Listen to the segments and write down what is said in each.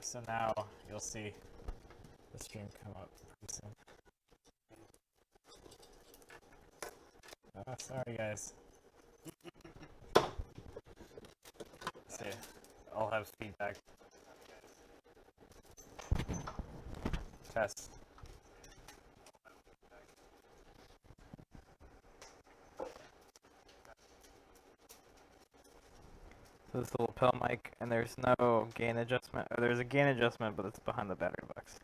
So now you'll see the stream come up pretty soon. Oh, sorry guys. See, I'll have feedback. Test. So this is a lapel mic, and there's no gain adjustment. Or there's a gain adjustment, but it's behind the battery box.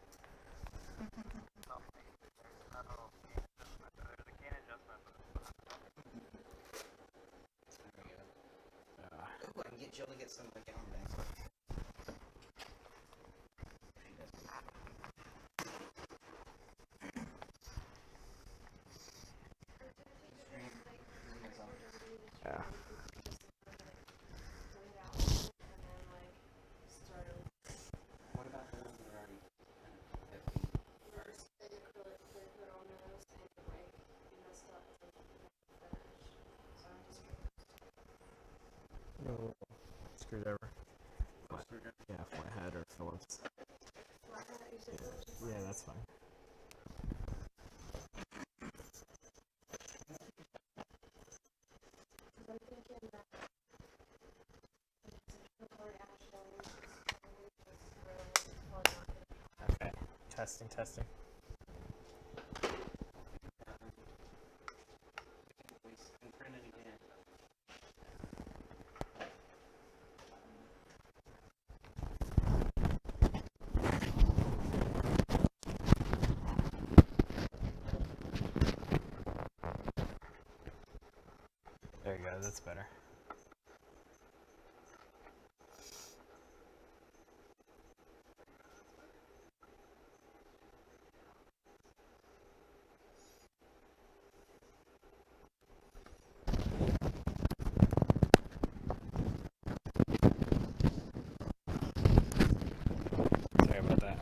Ooh, I can get Jill to get some of the gallon bags. Yeah. What about the ones that are already No screwdriver. Yeah, flathead or Phillips. Yeah, that's fine. Okay, testing, testing. There you go, that's better. Sorry about that.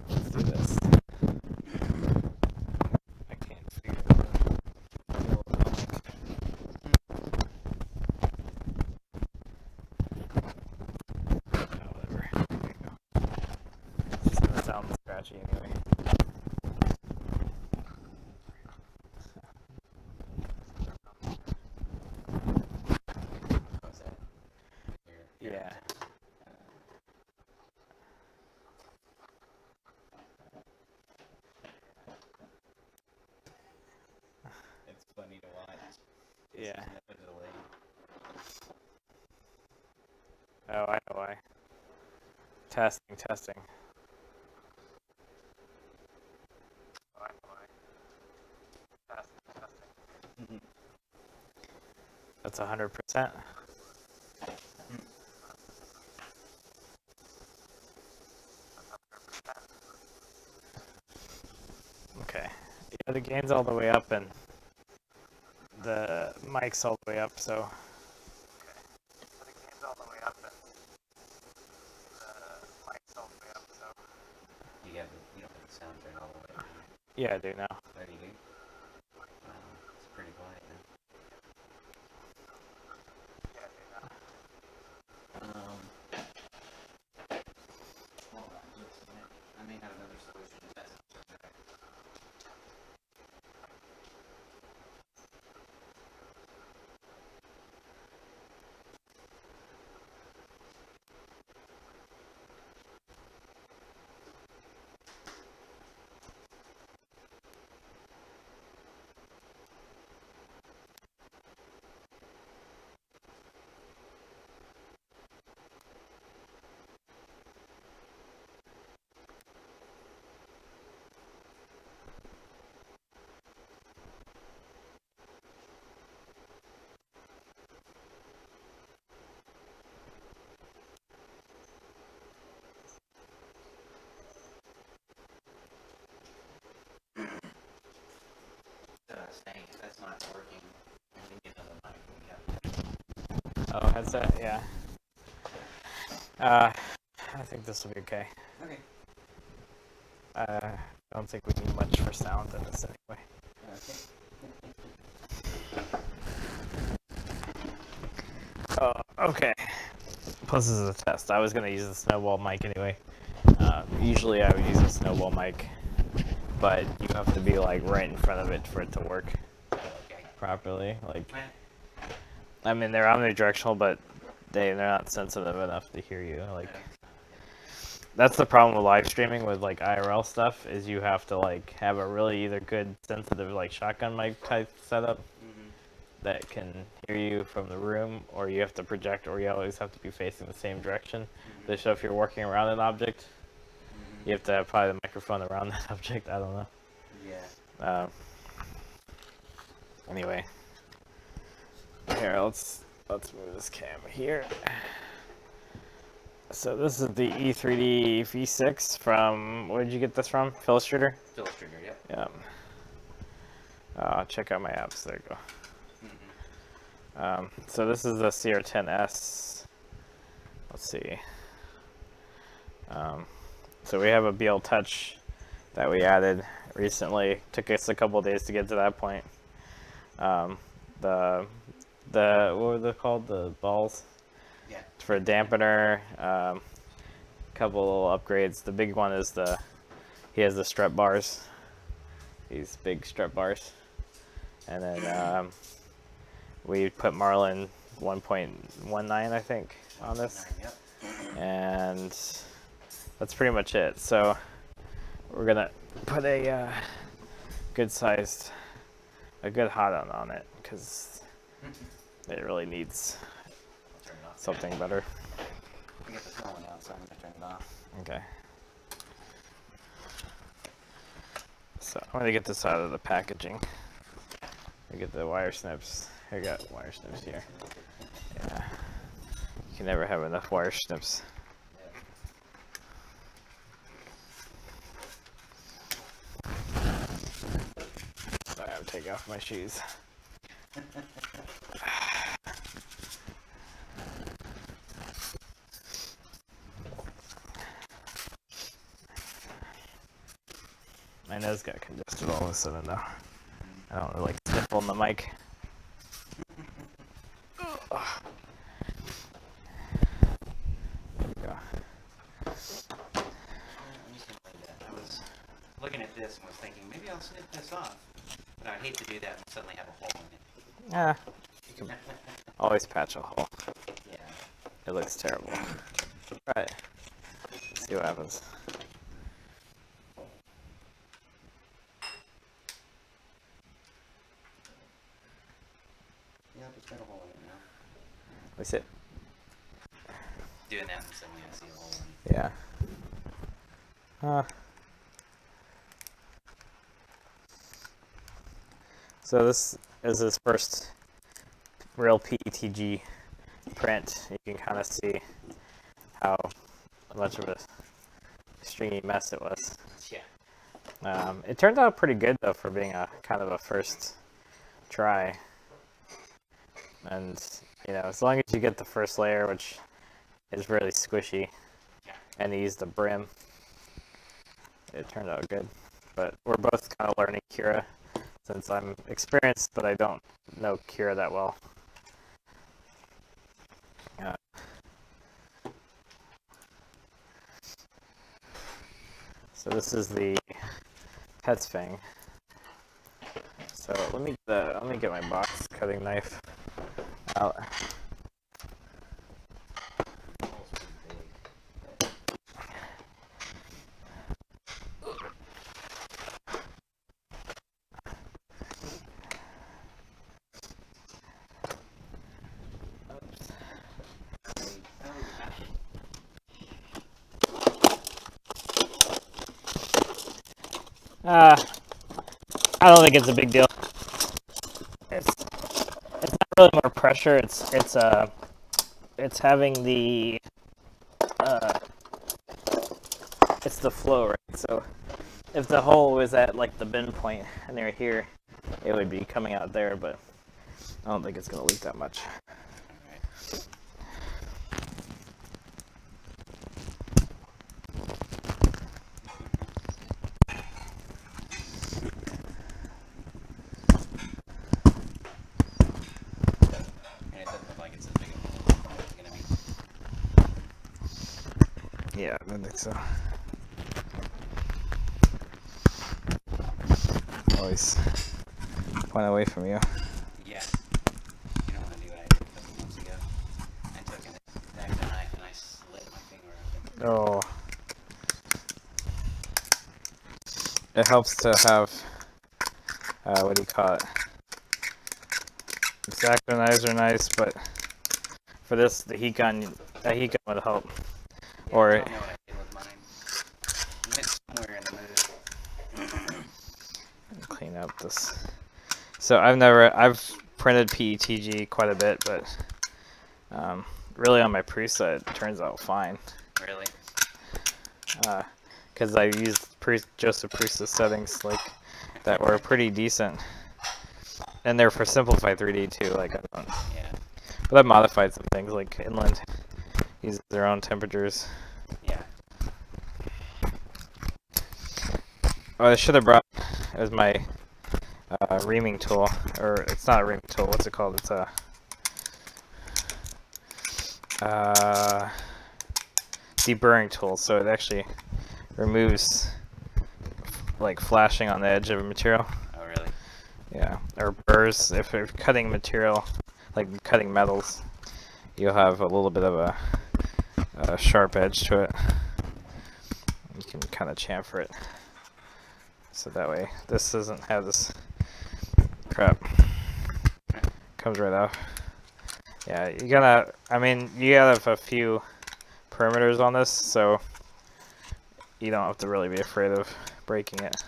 Let's do this. I can't figure it out. Oh, whatever. There you go. It's just gonna sound scratchy anyway. Yeah. It's funny to watch. Yeah. Oh, I know why. Testing, testing. Oh, I know why. Testing, testing. That's 100%. Okay. Yeah, the gain's all the way up and the mic's all the way up, so. Okay. So the gain's all the way up and the mic's all the way up, so. You don't have the sound turned all the way up. Yeah, I do now. Oh, you do? It's pretty quiet now. Yeah, I do now. Hold on just a minute. I may have another solution to test. Saying if that's not working, we need another mic. Oh, headset, yeah. I think this will be okay. Okay. I don't think we need much for sound in this anyway. Okay. Plus, this is a test. I was going to use the snowball mic anyway. Usually I would use a snowball mic, but you have to be like right in front of it for it to work properly. Like, I mean, they're omnidirectional, but they're not sensitive enough to hear you. Like, that's the problem with live streaming with like IRL stuff, is you have to like have a really either good sensitive like shotgun mic type setup that can hear you from the room, or you have to project, or you always have to be facing the same direction. So if you're working around an object, you have to have probably the microphone around that object. I don't know. Yeah. Anyway, here let's move this cam here. So this is the E3Dv6 from, where did you get this from? Illustrator? Illustrator, yep. Yeah. Check out my apps. There you go. So this is the CR-10S. Let's see. So we have a BL Touch that we added recently. Took us a couple of days to get to that point. The what were they called? The balls? Yeah. For a dampener. Couple little upgrades. The big one is he has the strut bars. These big strut bars. And then we put Marlin 1.19, I think, on this. Yep. And that's pretty much it. So we're gonna put a good hot on it, because it really needs something better. I get the small one out, so I'm gonna turn it off. Okay. So I'm gonna get this out of the packaging. I get the wire snips. I got wire snips here. Yeah. You can never have enough wire snips. Sorry, I'm taking off my shoes. My nose got congested all of a sudden though. I don't really like sniffling the mic. There we go. I was looking at this and was thinking, maybe I'll snip this off. But I'd hate to do that and suddenly have a hole in it. Yeah. You can always patch a hole. Yeah. It looks terrible. Alright. Let's see what happens. Yeah, just got a hole in it now. Let me see it. Doing that and suddenly I see a hole in it. Yeah. So this is his first real PETG print. You can kind of see how much of a stringy mess it was. Yeah. It turned out pretty good though for being a kind of a first try. And you know, as long as you get the first layer, which is really squishy, and you use the brim, it turned out good. But we're both kind of learning Cura, since I'm experienced, but I don't know Cura that well. So this is the Petsfeng. So let me get my box cutting knife out. I don't think it's a big deal. It's not really more pressure. It's having the it's the flow, right? So if the hole was at like the bend point and they're here, it would be coming out there, but I don't think it's gonna leak that much. Yeah, I don't think so. Always point away from you. Yeah. You don't want to do what I did a couple months ago. I took an X-Acto knife and I slit my finger open. Oh. It helps to have, what do you call it? X-Acto knives are nice, but for this, a heat gun would help. Yeah, Or I don't know what I did with mine. I went somewhere in the mood. clean up this. So I've printed PETG quite a bit, but really on my preset it turns out fine. Really? Because I used Joseph Priest's settings that were pretty decent, and they're for simplified 3D too. Like I don't. Yeah. But I've modified some things like Inland uses their own temperatures. Yeah. Oh, I should have brought. It was my reaming tool, or it's not a reaming tool. What's it called? It's a deburring tool. So it actually removes like flashing on the edge of a material. Oh, really? Yeah, or burrs. If you're cutting material, like cutting metals, you'll have a little bit of a sharp edge to it. You can kind of chamfer it. So that way, this doesn't have this crap. Comes right off. Yeah, you gotta have a few perimeters on this, so you don't have to really be afraid of breaking it.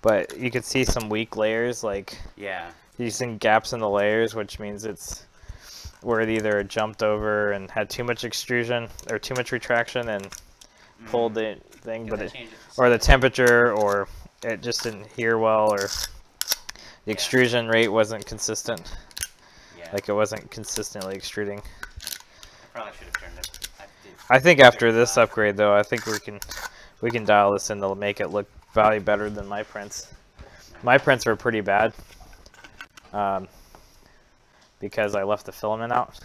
But you can see some weak layers, like you see gaps in the layers, which means it's where it either jumped over and had too much extrusion or too much retraction and pulled the thing, or the temperature, or it just didn't hear well, or the extrusion rate wasn't consistent. Yeah. Like it wasn't consistently extruding. I probably should have turned it. I think after this upgrade, though, I think we can dial this in to make it look probably better than my prints. My prints were pretty bad because I left the filament out,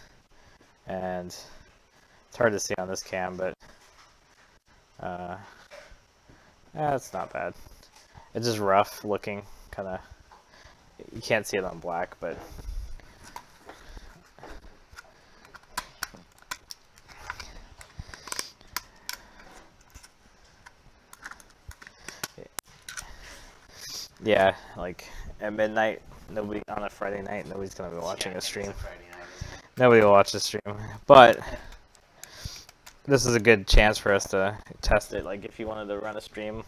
and it's hard to see on this cam, but it's not bad. It's just rough looking, kind of. You can't see it on black, but yeah, like at midnight, nobody on a Friday night, nobody's gonna be watching a stream. Nobody will watch the stream, but this is a good chance for us to test it. Like if you wanted to run a stream,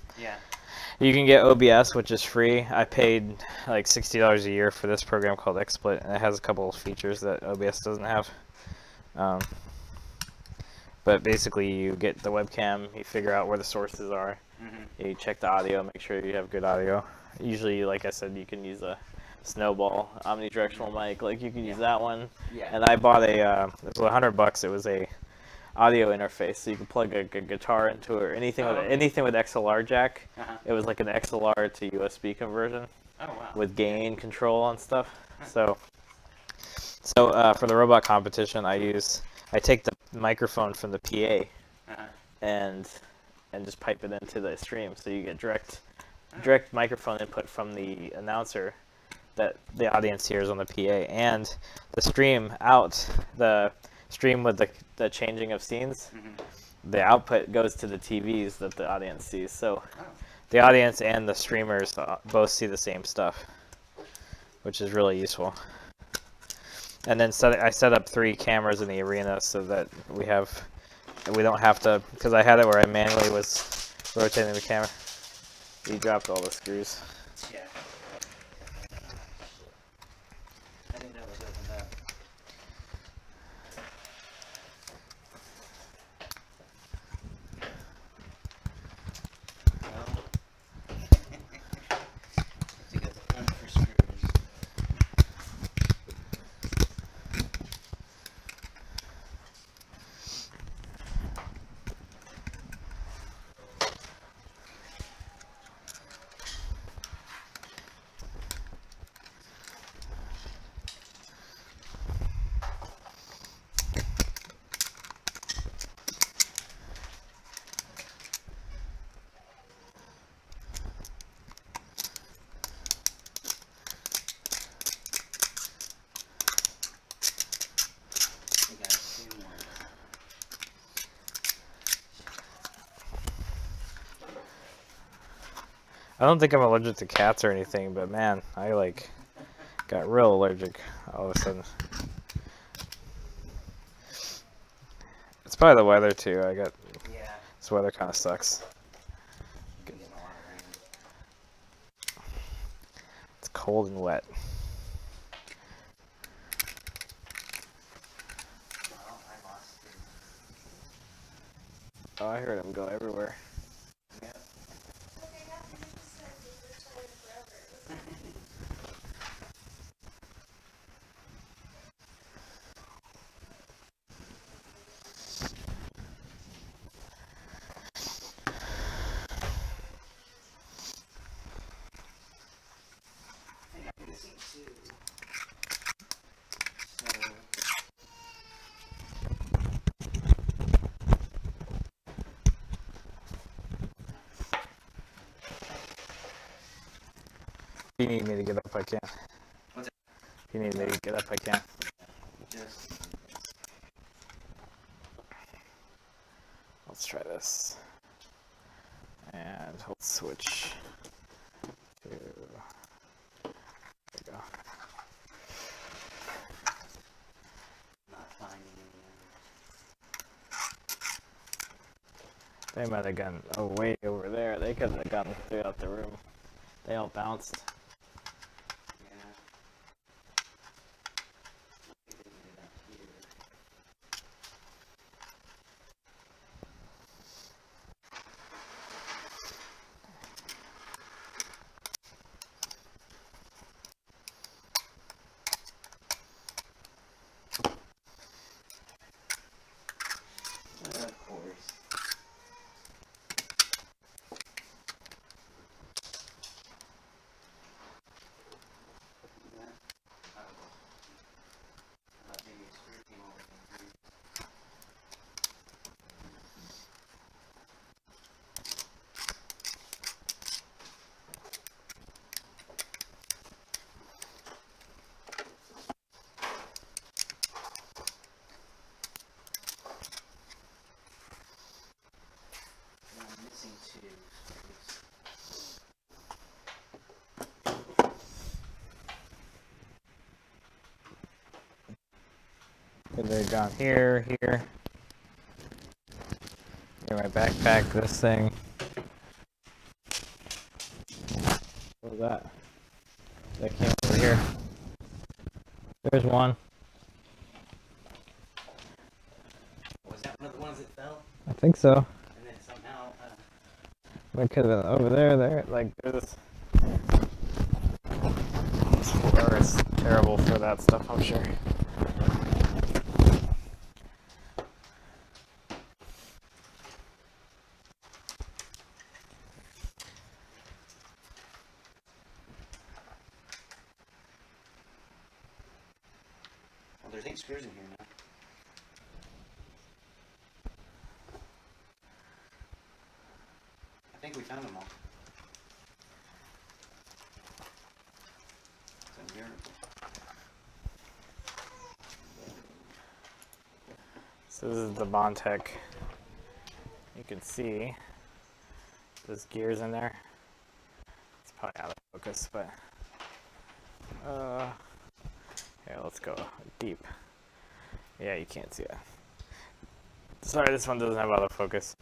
you can get OBS, which is free. I paid like $60 a year for this program called XSplit, and it has a couple of features that OBS doesn't have. But basically, you get the webcam, you figure out where the sources are, you check the audio, make sure you have good audio. Usually, like I said, you can use a Snowball omnidirectional mic, like you can use that one. And I bought it was $100. It was a audio interface, so you can plug a guitar into it, or anything with XLR jack. It was like an XLR to USB conversion with gain control and stuff. So for the robot competition, I take the microphone from the PA and just pipe it into the stream, so you get direct microphone input from the announcer that the audience hears on the PA, and the stream with the changing of scenes, the output goes to the TVs that the audience sees. So the audience and the streamers both see the same stuff, which is really useful. And then I set up 3 cameras in the arena so that we don't have to, because I had it where I manually was rotating the camera. You dropped all the screws. Yeah. I think that was opened up. To get the front for screws. I don't think I'm allergic to cats or anything, but man, I like got real allergic all of a sudden. It's probably the weather too. Yeah. This weather kind of sucks. Been getting a lot of rain. It's cold and wet. Well, I lost it. Oh, I heard him go everywhere. Yep. I think I'm missing two. So. If you need me to get up, I can. What's it? If you need me to get up, I can. Just. Let's try this. And let's switch to. There we go. Not finding any. They might have gone way over there. They couldn't have gotten throughout the room. They all bounced. Yeah. I think they ended up here. Of course. Yeah. I thought maybe a screw came over from here. Yeah, I'm missing two screws. Could they have gone here, here. Here, my backpack, this thing. What was that? That came over here. There's one. Was that one of the ones that fell? I think so. And then somehow. It could have been over there, like there's. This floor is terrible for that stuff, I'm sure. Well, there's 8 screws in here now. I think we found them all. It's a miracle. So this is the Bontech. You can see there's gears in there. It's probably out of focus, but here, let's go deep. Yeah, you can't see that. Sorry, this one doesn't have autofocus.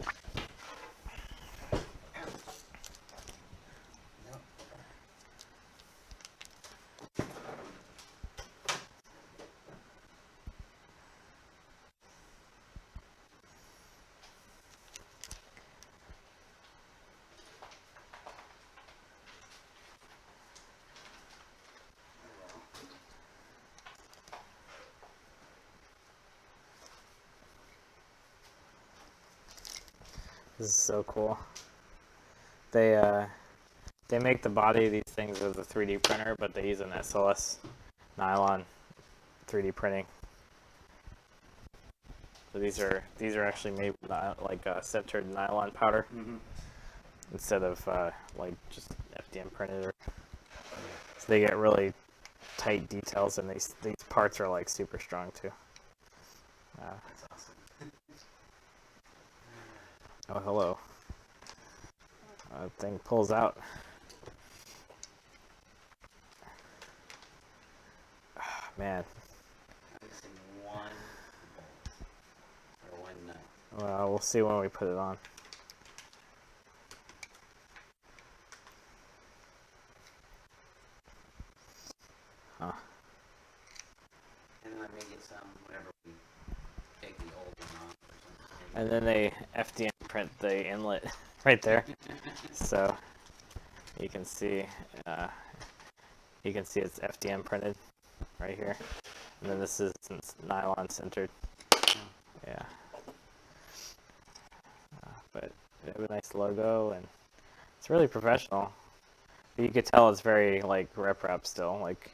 This is so cool. They make the body of these things with a 3D printer, but they use an SLS nylon 3D printing. So these are actually made with like sintered nylon powder instead of like just FDM printed. So they get really tight details, and these parts are like super strong too. That's awesome. Oh, hello. Thing pulls out. Man. I'm missing one bolt. Or one nut. Well, we'll see when we put it on. Huh. And then I may get some whenever we take the old one off or something. And then they FDM print the inlet right there. So you can see it's FDM printed right here. And then this is nylon centered. Yeah. But they have a nice logo and it's really professional. But you could tell it's very like rep still. Like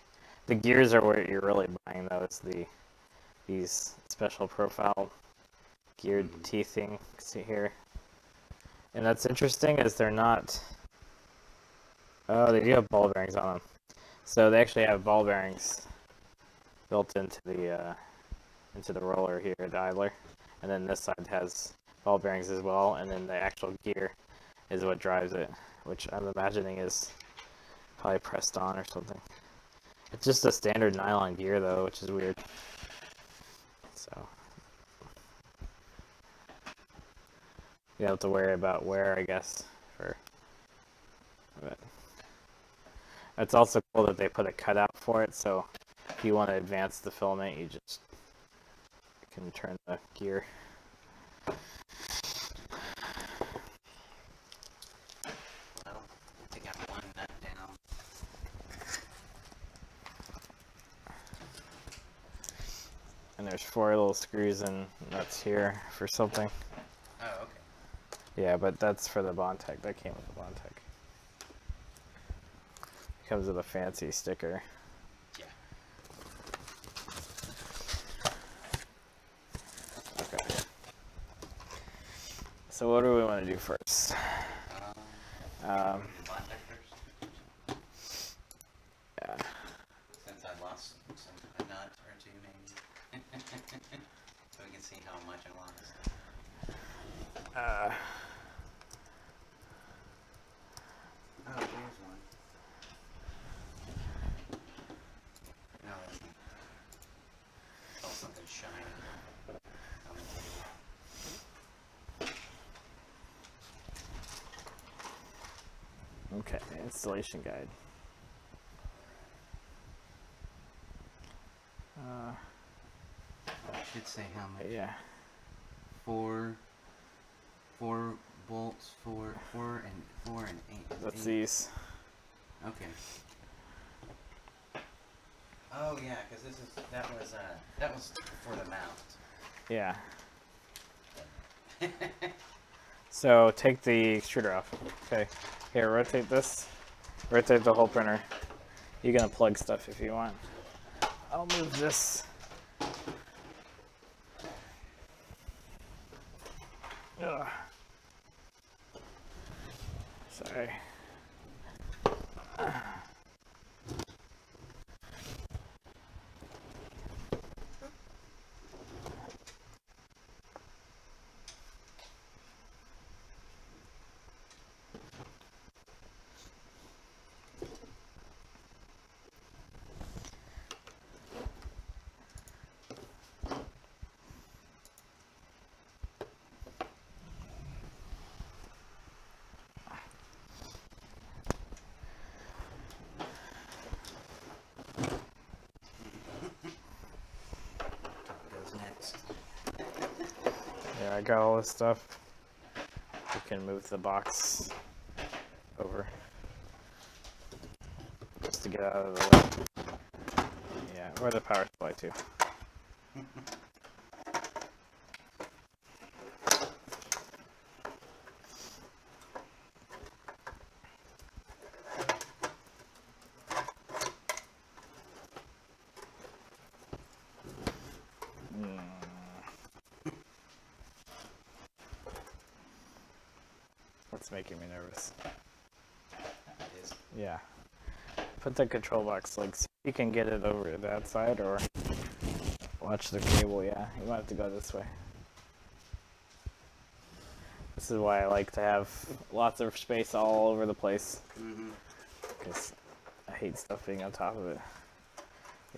the gears are what you're really buying though. It's these special profile geared teething. See here. And that's interesting is they're not. Oh, they do have ball bearings on them. So they actually have ball bearings built into the roller here, the idler, and then this side has ball bearings as well. And then the actual gear is what drives it, which I'm imagining is probably pressed on or something. It's just a standard nylon gear though, which is weird. So you don't have to worry about wear, I guess. But it's also cool that they put a cutout for it, so if you want to advance the filament, you just can turn the gear. Well, I think I have one nut down. And there's 4 little screws and nuts here for something. Oh, okay. Yeah, but that's for the Bontech. That came with the Bontech. Comes with a fancy sticker. Yeah. Okay. So what do we want to do first? Bontech first? Yeah. Since I lost a nut or two, maybe. So we can see how much I lost. Oh, there's one. No, that's not. Oh, something shiny. Okay, installation guide. It should say how much. Yeah. 4 bolts, 4 and 8. That's these. Okay. Oh yeah, because that was for the mount. Yeah. So take the extruder off. Okay. Here, rotate this. Rotate the whole printer. You can unplug stuff if you want. I'll move this. Ugh. Sorry. Yeah, I got all this stuff. You can move the box over just to get out of the way. Yeah, or the power supply too. That's making me nervous. It is. Yeah. Put the control box, like, so you can get it over to that side, or watch the cable. Yeah, you might have to go this way. This is why I like to have lots of space all over the place. Because I hate stuff being on top of it.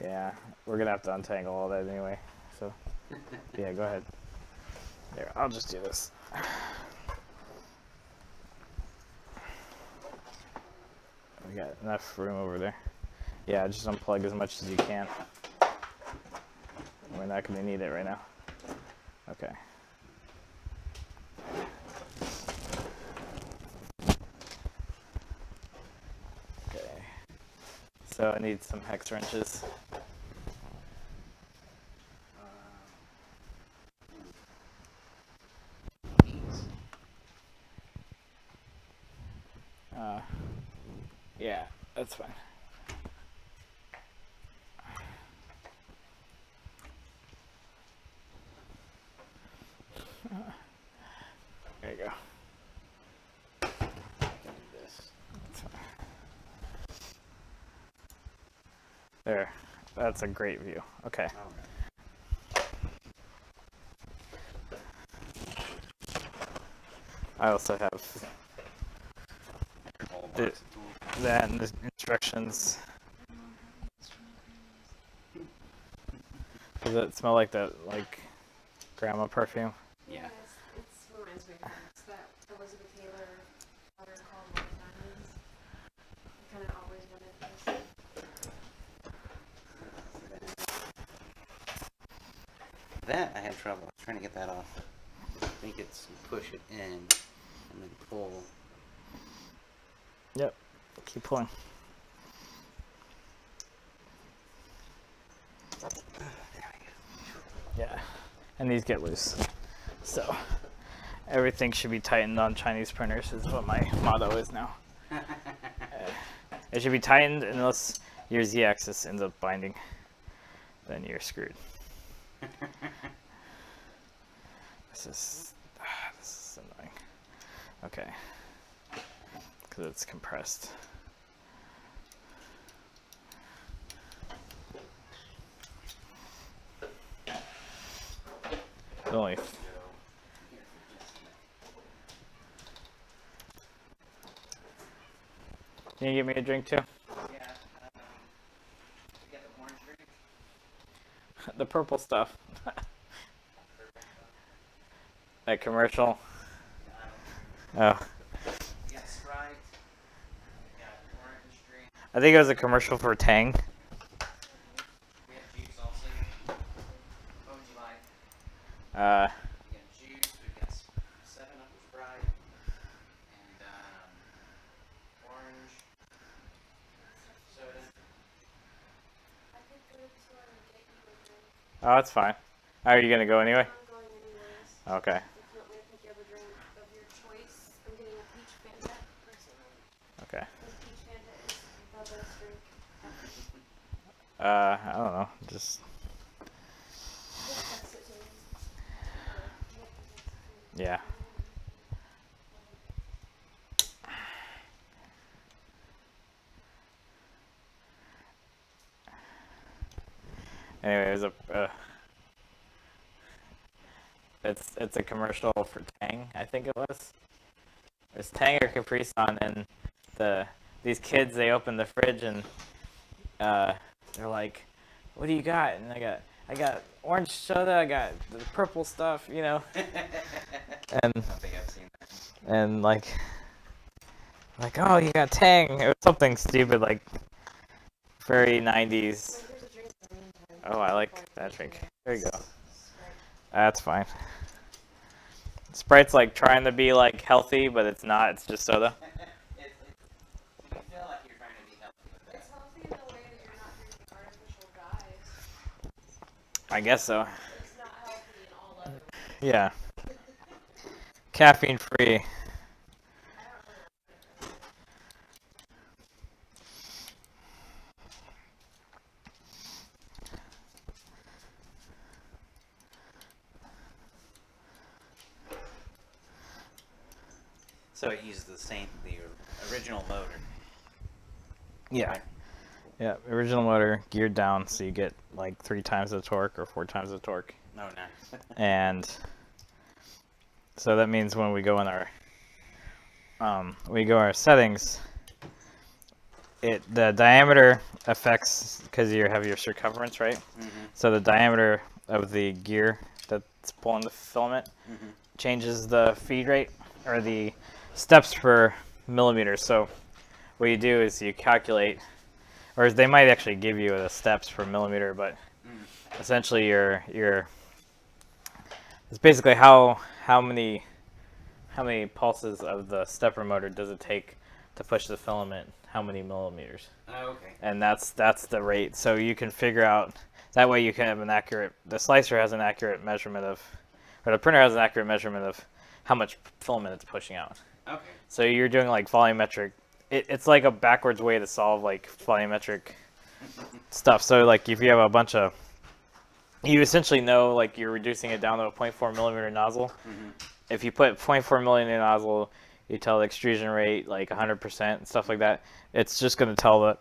Yeah, we're gonna have to untangle all that anyway. So, yeah, go ahead. There, I'll just do this. We got enough room over there. Yeah, just unplug as much as you can. We're not gonna need it right now. Okay. Okay. So I need some hex wrenches. Yeah, that's fine. There you go. That's fine. There. That's a great view. Okay. I also have that and the instructions. Does it smell like that, like grandma perfume? Yeah, it reminds me of it's that Elizabeth Taylor letter called Love Diamonds. I kind of always wanted this. That I had trouble trying to get that off. I think it's push it in and then pull. Yep. Keep pulling. Yeah. And these get loose. So everything should be tightened on Chinese printers is what my motto is now. It should be tightened unless your z-axis ends up binding. Then you're screwed. This is annoying. Okay. Because it's compressed. Only. Can you give me a drink too? Yeah. You got the orange drink? The purple stuff. That commercial. Oh. We got Sprite. We got orange drink. I think it was a commercial for Tang. We have juice also. What would you like? We got juice. We've got 7-Up with Sprite. And orange soda. I could go to the store and get you a drink. Oh, that's fine. Are you gonna go anyway? I'm going anyways. Okay. If you want me to pick you up a drink of your choice, I'm getting a peach Fanta personally. Okay. This peach Fanta is the best drink ever. I don't know. Just Text it to me. yeah. Anyway, it's a commercial for Tang, I think it was. There's Tang or Capri Sun, and these kids, they open the fridge and they're like, "What do you got?" And I got orange soda, I got the purple stuff, you know. And I think I've seen that. and like, oh, you got Tang. It was something stupid, like very 90s. Here's a drink in the meantime. Oh, I like that drink. There you go. That's fine. Sprite's like trying to be like healthy, but it's not. It's just soda. You feel like you're trying to be healthy with that. It's healthy in the way that you're not drinking artificial dyes. I guess so. It's not healthy in all of it. Yeah. Caffeine free. So it uses the original motor. Yeah. Yeah. Original motor geared down, so you get like 3 times the torque or 4 times the torque. Oh, nice. And so that means when we go in our our settings, the diameter affects, because you have your circumference, right? So the diameter of the gear that's pulling the filament changes the feed rate, or the steps per millimeter. So what you do is you calculate, or they might actually give you the steps per millimeter, but essentially it's basically how many pulses of the stepper motor does it take to push the filament, how many millimeters. Oh, okay. And that's the rate. So you can figure out, that way you can have an accurate, the slicer has an accurate measurement of, or the printer has an accurate measurement of how much filament it's pushing out. Okay. So you're doing like volumetric, it's like a backwards way to solve like volumetric stuff. So like if you have a bunch of, you essentially know like you're reducing it down to a 0.4 millimeter nozzle. If you put 0.4 millimeter nozzle, you tell the extrusion rate like 100% and stuff like that. It's just going to tell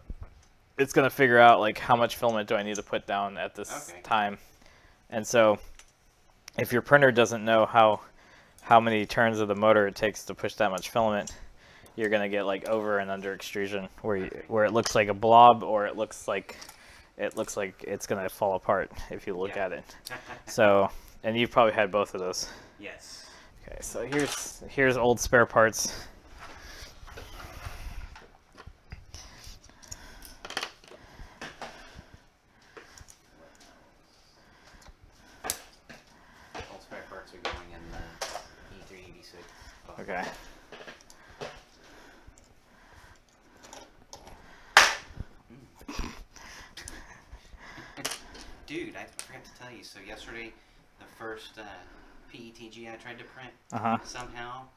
it's going to figure out like how much filament do I need to put down at this time. And so if your printer doesn't know how many turns of the motor it takes to push that much filament, you're going to get like over and under extrusion where it looks like a blob, or it looks like it's going to fall apart if you look at it. So, and you've probably had both of those. Yes. Okay, so here's old spare parts. All spare parts are going in the E3Dv6 box. Okay. Dude, I forgot to tell you. So yesterday, the first PETG I tried to print, somehow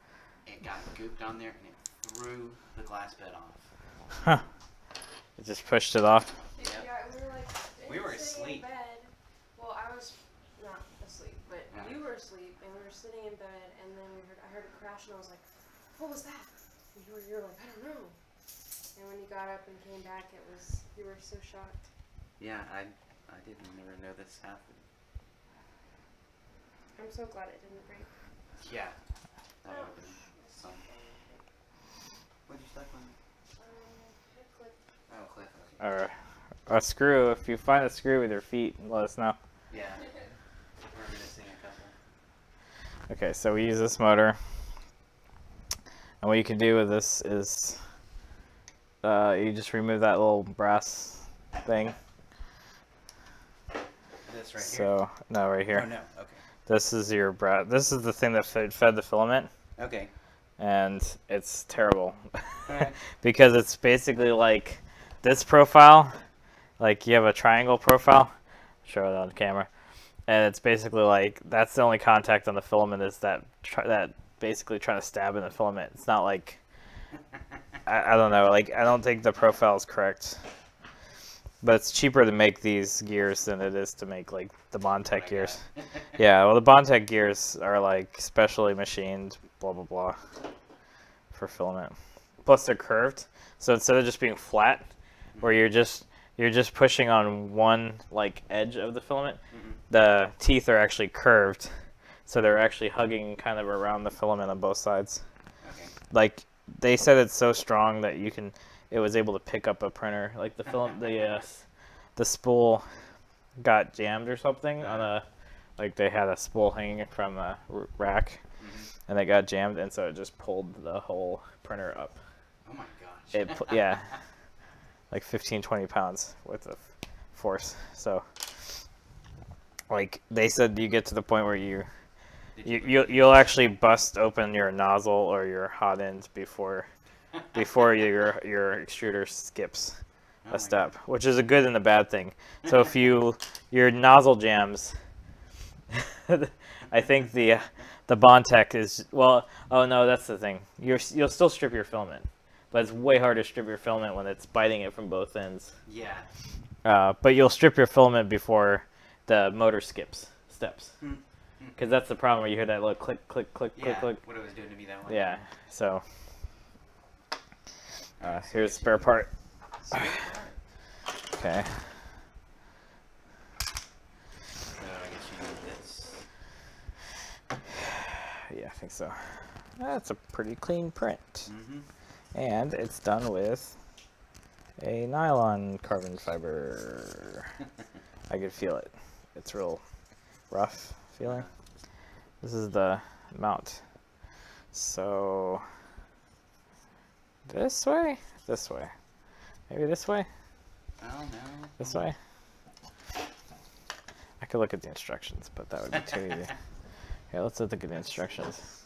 it got gooped on there and it threw the glass bed off. Huh. It just pushed it off. Yeah, we were asleep. sitting in bed. Well, I was not asleep, but you were asleep, and we were sitting in bed, and then I heard a crash, and I was like, "What was that?" And you were like, "I don't know." And when you got up and came back, you were so shocked. Yeah, I didn't never know this happened. I'm so glad it didn't break. Yeah. That would have been some. What'd you stuck on? A clip. Oh, clip. Okay. Or a screw. If you find a screw with your feet, let us know. Yeah. We're missing a couple. Okay, so we use this motor. And what you can do with this is you just remove that little brass thing. This right here? So, no, right here. Oh, no. Okay. This is your brass. This is the thing that fed the filament. Okay. And it's terrible. Because it's basically like this profile. Like you have a triangle profile. Show it on camera. And it's basically like, that's the only contact on the filament is that basically trying to stab in the filament. It's not like, I don't know, like I don't think the profile is correct. But it's cheaper to make these gears than it is to make like the Bontech gears. Yeah, well the Bontech gears are like specially machined, blah blah blah, for filament. Plus they're curved, so instead of just being flat, where you're just pushing on one like edge of the filament, the teeth are actually curved, so they're actually hugging kind of around the filament on both sides. Okay. Like they said, it's so strong that it was able to pick up a printer. Like the film, the spool got jammed or something on like they had a spool hanging from a rack, and it got jammed, and so it just pulled the whole printer up. Oh my gosh. Yeah, like 15-20 pounds worth of force. So, like they said, you get to the point where you'll actually bust open your nozzle or your hot end before your extruder skips a step, which is a good and a bad thing. So if your nozzle jams, I think the Bontech is, well, oh no, that's the thing. You'll still strip your filament, but it's way harder to strip your filament when it's biting it from both ends. Yeah. But you'll strip your filament before the motor steps. Because that's the problem where you hear that little click, click, click, click, click. What it was doing to me that way. Yeah, so here's a spare part. Okay. So I guess you need this. Yeah, I think so. That's a pretty clean print. And it's done with a nylon carbon fiber. I could feel it. It's real rough feeling. This is the mount. So this way? This way. Maybe this way? Oh, no. This way? I could look at the instructions, but that would be too easy. Yeah, let's look at the instructions.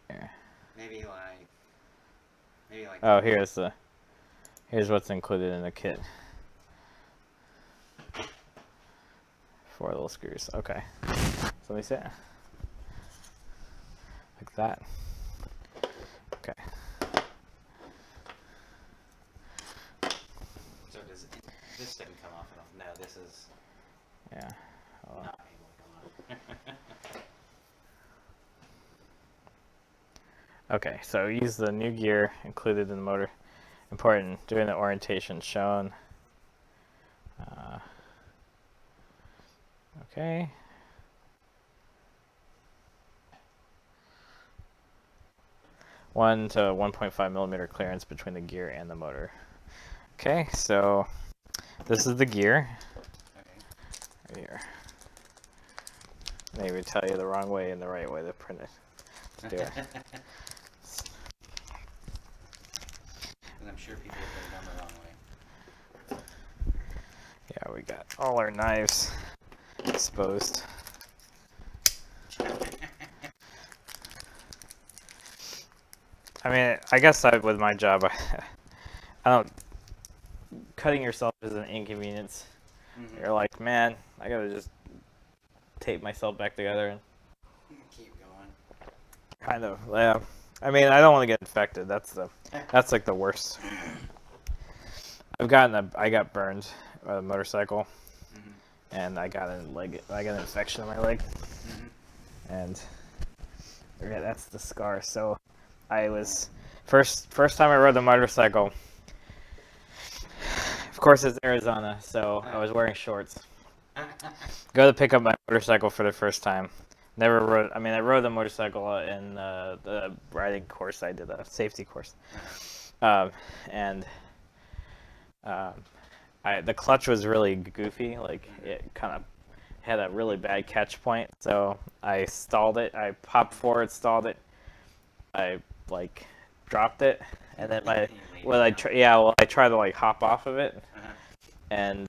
Here. Maybe like. Oh, here's what's included in the kit. 4 little screws. Okay. So let me see it. Like that. Okay. So this didn't come off enough? No, this is. Yeah. Not able to come off. Okay, so use the new gear included in the motor. Important, doing the orientation shown. Okay. One to 1.5 millimeter clearance between the gear and the motor. Okay, so this is the gear. Right here. Maybe tell you the wrong way and the right way to print it. To do it. And I'm sure people have done the wrong way. Yeah, we got all our knives exposed. I mean, I guess with my job, I don't. Cutting yourself is an inconvenience. Mm-hmm. You're like, man, I gotta just tape myself back together and keep going. kind of. Yeah. I mean, I don't want to get infected. That's like the worst. I got burned by a motorcycle, and I got an infection in my leg, and yeah, that's the scar. So I was first time I rode the motorcycle. Of course, it's Arizona, so I was wearing shorts. Go to pick up my motorcycle for the first time. Never rode. I mean, I rode the motorcycle in the riding course. I did a safety course, and the clutch was really goofy. Like it kind of had a really bad catch point. So I stalled it. I popped forward, stalled it. I like dropped it, and then I tried to like hop off of it, and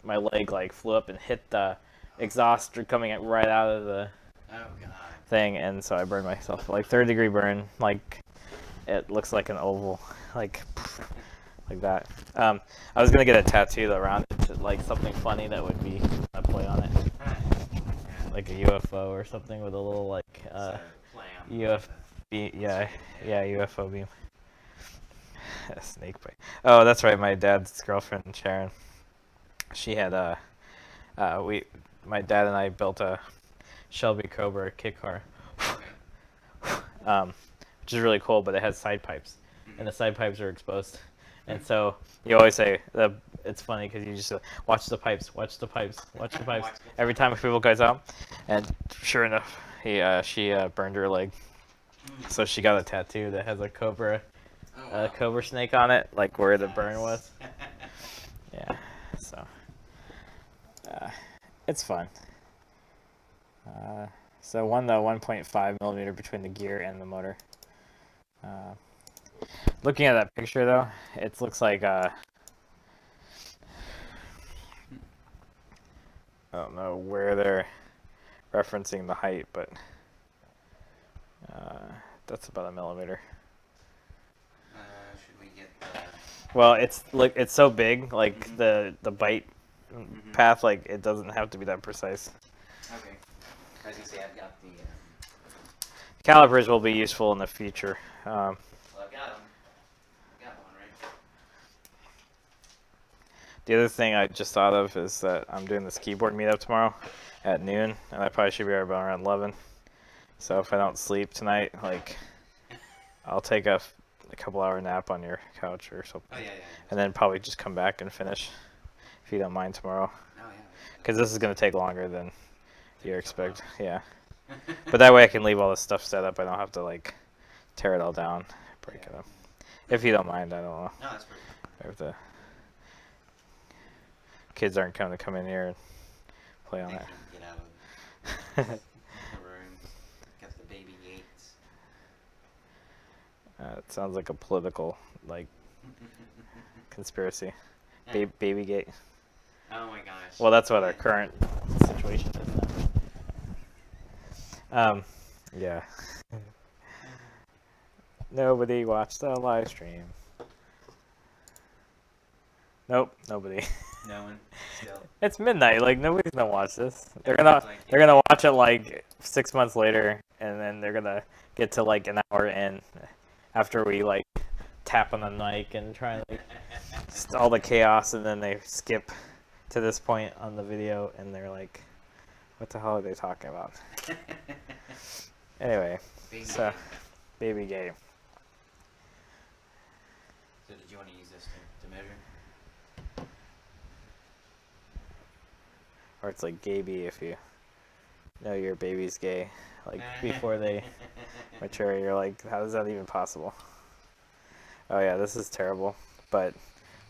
my leg like flew up and hit the exhaust coming right out of the thing, and so I burned myself. Like 3rd-degree burn. Like it looks like an oval, like that. I was gonna get a tattoo around it, like something funny that would be a play on it, like a UFO or something with a little like UFO. Yeah, UFO beam. Snake bite. Oh, that's right. My dad's girlfriend, Sharon. She had my dad and I built a Shelby Cobra kit car, which is really cool. But it has side pipes, and the side pipes are exposed. And so you always say it's funny because you just watch the pipes, watch the pipes, watch the pipes every time a people goes out. And sure enough, she burned her leg. So she got a tattoo that has a cobra snake on it, like where the burn was. Yeah, so it's fun. So 1 to 1.5 millimeter between the gear and the motor. Looking at that picture though, it looks like I don't know where they're referencing the height, but that's about 1 millimeter. Should we get the... Well, it's so big, like the bite path, like it doesn't have to be that precise. Okay. I was gonna say I've got the calipers will be useful in the future. well, I've got them. I've got one right. The other thing I just thought of is that I'm doing this keyboard meetup tomorrow at noon, and I probably should be about around 11. So if I don't sleep tonight, like, I'll take a couple-hour nap on your couch or something. Oh, yeah. And then probably just come back and finish, if you don't mind, tomorrow. Oh, yeah. Because this is going to take longer than you expect. Yeah. But that way I can leave all this stuff set up. I don't have to, like, tear it all down. breaking them. If you don't mind, I don't know. No, that's pretty fine. If the kids aren't going to come in here and play on They it. can get out of the room. Got the baby gates. It sounds like a political, like, conspiracy. Yeah. Babygate. Oh my gosh. Well, that's what our current situation is now. Yeah. Nobody watched the live stream. Nope, nobody. No one. Still. It's midnight. Like nobody's gonna watch this. They're gonna watch it like 6 months later, and then they're gonna get to like an hour in after we like tap on the mic and try like all the chaos, and then they skip to this point on the video, and they're like, "What the hell are they talking about?" Anyway, Baby so gate. baby game. So did you want to use this to measure? Or it's like gayby if you know your baby's gay. Like before they mature, you're like, how is that even possible? Oh yeah, this is terrible. But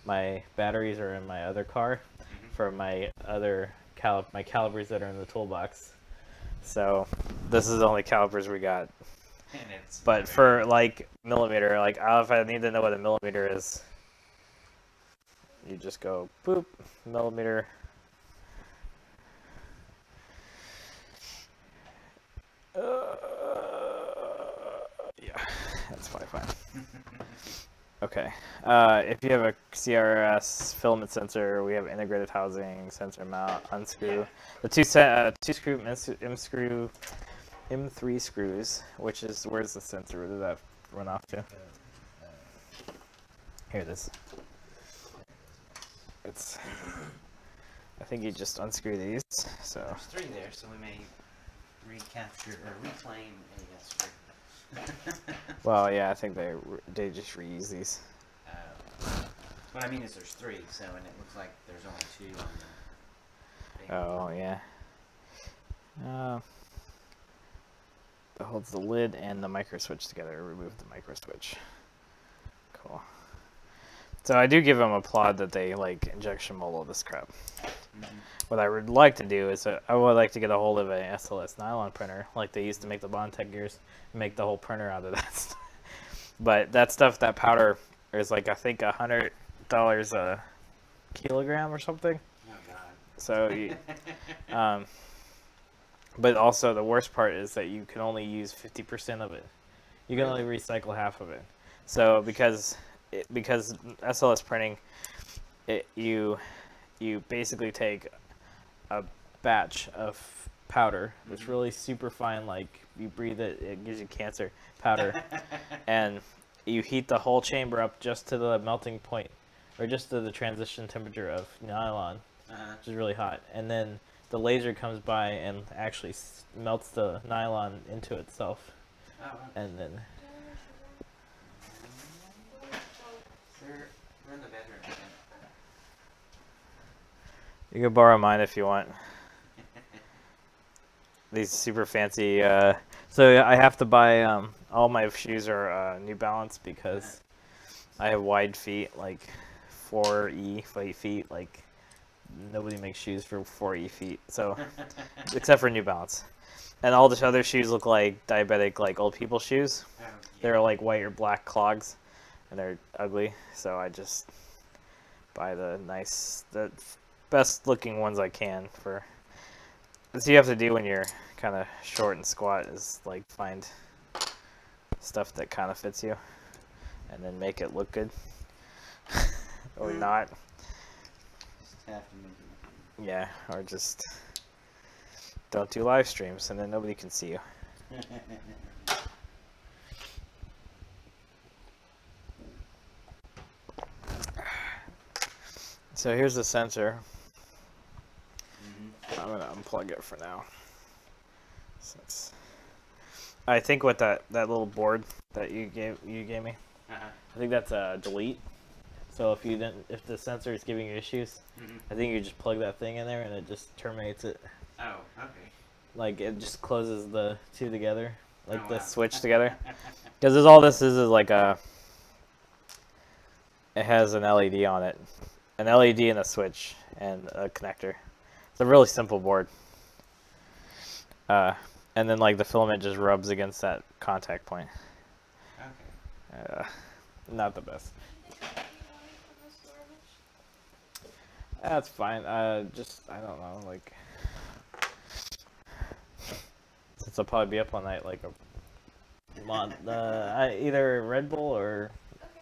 my batteries are in my other car for my other my calipers that are in the toolbox. So this is the only calipers we got. But for like millimeter, like if I need to know what a millimeter is, you just go boop, millimeter. Yeah, that's probably fine. Okay. If you have a CR-10S filament sensor, we have integrated housing, sensor mount, unscrew. The two screw M3 screws, which is, where's the sensor? Where did that run off to? Here it is. It's, I think you just unscrew these. So There's 3 there, so we may recapture or reclaim a screw. well, yeah, I think they just reuse these. What I mean is there's 3, so and it looks like there's only 2 on the. Oh yeah. That holds the lid and the micro switch together. Remove the micro switch. Cool. So I do give them a applaud that they like injection molded this crap. What I would like to do is I would like to get a hold of an SLS nylon printer like they used to make the Bontech gears and make the whole printer out of that stuff. But that stuff, that powder is like I think $100 a kilogram or something. Oh god. So you, but also the worst part is that you can only use 50% of it. You can only recycle half of it. So because SLS printing, you basically take a batch of powder that's really super fine, like you breathe it, it gives you cancer powder, and you heat the whole chamber up just to the melting point, or just to the transition temperature of nylon, which is really hot, and then the laser comes by and actually melts the nylon into itself, and then We're in the bedroom again. you can borrow mine if you want. These super fancy. So I have to buy. All my shoes are New Balance because I have wide feet, like 4E feet. Like nobody makes shoes for 4E feet. So except for New Balance, and all the other shoes look like diabetic, like old people shoes. Oh, yeah. They're like white or black clogs, and they're ugly. So I just buy the best looking ones I can for. What you have to do when you're kind of short and squat is like find stuff that kind of fits you and then make it look good or not. Just have to make it. Yeah, or just don't do live streams and then nobody can see you. So here's the sensor. I'm gonna unplug it for now. Since I think with that little board that you gave me, I think that's a delete. So if the sensor is giving you issues, I think you just plug that thing in there and it just terminates it. Oh, okay. Like it just closes the two together. like the switch together. Because all this is like a, it has an LED on it, an LED and a switch and a connector. It's a really simple board. And then like the filament just rubs against that contact point. Okay. Not the best. That's fine. Just I don't know, like since I'll probably be up all night, like either Red Bull or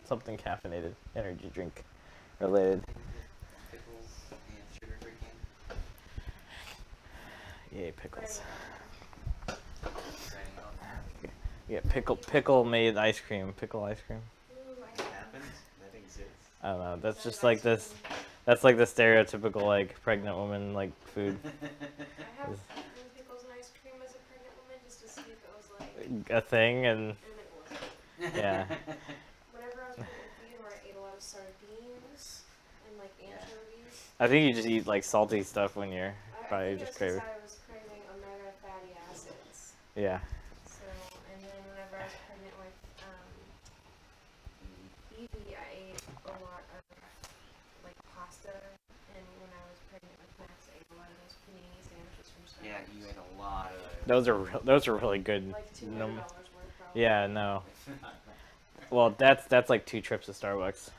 something caffeinated, energy drink related. Pickles and sugar-free candy. Yay, pickles. Grinding up. Yeah, pickle made ice cream, pickle ice cream. That happens. That exists. I don't know. That's just like this. That's like the stereotypical like pregnant woman like food. I have pickles and ice cream as a pregnant woman just to see if it was like A thing and it wasn't. yeah. Whenever I was pregnant where I ate a lot of sardines and like anchovies. I think you just eat like salty stuff when you're I probably think just it was 'cause craving. I was craving omega fatty acids. Yeah. So, and then whenever I was pregnant with Evie, I ate a lot of like pasta, and when I was pregnant with Max, I ate a lot of those panini sandwiches from Starbucks. Yeah, you ate a lot of Those are really good. Like $200 worth, probably. Yeah, no. Well, that's like 2 trips to Starbucks.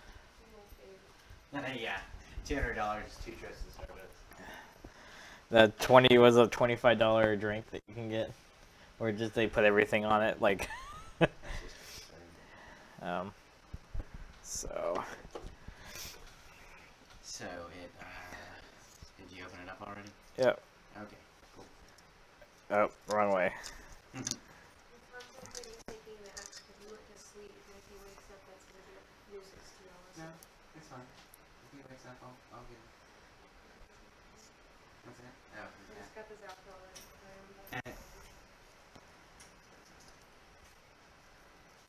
Yeah, $200, 2 trips to Starbucks. That 20 was a $25 drink that you can get, or just they put everything on it, like. So. So it. Did you open it up already? Yep. Okay. Cool. Oh, wrong way. No, it's fine. If he wakes up, I'll get him. What's that? Oh, I just got this alcohol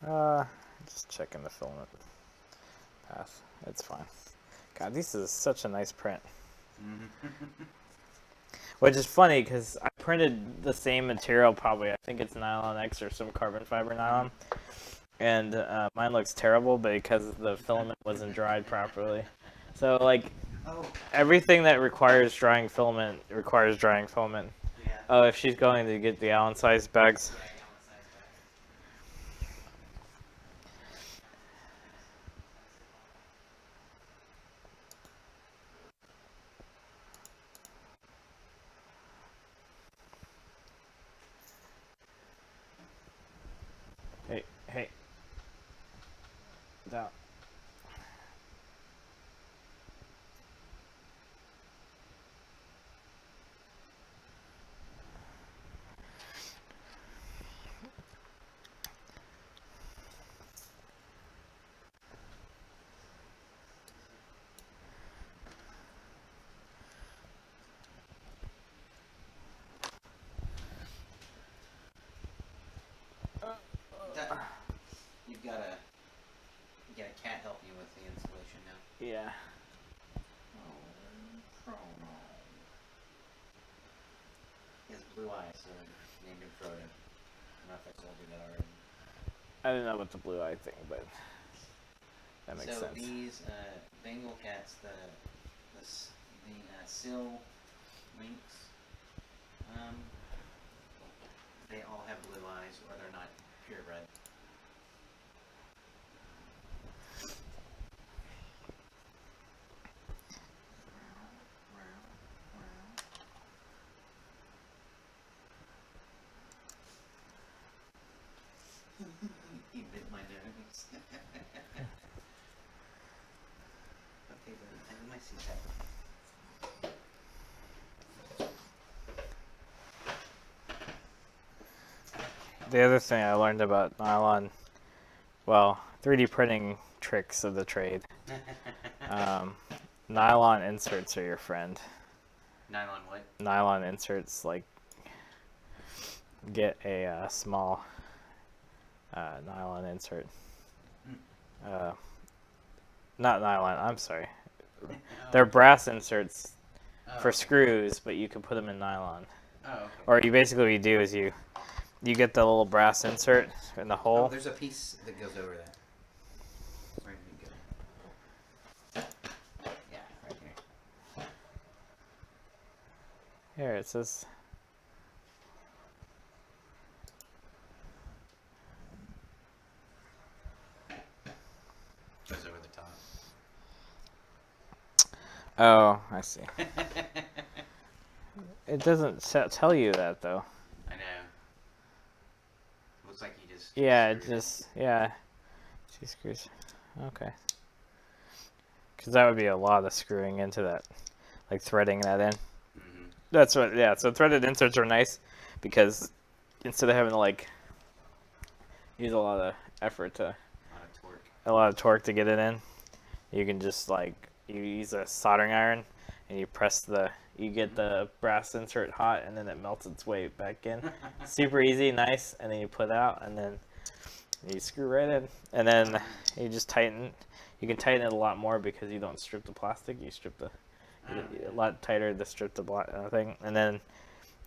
yeah. Just checking the filament path. It's fine. God, this is such a nice print. Which is funny because I printed the same material probably. I think it's Nylon X or some carbon fiber nylon. And mine looks terrible because the filament wasn't dried properly. So like everything that requires drying filament requires drying filament. Yeah. Oh, if she's going to get the Allen size bags. Hey. Down. You got a cat help you with the installation now. Yeah. He has blue eyes, so I named him Frodo. I don't know if I told you that already. I didn't know about the blue eye thing, but that makes sense. So these Bengal cats, the sill lynx, they all have blue eyes, or they're not purebred. He bit my nose. Okay, buddy, I need my CPAP. The other thing I learned about nylon, well, 3D printing tricks of the trade. Nylon inserts are your friend. Nylon what? Nylon inserts, like, get a small nylon insert. Not nylon, I'm sorry. They're brass inserts for screws, but you can put them in nylon. Oh, okay. Or you basically what you do is you you get the little brass insert in the hole. Oh, there's a piece that goes over that. Where did it go? Yeah, right here. Here it says. Goes over the top. Oh, I see. It doesn't tell you that though. I know. Looks like you just. Yeah, it just Two screws. Okay. Because that would be a lot of screwing into that, like threading that in. Mm-hmm. That's what. Yeah. So threaded inserts are nice because instead of having to like use a lot of effort to. A lot of torque to get it in. You can just like you use a soldering iron and you get the brass insert hot and then it melts its way back in. Super easy, nice, and then you put it out and then you screw right in. And then you just tighten. You can tighten it a lot more because you don't strip the plastic. You strip a lot tighter to strip the thing, and then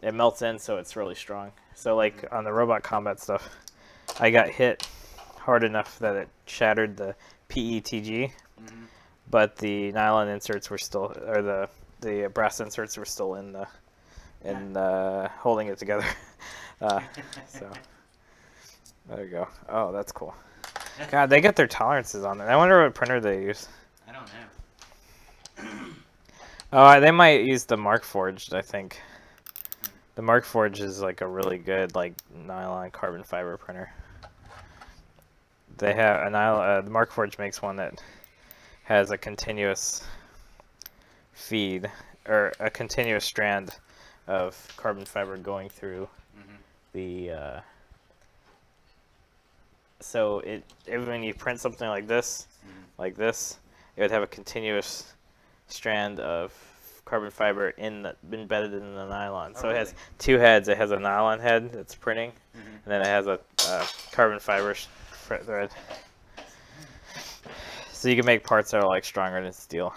it melts in, so it's really strong. So like on the robot combat stuff, I got hit hard enough that it shattered the PETG, but the nylon inserts were still, or the brass inserts were still in the holding it together. So there you go. Oh, that's cool. God, they get their tolerances on it. I wonder what printer they use. I don't know. Oh, they might use the Markforged, I think. The Markforged is like a really good like nylon carbon fiber printer. They have the Markforged makes one that has a continuous feed or a continuous strand of carbon fiber going through the. So when you print something like this, it would have a continuous strand of carbon fiber embedded in the nylon. So it has two heads. It has a nylon head that's printing, and then it has a carbon fiber thread. So you can make parts that are like stronger than steel.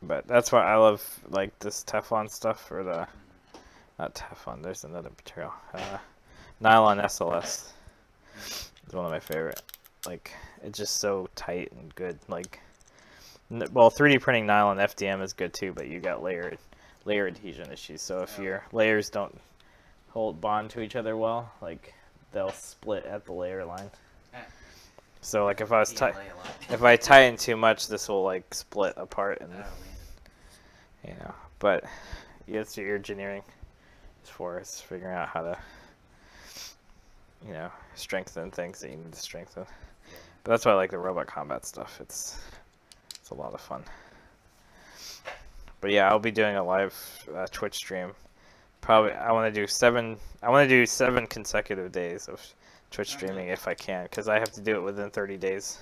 But that's why I love like this Teflon stuff, or the not Teflon. There's another material. Nylon SLS is one of my favorite. Like it's just so tight and good. Like, well, 3D printing nylon FDM is good too, but you got layer adhesion issues. So if your layers don't bond to each other well, like they'll split at the layer line. So like if I tighten too much, this will like split apart, and you know. But it's your engineering is for us figuring out how to, you know, strengthen things that you need to strengthen. But that's why I like the robot combat stuff. It's a lot of fun. But yeah, I'll be doing a live Twitch stream. Probably I want to do 7 consecutive days of Twitch streaming if I can, because I have to do it within 30 days.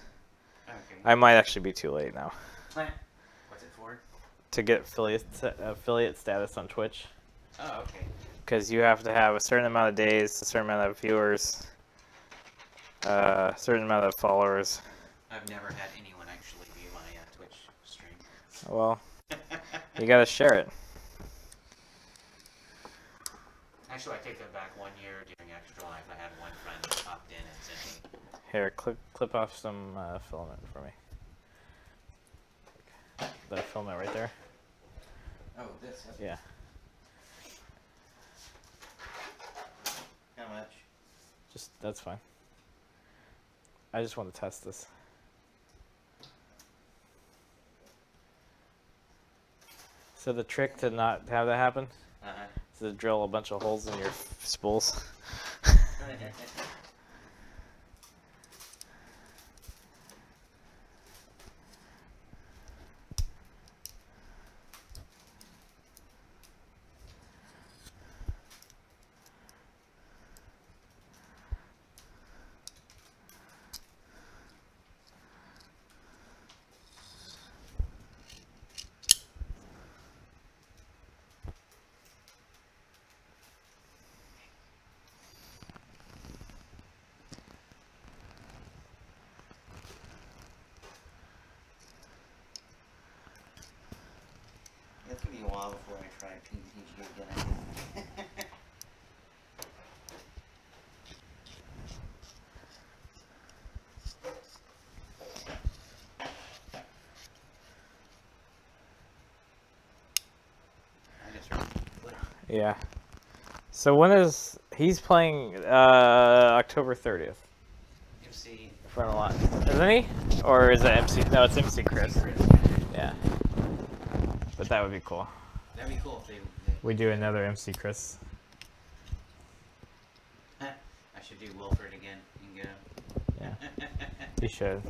Okay. I might actually be too late now. What's it for? To get affiliate status on Twitch. Oh, okay. Because you have to have a certain amount of days, a certain amount of viewers, a certain amount of followers. I've never had anyone actually view my Twitch stream. Well, you gotta share it. Actually, I take that back. 1 year during Extra Life, I had one friend opt in and sent me. Here, clip off some filament for me. The filament right there. Oh, this? Yeah. How much? That's fine. I just want to test this. So the trick to not have that happen is to drill a bunch of holes in your spools. while before I try PTG again. Yeah. So when is he's playing October 30th? MC. Front a lot, isn't he? Or is it MC? No, it's MC Chris. Yeah. But that would be cool. That'd be cool if they we do another MC Chris. I should do Wilford again and go. Yeah. You should.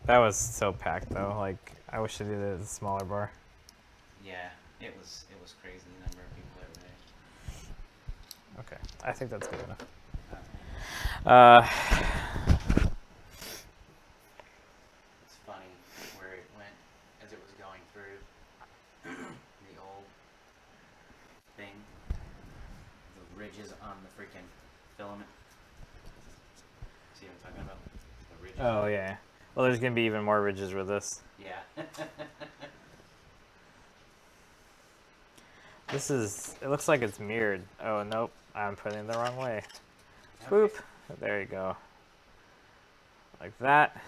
That was so packed though. Like I wish I did it at a smaller bar. Yeah, it was crazy the number of people that were there. Okay, I think that's good enough. It's funny where it went as it was going through the old thing, the ridges on the freaking filament. See what I'm talking about? The ridges. Oh yeah. Well, there's gonna be even more ridges with this. Yeah. This is. It looks like it's mirrored. Oh nope, I'm putting it the wrong way. Boop. There you go. Like that.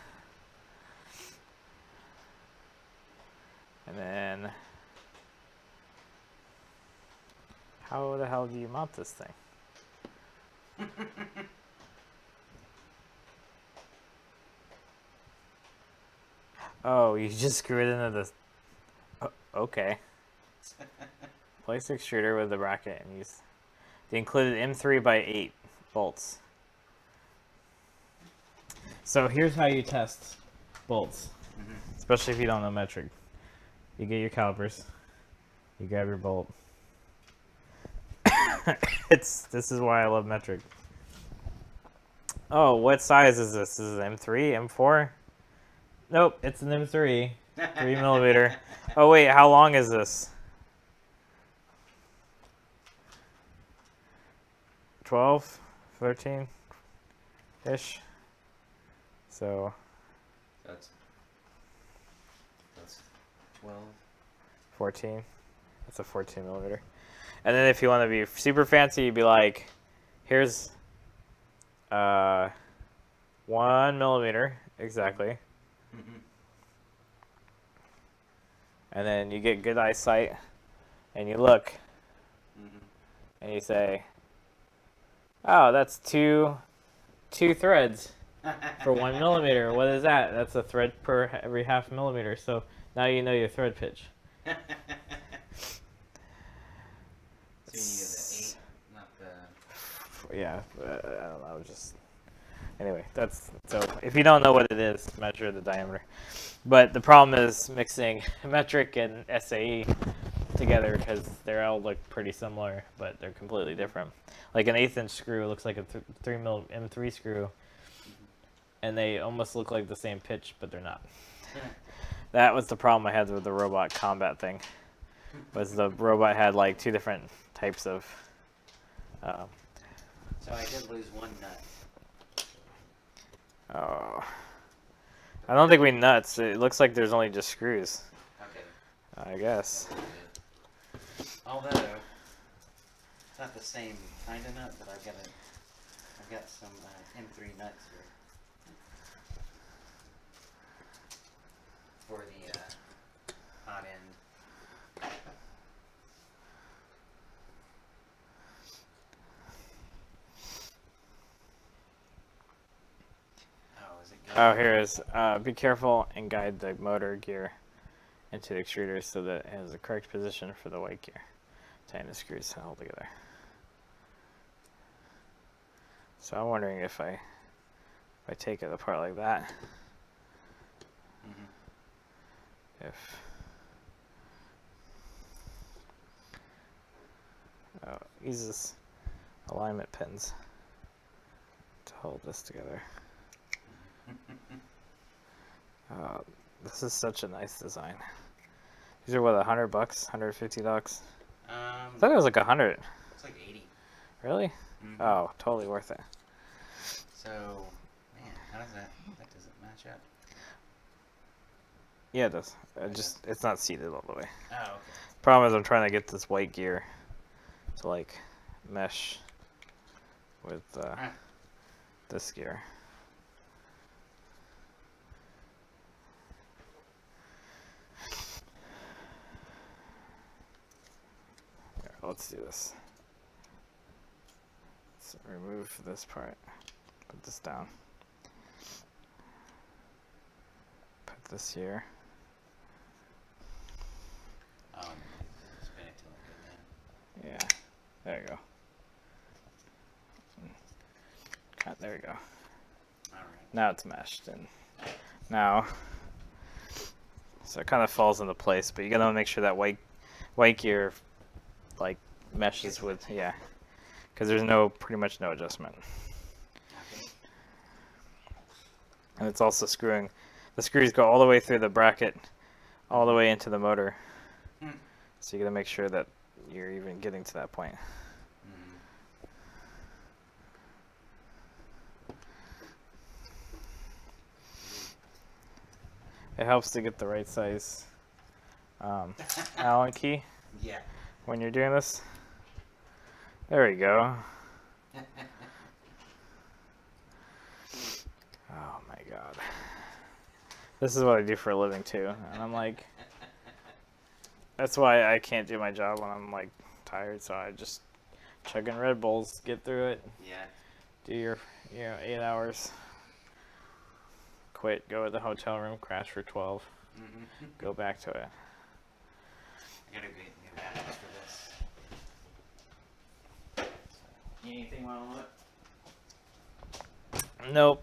And then, how the hell do you mount this thing? Oh, you just screw it into the. Oh, okay. Place the extruder with the bracket and use the included M3x8 bolts. So here's how you test bolts, especially if you don't know metric. You get your calipers, you grab your bolt. This is why I love metric. Oh, what size is this? Is it M3, M4? Nope, it's an M3, 3mm. Oh wait, how long is this? 12, 13-ish. So that's 12, 14. That's a 14mm. And then if you want to be super fancy, you'd be like, here's 1mm exactly. And then you get good eyesight, and you look, and you say, oh, that's two threads for 1mm. What is that? That's a thread per every half millimeter. So now you know your thread pitch. So you need the 8, not the. Yeah, I don't know. Just anyway, that's so. If you don't know what it is, measure the diameter. But the problem is mixing metric and SAE together because they all look pretty similar, but they're completely different. Like an 1/8" screw looks like a 3mm M3 screw, and they almost look like the same pitch, but they're not. That was the problem I had with the robot combat thing. Was the robot had like 2 different types of. So I did lose 1 nut. Oh, I don't think we nuts. It looks like there's only just screws. Okay. I guess. Although it's not the same kind of nut, but I've got some M3 nuts here for the hot end. Oh, is it good? Oh, here is. Be careful and guide the motor gear into the extruder so that it has the correct position for the white gear. Tighten the screws all together. So I'm wondering if I take it apart like that, if uses alignment pins to hold this together. This is such a nice design. These are what, $100, $150? I thought it was like 100. It's like 80. Really? Oh, totally worth it. So, man, how does that doesn't match up. Yeah, it does. It's not seated all the way. Oh, okay. Problem is I'm trying to get this white gear to like mesh with this gear. Here, let's do this. Let's remove this part. Put this down. Put this here. Oh, and then spin it till it goes in. Yeah. There you go. There you go. Alright. Now it's meshed and now so it kind of falls into place, but you gotta make sure that white gear like meshes with because there's pretty much no adjustment. Okay. And it's also screwing. The screws go all the way through the bracket, all the way into the motor. So you gotta make sure that you're even getting to that point. It helps to get the right size Allen key Yeah. when you're doing this. There we go. Oh my god. This is what I do for a living too. And I'm like, that's why I can't do my job when I'm like tired. So I just chugging Red Bulls, get through it. Yeah. Do your 8 hours. Quit, go to the hotel room, crash for 12. Go back to it. I gotta get new batteries for this. Anything while I look? Nope.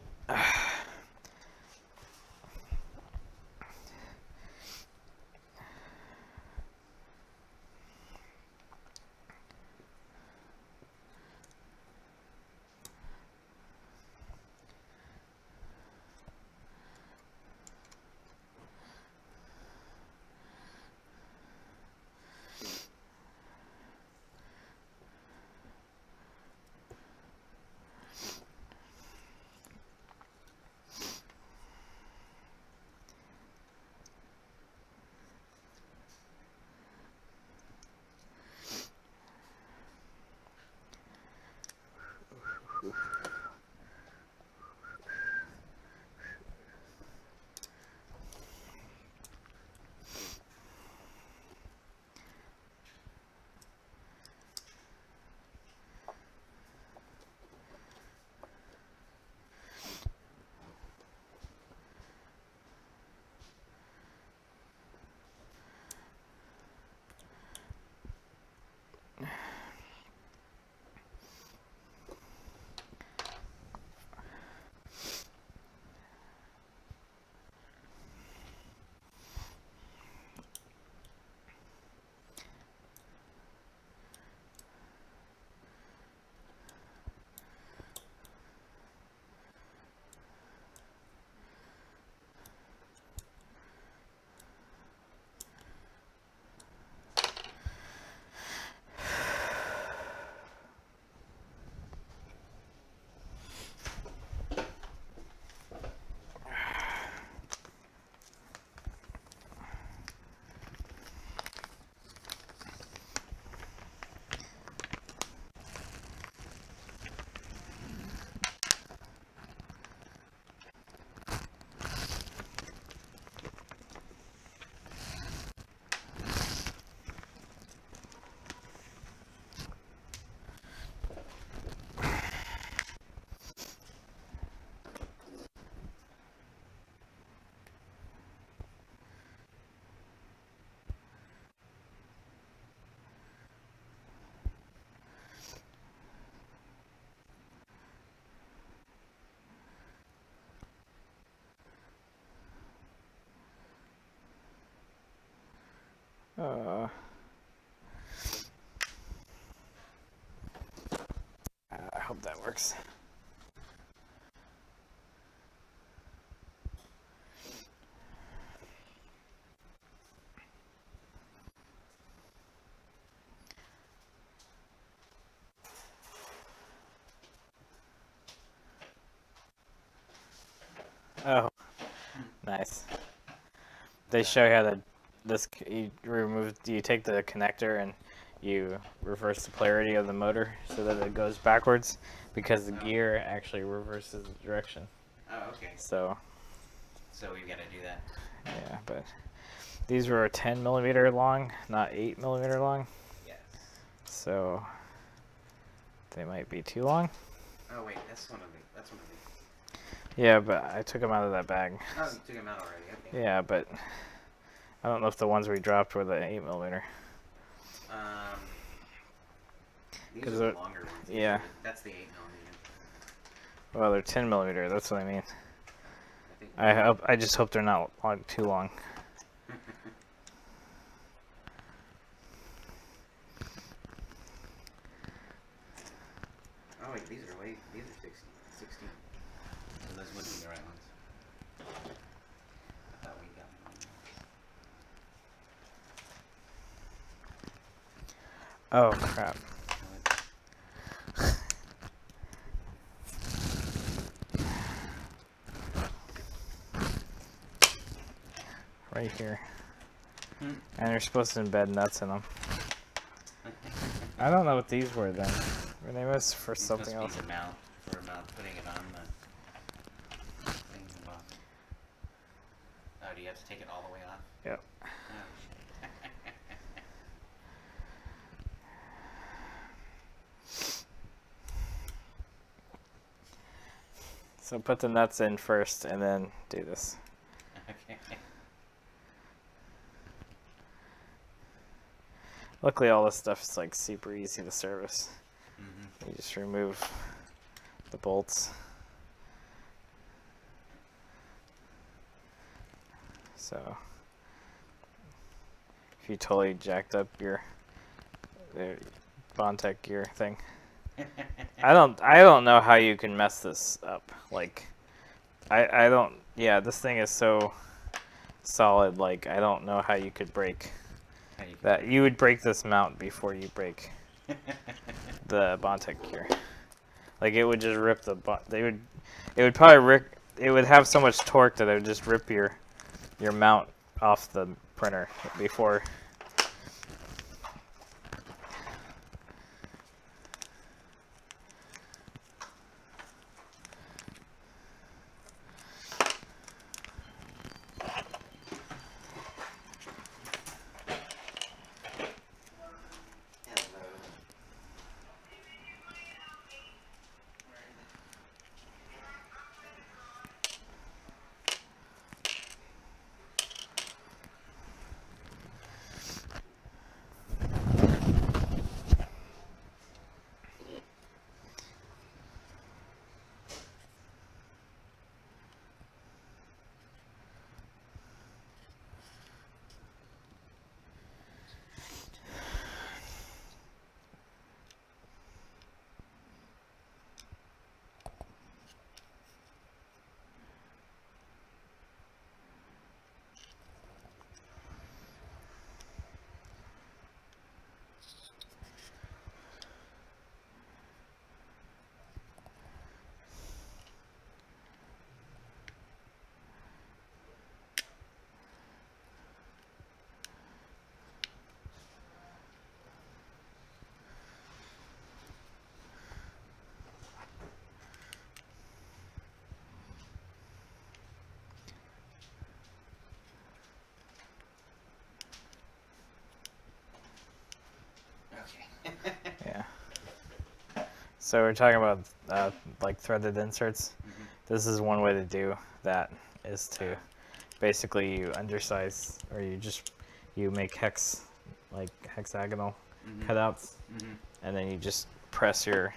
I hope that works. Oh, nice. they show you how to you take the connector and you reverse the polarity of the motor so that it goes backwards because the gear actually reverses the direction. Oh, okay. So we've got to do that. Yeah, but these were 10 millimeter long, not 8 millimeter long. Yes. So they might be too long. Oh wait, that's one of the. Yeah, but I took them out of that bag. Oh, you took them out already. Okay. Yeah, but I don't know if the ones we dropped were the 8 millimeter. These are the longer ones. Yeah. That's the 8 millimeter. Well, they're 10 millimeter. That's what I mean. I just hope they're not too long. Oh wait, these are 16. So those wouldn't be the right ones. I thought we got them. Oh crap. Right here. And you're supposed to embed nuts in them. I don't know what these were then. Were they was for something else? For mount putting it on the thing. Oh, do you have to take it all the way off? Yep. Oh, shit. So put the nuts in first and then do this. Okay. Luckily all this stuff is like super easy to service. You just remove the bolts. So if you totally jacked up your Bontech gear thing. I don't know how you can mess this up. Like I don't, yeah, this thing is so solid, like I don't know how you could break that. You would break this mount before you break the Bontech gear. Like it would just rip the it would probably rip, it would have so much torque that it would just rip your mount off the printer before. Yeah. So we're talking about like threaded inserts. This is one way to do that, is to basically you undersize, or you make hexagonal cutouts, and then you just press your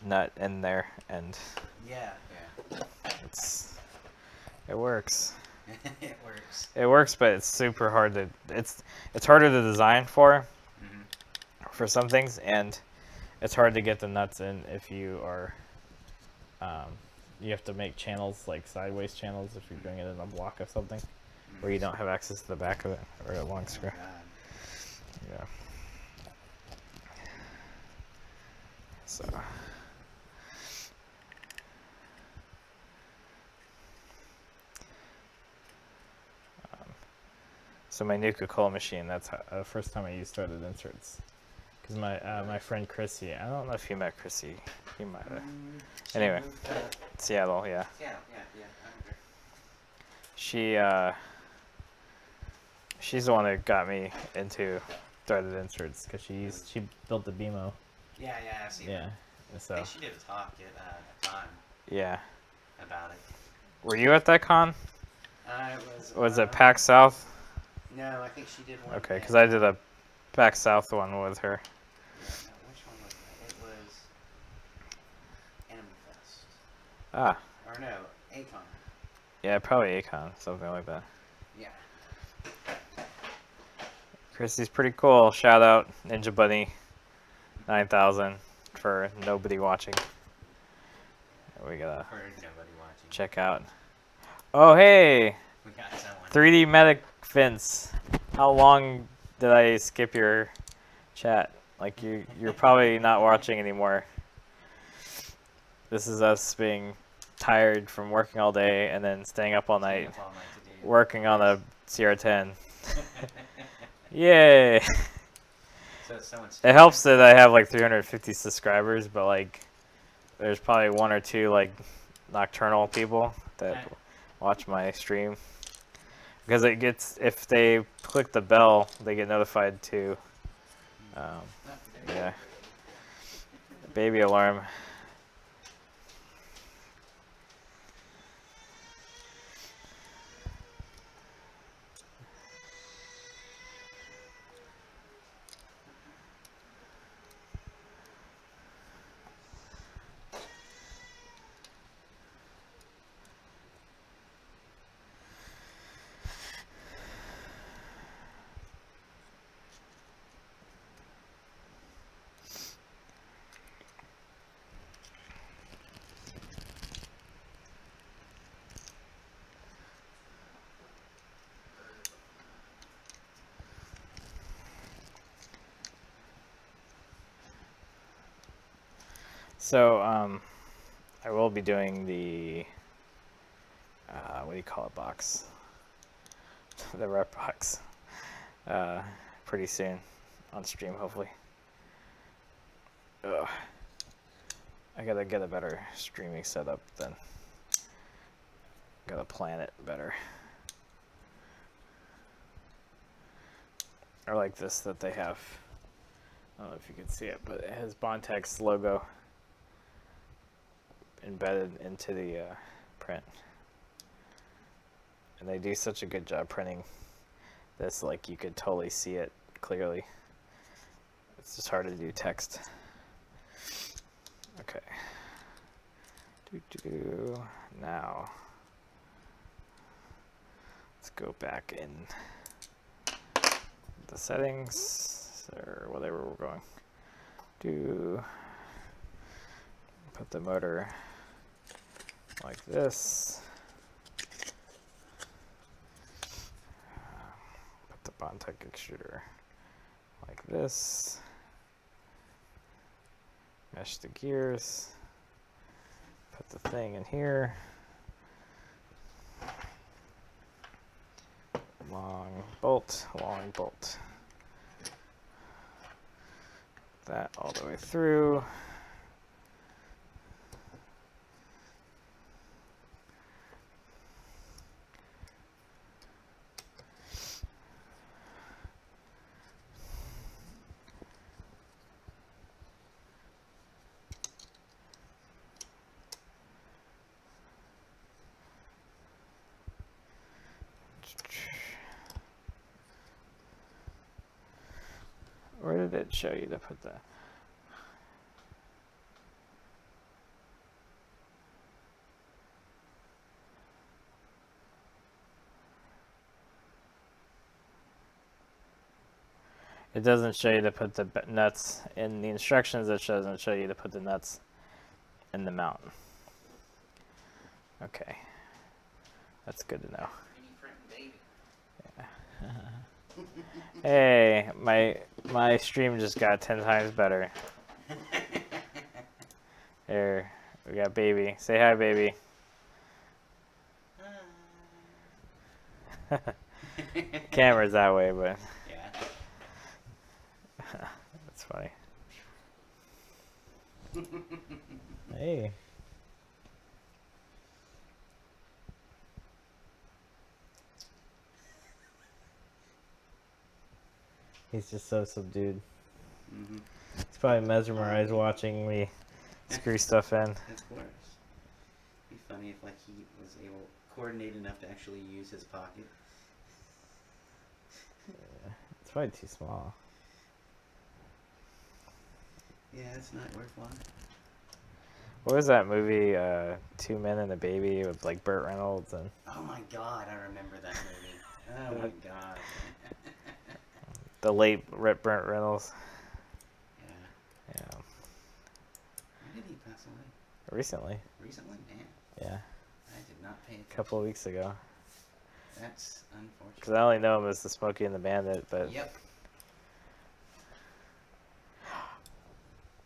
nut in there, and it works. It works, but it's super hard to it's harder to design for some things, and it's hard to get the nuts in if you are you have to make channels, like sideways channels, if you're doing it in a block of something where you don't have access to the back of it, or a long screw. Yeah. So So my new Coca-Cola machine, that's the first time I used threaded inserts. Because my friend Chrissy, I don't know if you met Chrissy. You might have. Anyway, Seattle, yeah. Seattle, yeah. She's the one that got me into threaded inserts because she built the BMO. Yeah, I see. Yeah. So. I think she did a talk at a con. Yeah. About it. Were you at that con? Was it PAX South? No, I think she did one. Okay, because I did a PAX South one with her. Yeah, no, which one was that? It was Anime Fest. Ah. Or no, Acon. Yeah, probably Acon, something like that. Yeah. Chrissy's pretty cool. Shout out Ninja Bunny 9000 for nobody watching. We gotta check out. Oh hey, we got someone. 3D Medic Vince. How long did I skip your chat? Like you're probably not watching anymore. This is us being tired from working all day and then staying up all night working on a CR-10. Yay! So it helps that I have like 350 subscribers, but like there's probably one or two like nocturnal people that watch my stream because it gets, if they click the bell, they get notified too. Yeah. Baby alarm. So, I will be doing the, what do you call it, box? The rep box, pretty soon on stream, hopefully. Ugh. I gotta get a better streaming setup then. Gotta plan it better. I like this that they have. I don't know if you can see it, but it has Bontech's logo embedded into the print. And they do such a good job printing this, like you could totally see it clearly. It's just hard to do text. Okay. Now, let's go back in the settings, or whatever we're going. Put the motor like this. Put the Bontech extruder like this. Mesh the gears. Put the thing in here. Long bolt, long bolt. That all the way through. Where did it show you to put that? It doesn't show you to put the nuts in the instructions. It doesn't show you to put the nuts in the mount. Okay, that's good to know. Yeah. Hey, my stream just got 10 times better. There, we got baby. Say hi, baby. Camera's that way, but Yeah. that's funny. Hey. He's just so subdued. Mm-hmm. He's probably mesmerized watching me screw stuff in. Of course. It'd be funny if like he was able coordinate enough to actually use his pocket. It's probably too small. Yeah, it's not worthwhile. What was that movie, Two Men and a Baby, with like Burt Reynolds and Oh my god, I remember that movie. Oh my god. the late Burt Reynolds? Yeah. Yeah, When did he pass away? recently. Recently? Man, Yeah, I did not pay a attention. couple of weeks ago. That's unfortunate. Because I only know him as the Smokey and the Bandit, but Yep.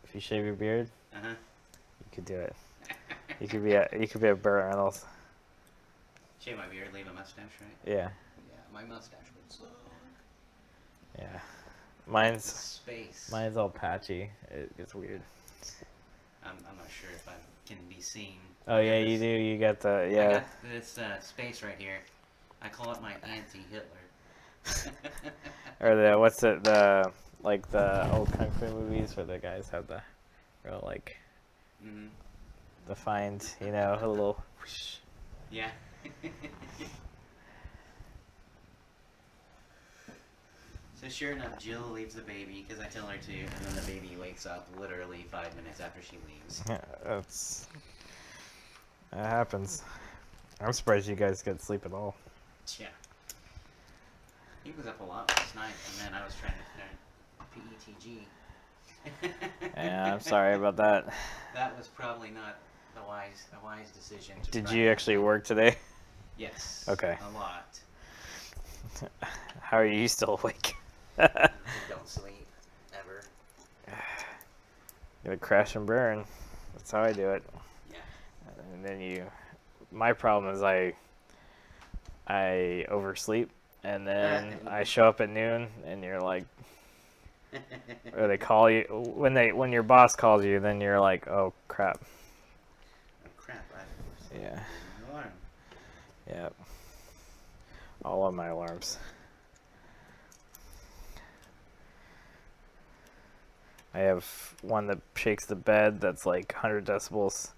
if you shave your beard, Uh-huh. you could do it. You could be a Burt Reynolds. Shave my beard, leave a mustache, right? Yeah, Yeah, my mustache would suck. yeah. Space. Mine's all patchy. It gets weird. I'm not sure if I can be seen. Oh yeah, you do. You got the I yeah. got this space right here. I call it my anti-Hitler. Or the what's it the like the old kung fu movies where the guys have the real like Mm-hmm. defined, you know, a little whoosh. Yeah. So sure enough, Jill leaves the baby because I tell her to, and then the baby wakes up literally 5 minutes after she leaves. That happens. I'm surprised you guys get sleep at all. Yeah. He was up a lot last night, and then I was trying to learn PETG. Yeah, I'm sorry about that. That was probably not a wise decision. To Did try you that. actually work today? Yes. Okay. A lot. How are you still awake? I don't sleep ever. You would crash and burn. That's how I do it. Yeah. And then my problem is I oversleep, and then I show up at noon, and you're like, or they call you when your boss calls you, then you're like, oh crap. Oh crap! I Yeah. an alarm. Yeah. All of my alarms. I have one that shakes the bed that's like 100 decibels.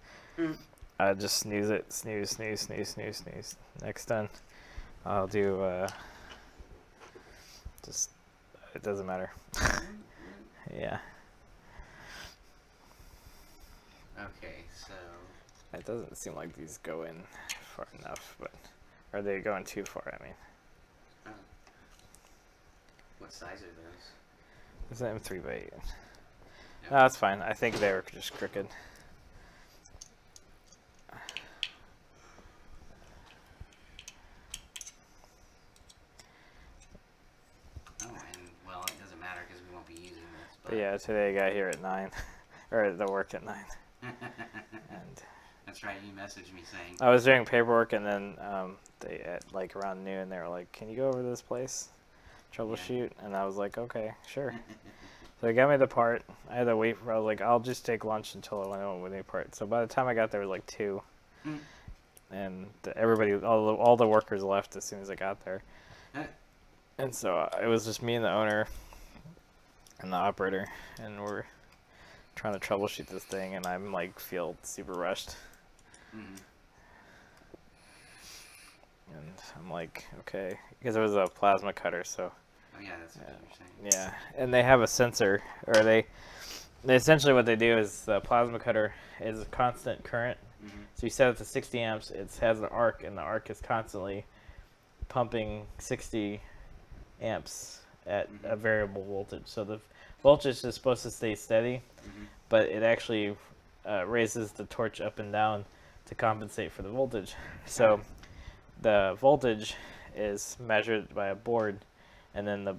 I just snooze it. Snooze, snooze, snooze, snooze, snooze. Next done. I'll do, just, it doesn't matter. Yeah. Okay, so It doesn't seem like these go in far enough, but are they going too far? I mean, what size are those? it's an M3x8. Yep. No, that's fine. I think they were just crooked. Oh, and well, it doesn't matter because we won't be using this. But yeah, today I got here at 9, or at the work at 9. And That's right. You messaged me saying. I was doing paperwork, and then they at like around noon they were like, "Can you go over to this place, troubleshoot?" And I was like, "Okay, sure." So they got me the part. I had to wait for. I was like, "I'll just take lunch until I went on with the part." So by the time I got there, it was like 2, and everybody, all the workers left as soon as I got there. And so it was just me and the owner and the operator, and we're trying to troubleshoot this thing, and I'm like feel super rushed. And I'm like, okay, because it was a plasma cutter, so. Oh yeah, that's what you're saying. Yeah, and they have a sensor, or they essentially what they do is the plasma cutter is a constant current. So you set it to 60 amps. It has an arc, and the arc is constantly pumping 60 amps at a variable voltage. So the voltage is supposed to stay steady, but it actually raises the torch up and down to compensate for the voltage. So the voltage is measured by a board, and then the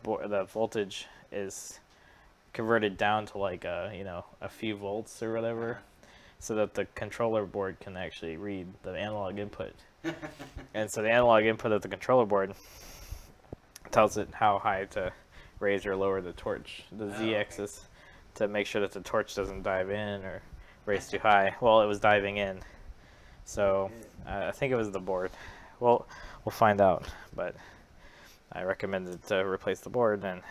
voltage is converted down to like a few volts or whatever, so that the controller board can actually read the analog input. And so the analog input of the controller board tells it how high to raise or lower the torch. The ZX is to make sure that the torch doesn't dive in or raise too high. Well, it was diving in, so I think it was the board. Well, we'll find out, but I recommended to replace the board, and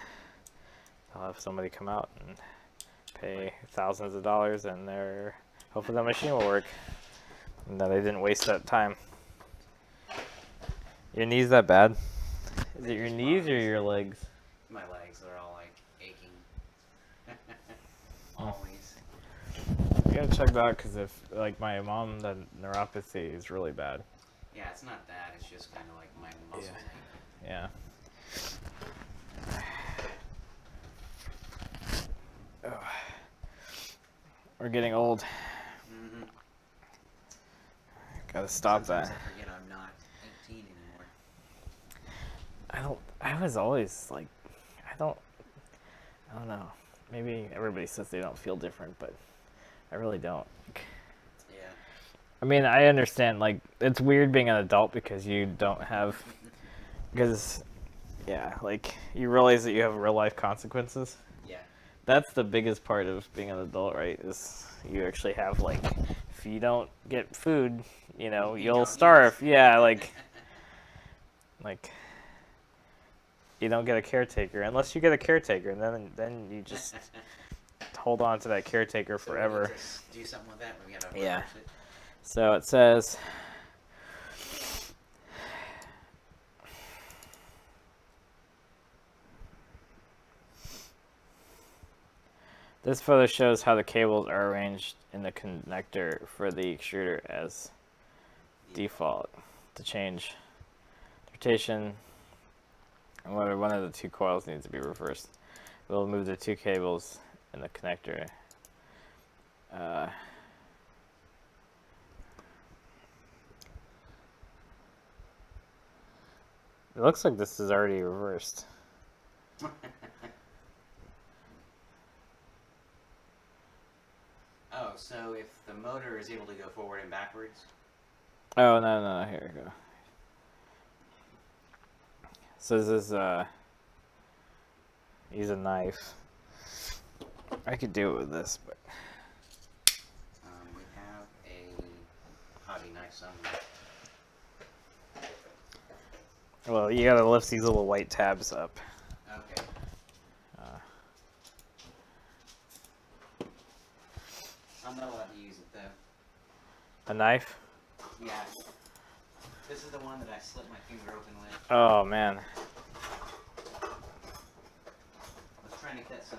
I'll have somebody come out and pay thousands of dollars, and hopefully the machine will work, and that they didn't waste that time. Your knees that bad? Is it your knees or your legs? My legs are all like aching. Always. You gotta check that out, because if, like my mom, the neuropathy is really bad. Yeah, it's not that. It's just kind of like my muscles ache. Yeah. Oh. We're getting old. Mm-hmm. Gotta stop Sometimes that. I forget I'm not 18 anymore. I was always like, I don't know. Maybe everybody says they don't feel different, but I really don't. Yeah. I mean, I understand, like, it's weird being an adult because you don't have, because, yeah, like, you realize that you have real life consequences. Yeah. That's the biggest part of being an adult, right? Is you actually have, like, if you don't get food, you know, you'll starve. Yeah, like, you don't get a caretaker unless you get a caretaker, and then you just hold on to that caretaker forever. We need to do something with that. We gotta Yeah. reverse it. So it says, this photo shows how the cables are arranged in the connector for the extruder as default. To change rotation, whether one of the two coils needs to be reversed, we'll move the two cables in the connector. It looks like this is already reversed. Oh, so if the motor is able to go forward and backwards? Oh, no, here we go. So this is, use a knife. I could do it with this, but... We have a hobby knife somewhere. Well, you gotta lift these little white tabs up. Okay. I'm not allowed to use it, though. A knife? Yeah. This is the one that I slit my finger open with. Oh, man. I was trying to cut some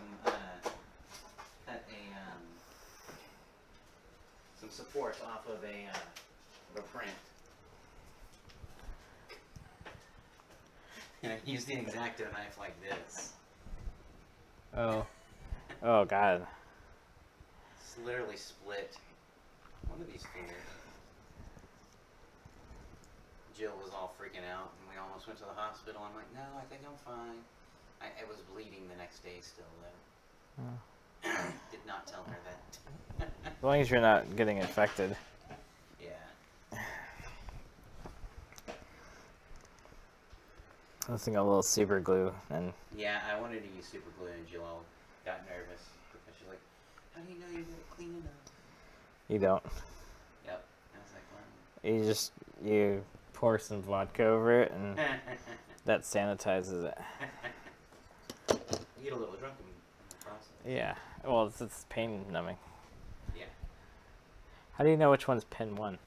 supports off of a print. And I used the X-Acto knife like this. Oh. Oh, God. It's literally split one of these fingers. Jill was all freaking out, and we almost went to the hospital. I'm like, no, I think I'm fine. I was bleeding the next day still, though. Oh. Did not tell her that. As long as you're not getting infected. Yeah. I was thinking a little super glue, and... Yeah, I wanted to use super glue, and Jill all got nervous. Because she's like, how do you know you're going to clean enough? You don't. Yep. I was like, well... You pour some vodka over it, and that sanitizes it. You get a little drunk in the process. Yeah. Well, it's pain numbing. Yeah. How do you know which one's pin 1?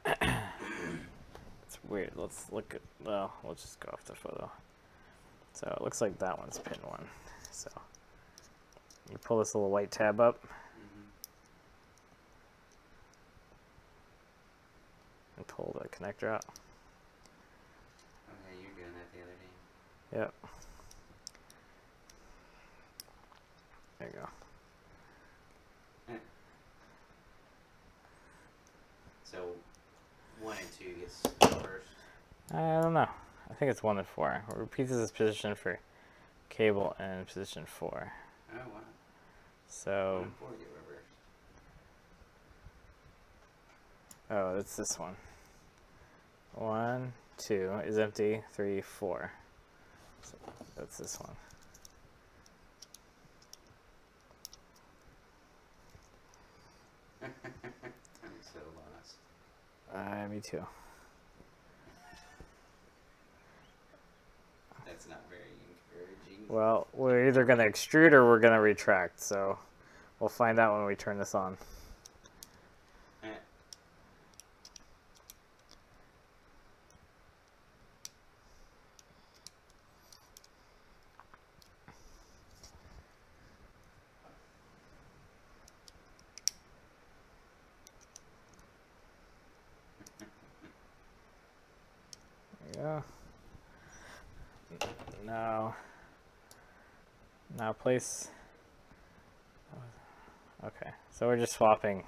It's weird. Let's look at... Well, we'll just go off the photo. So it looks like that one's pin 1. So you pull this little white tab up. And pull the connector out. Okay, you were doing that the other day. Yep. There you go. So, 1 and 2 gets first. I don't know. I think it's 1 and 4. It repeats this position for cable and position 4. Oh, wow. So... 1 and 4 get reversed. Oh, it's this one. 1, 2 is empty. 3, 4. So that's this one. I'm so lost. Me too. That's not very encouraging. Well, we're either going to extrude or we're going to retract, so we'll find out when we turn this on. There we go. Now place. Okay, so we're just swapping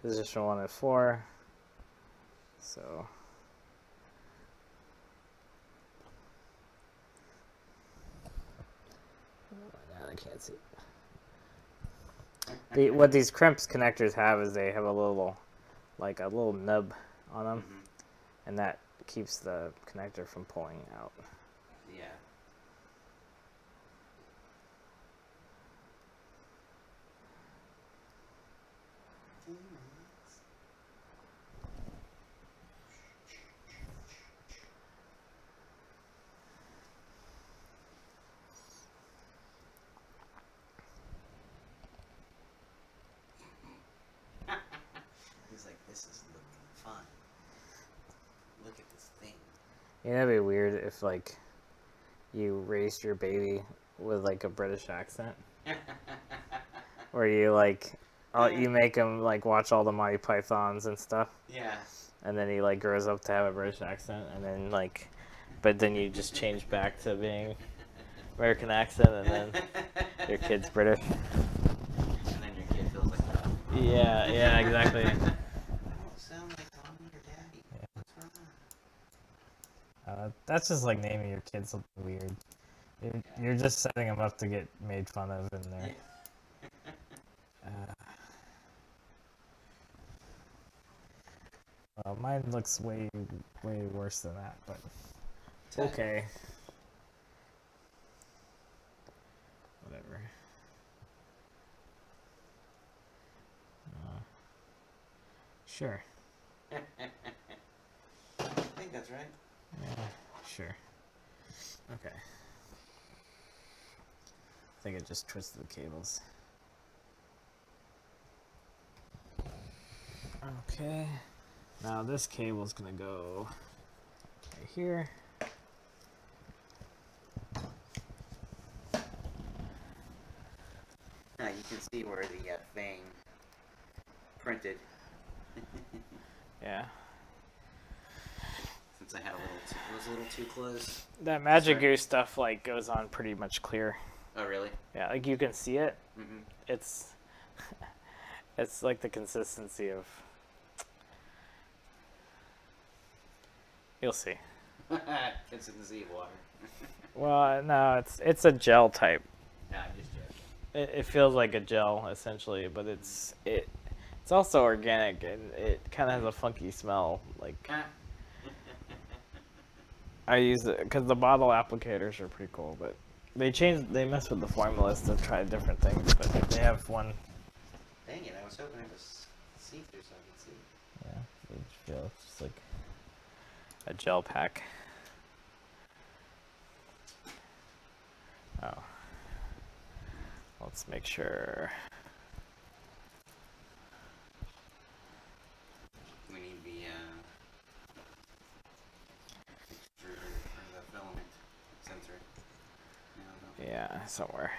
position 1 and 4. So now I can't see. What these crimps connectors have is they have a little, like a little nub on them, and that keeps the connector from pulling out. Yeah. He's like, this is looking fun. Look at this thing. You know, it'd be weird if like you raised your baby with like a British accent, where you like you make him like watch all the Monty Pythons and stuff. Yeah. And then he like grows up to have a British accent, and then like, but then you just change back to being American accent, and then your kid's British. And then your kid feels like that. Yeah, exactly. I don't sound like mommy or daddy. Yeah. What's wrong? That's just like naming your kid something weird. You're just setting them up to get made fun of in there. Well, mine looks way worse than that, but okay. Whatever. Sure. I think that's right. Yeah, sure. Okay. I think it just twisted the cables. Okay. Now this cable is gonna go right here. Now you can see where the thing printed. Yeah. Since I had it was a little too close. That Magic Goo stuff like goes on pretty much clear. Oh really? Yeah, like you can see it. Mm-hmm. It's like the consistency of. You'll see. Consistency of water. Well, no, it's a gel type. Nah, I'm just joking. It feels like a gel essentially, but it's also organic, and it kind of has a funky smell. Like I use it because the bottle applicators are pretty cool, but they mess with the formulas to try different things. But they have one. Dang it! I was hoping it was see-through so I could see. Yeah, it feels just like a gel pack. Oh. Let's make sure. We need the extruder for the filament sensor. No. Yeah, somewhere.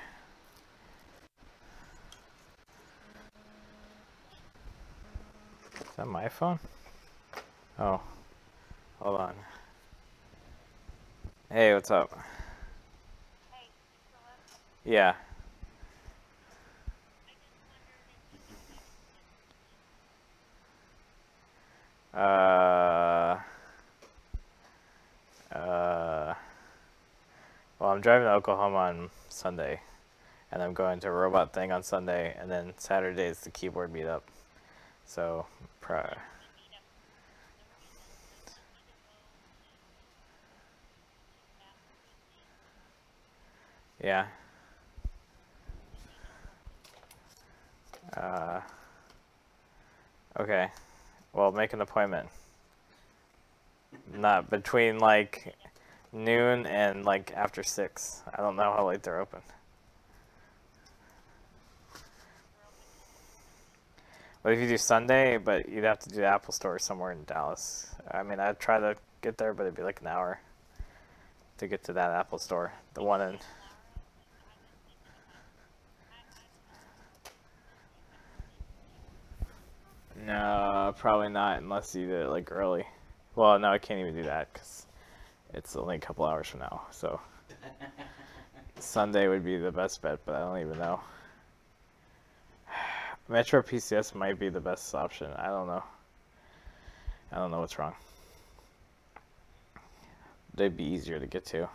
Is that my phone? Oh. Hold on. Hey, what's up? Hey, Yeah. Well, I'm driving to Oklahoma on Sunday, and I'm going to a robot thing on Sunday, and then Saturday is the keyboard meetup. So, Yeah. Okay. Well, make an appointment. Not between like noon and like after 6. I don't know how late they're open. What if you do Sunday, but you'd have to do the Apple Store somewhere in Dallas? I mean, I'd try to get there, but it'd be like an hour to get to that Apple Store. The one in... No, probably not unless you do it like early. Well, no, I can't even do that because it's only a couple hours from now. So Sunday would be the best bet, but I don't even know. Metro PCS might be the best option. I don't know. I don't know what's wrong. They'd be easier to get to.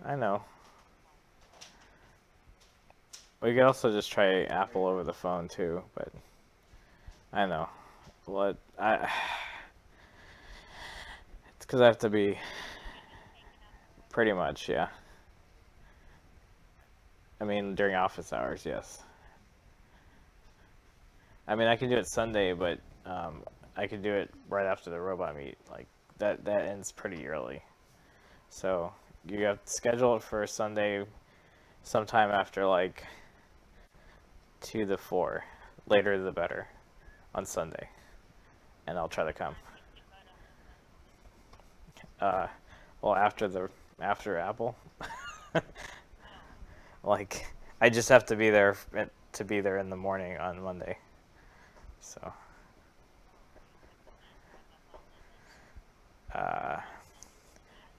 I know. We could also just try Apple over the phone too, but I know. What it's because I have to be pretty much, yeah. I mean, during office hours, yes. I mean, I can do it Sunday, but I could do it right after the robot meet. Like that ends pretty early, so you have to schedule it for Sunday, sometime after like 2 to 4, later the better, on Sunday, and I'll try to come. Well, after Apple, like I just have to be there in the morning on Monday, so.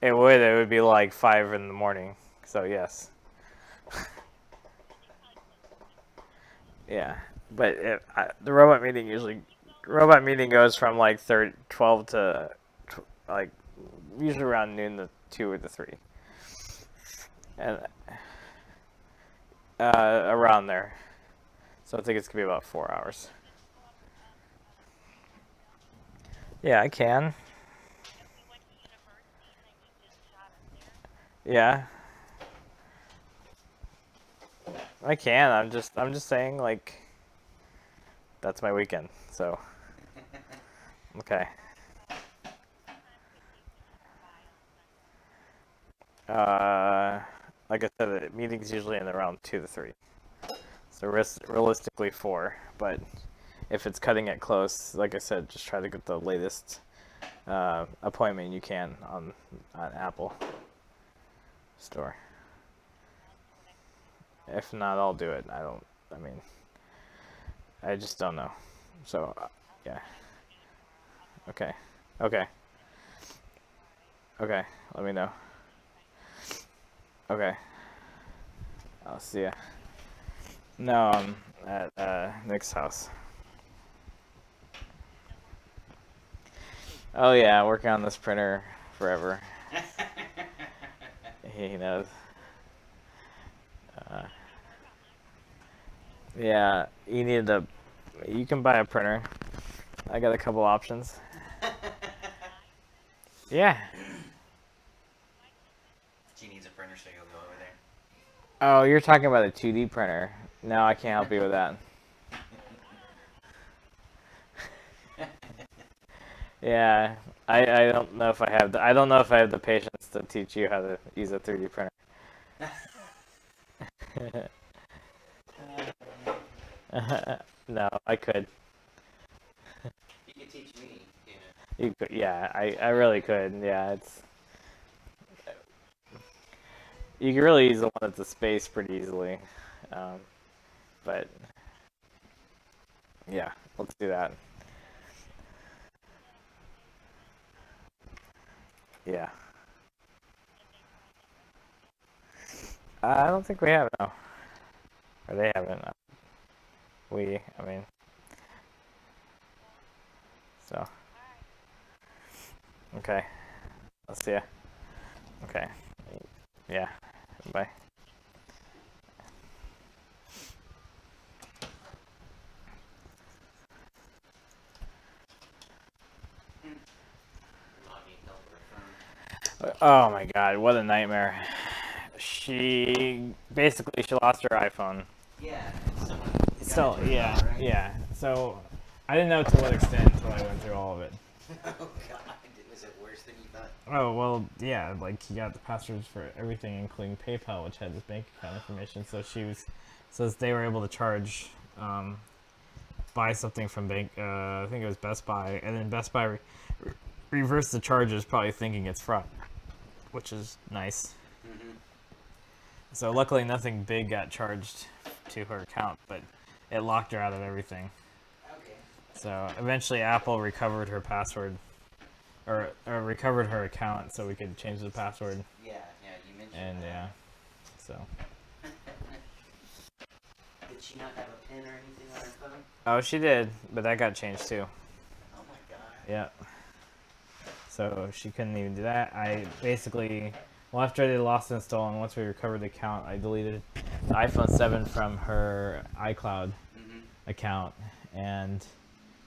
It would be like 5 in the morning, so yes. Yeah, but the robot meeting goes from like 12 to like usually around noon to 2 or to 3, and around there. So I think it's gonna be about 4 hours. Yeah, I can. Yeah, I can. I'm just saying, like, that's my weekend. So, okay. Like I said, the meeting's usually in around 2 to 3. So realistically 4. But if it's cutting it close, like I said, just try to get the latest appointment you can on Apple Store. If not, I'll do it. I mean, I just don't know. So, yeah. Okay. Okay. Okay. Let me know. Okay. I'll see ya. No, I'm at Nick's house. Oh yeah, working on this printer forever. He knows. Yeah, you can buy a printer. I got a couple options. Yeah. She needs a printer, so you'll go over there. Oh, you're talking about a 2D printer. No, I can't help you with that. Yeah, I don't know if I have the patience to teach you how to use a 3D printer. No, I could. You could teach me. You could, yeah, I really could. Yeah, you can really use the one that's a space pretty easily, but yeah, let's do that. Yeah. I don't think we have, no. Or they haven't. I mean, so. Okay. I'll see ya. Okay. Yeah. Bye. Oh my god, what a nightmare. She lost her iPhone. Yeah. So yeah, right? Yeah. So I didn't know to what extent until I went through all of it. Oh god, was it worse than you thought? Oh well, yeah. Like he got the passwords for everything, including PayPal, which had his bank account information. So they were able to charge, buy something from bank. I think it was Best Buy, and then Best Buy reversed the charges, probably thinking it's fraud, which is nice. Mm-hmm. So luckily, nothing big got charged to her account, but it locked her out of everything. Okay. So eventually Apple recovered her password, or recovered her account so we could change the password. Yeah, you mentioned and that. yeah, so. Did she not have a pin or anything on her phone? Oh, she did, but that got changed too. Oh my god. Yeah. So she couldn't even do that. I basically, well, after they lost and stolen, once we recovered the account, I deleted the iPhone 7 from her iCloud account and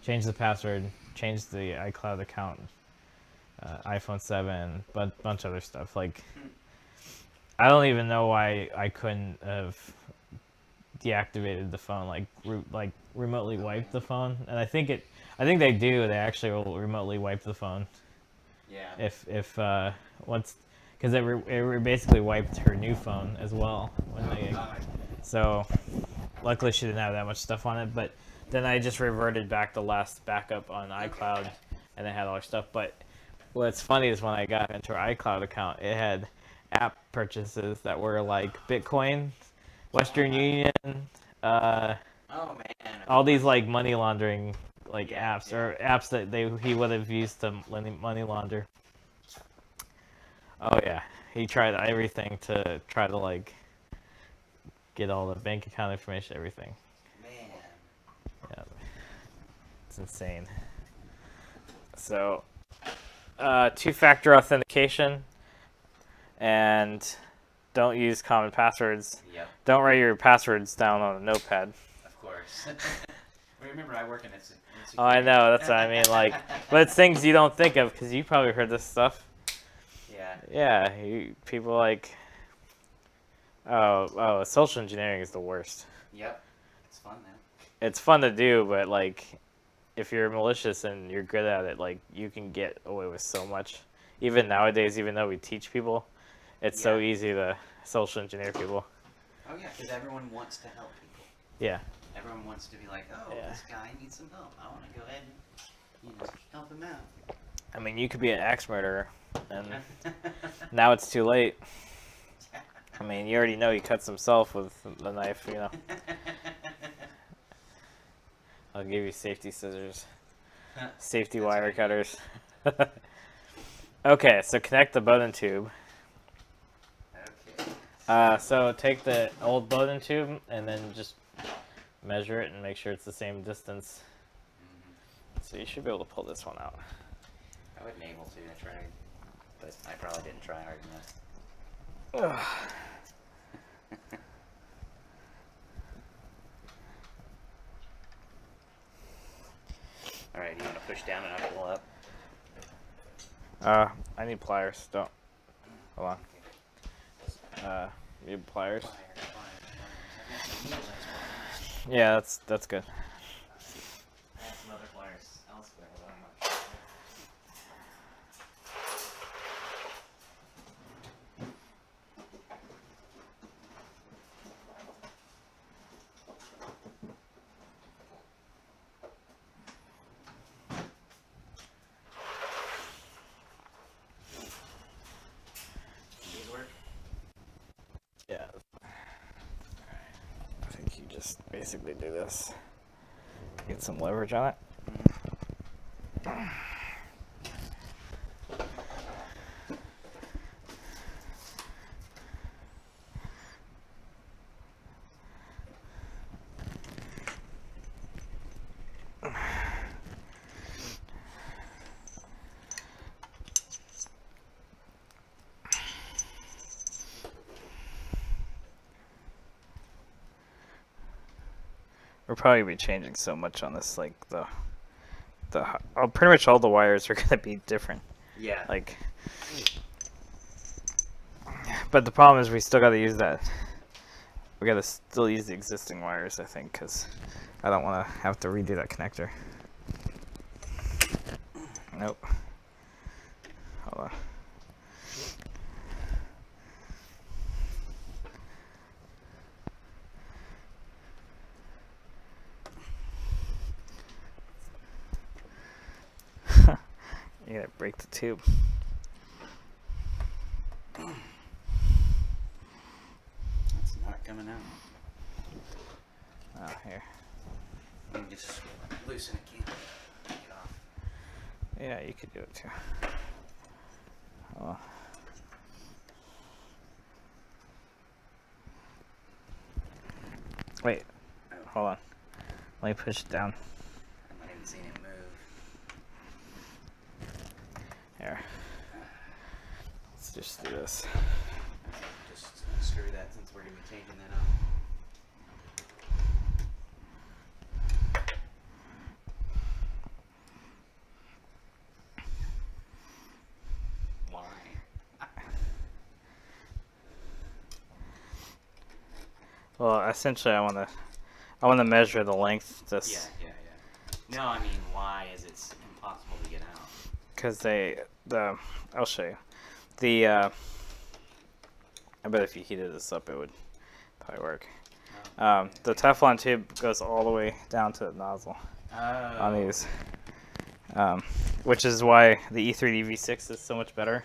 changed the password, changed the iCloud account, iPhone 7, but bunch of other stuff. Like, I don't even know why I couldn't have deactivated the phone, like remotely wiped the phone. And I think they do. They actually will remotely wipe the phone. Yeah. If once, because it basically wiped her new phone as well when so luckily she didn't have that much stuff on it. But then I just reverted back the last backup on iCloud, and it had all her stuff. But what's funny is when I got into her iCloud account, it had app purchases that were like Bitcoin, Western Union, all these like money laundering apps or apps that he would have used to money launder. Oh yeah, he tried everything to try to like get all the bank account information, everything. Man. Yeah, it's insane. So, two-factor authentication, and don't use common passwords. Yep. Don't write your passwords down on a notepad. Of course. Remember, I work in it. Oh, I know. That's what I mean. Like, but it's things you don't think of because you probably heard this stuff. Yeah. Yeah. People like. Oh, social engineering is the worst. Yep. It's fun though. It's fun to do, but like, if you're malicious and you're good at it, like you can get away with so much. Even nowadays, even though we teach people, it's so easy to social engineer people. Oh yeah, because everyone wants to help people. Yeah. Everyone wants to be like, oh, this guy needs some help. I want to go ahead and help him out. I mean, you could be an axe murderer, and now it's too late. I mean, you already know he cuts himself with the knife, you know. I'll give you safety scissors. Safety wire cutters. Okay, so connect the Bowden tube. Okay. So take the old Bowden tube and then just measure it and make sure it's the same distance. So you should be able to pull this one out. I wasn't able to. I tried, but I probably didn't try hard enough. All right, you want to push down and I pull up? I need pliers. Don't. Hold on. You have pliers? Yeah, that's good. I have some other pliers elsewhere. These work? Yeah. I think you just basically do this. Get some leverage on it. We'll probably be changing so much on this, like pretty much all the wires are gonna be different. Yeah. Like, But the problem is we still got to use that. We got to still use the existing wires, I think, because I don't want to have to redo that connector. Nope. Hold on. You gotta break the tube. It's not coming out. Oh, here. Let me just loosen it, can't take it off. Yeah, you could do it too. Oh. Wait, hold on. Let me push it down. I'm not even seeing it move. Here. Let's just do this. Just unscrew that since we're going to be changing that up. Why? Well, essentially, I want to measure the length. This. Yeah. No, I mean, why is it impossible to get out? Because I'll show you. I bet if you heated this up, it would probably work. The Teflon tube goes all the way down to the nozzle on these, which is why the E3Dv6 is so much better.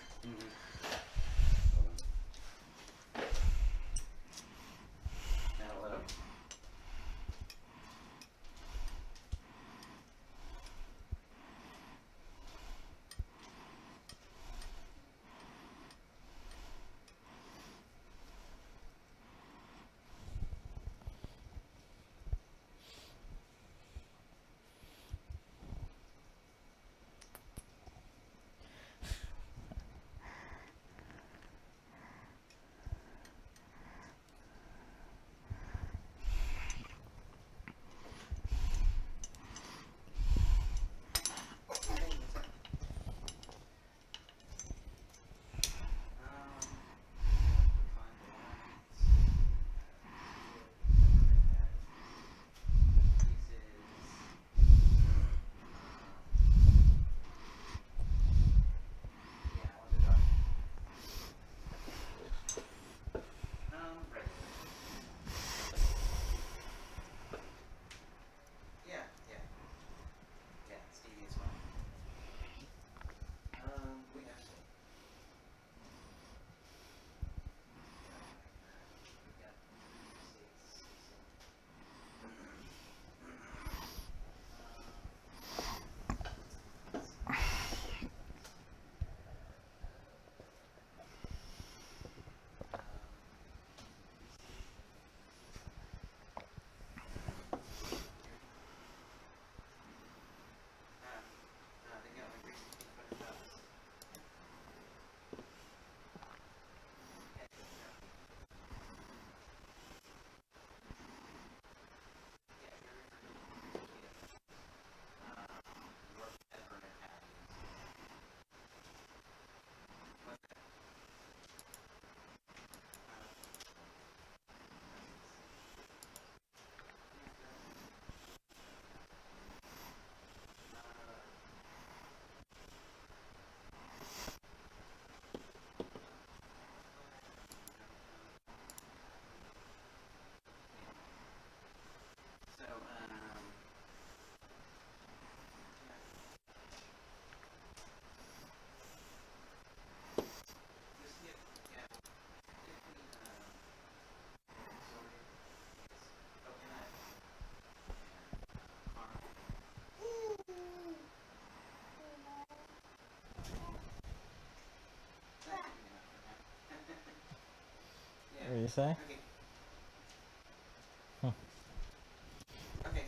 What do you say? Okay. Hmm. Okay.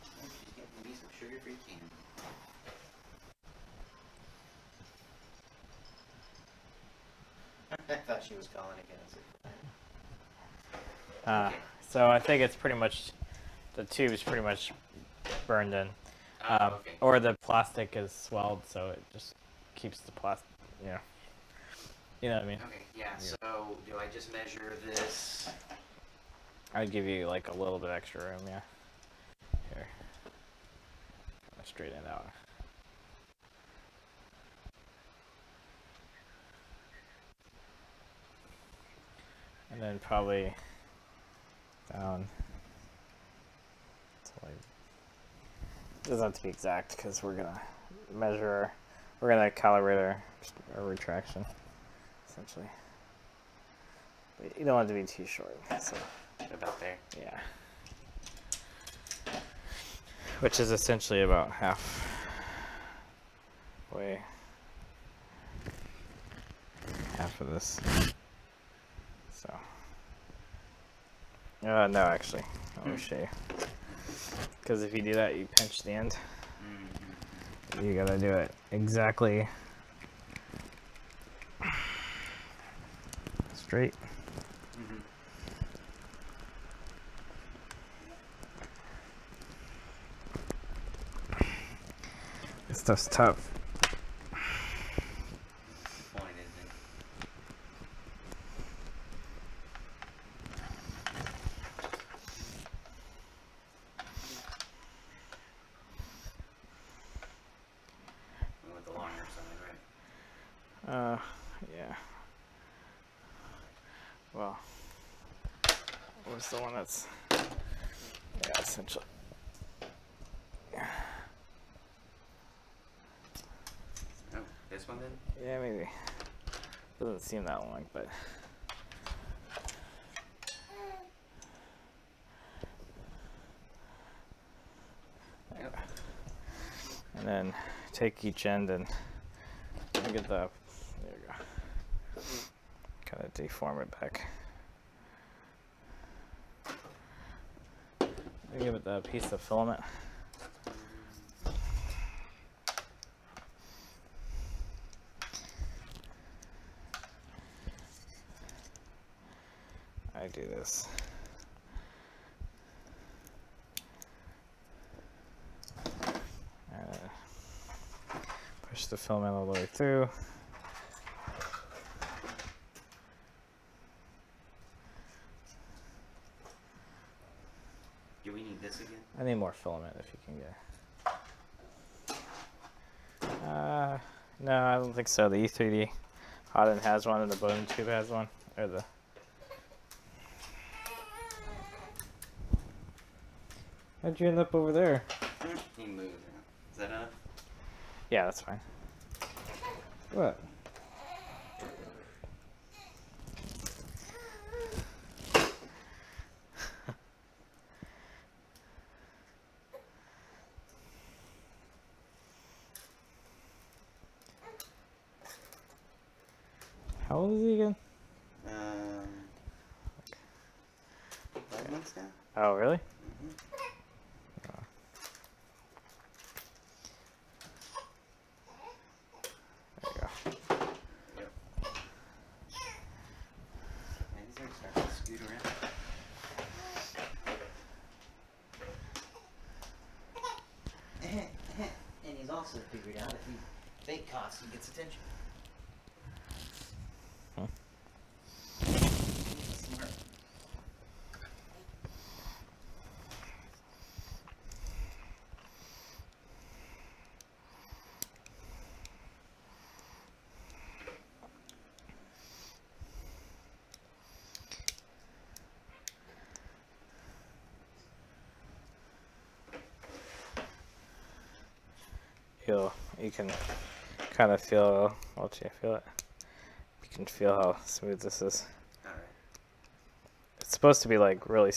She's getting me some sugar-free candy. I thought she was calling again. So I think it's pretty much the tube's pretty much burned in. Okay. Or the plastic is swelled, so it just keeps the plastic, you know. You know what I mean? Okay, yeah, so do I just measure this? I'd give you like a little bit extra room, yeah. Here. I'm gonna straighten it out. And then probably down to like, it doesn't have to be exact because we're gonna measure, we're gonna calibrate our retraction, essentially. But you don't want it to be too short, so. About there. Yeah. Which is essentially about half way, half of this. So, no, actually, let me show you. Because if you do that, you pinch the end. You gotta do it exactly straight. This stuff's tough. Point, isn't it? We went the longer side, right? Yeah. Well, what's the one that's, yeah, essentially. Oh, this one then? Yeah, maybe. Doesn't seem that long, but. Yep. And then take each end and get the, there you go. Kind of deform it back. Give it the piece of filament. I do this. Push the filament all the way through. Do we need this again? I need more filament if you can get. No, I don't think so. The E3D Hot has one, and the Bontech has one, or the. How'd you end up over there? He moved. Is that enough? Yeah, that's fine. What? How old is he again? 5 months now? Oh, really? There you go. Yep. And he's already starting to scoot around. And he's also figured out if he fake coughs, he gets attention. Smart. You can kind of feel, well, you feel it. You can feel how smooth this is. Alright. It's supposed to be like really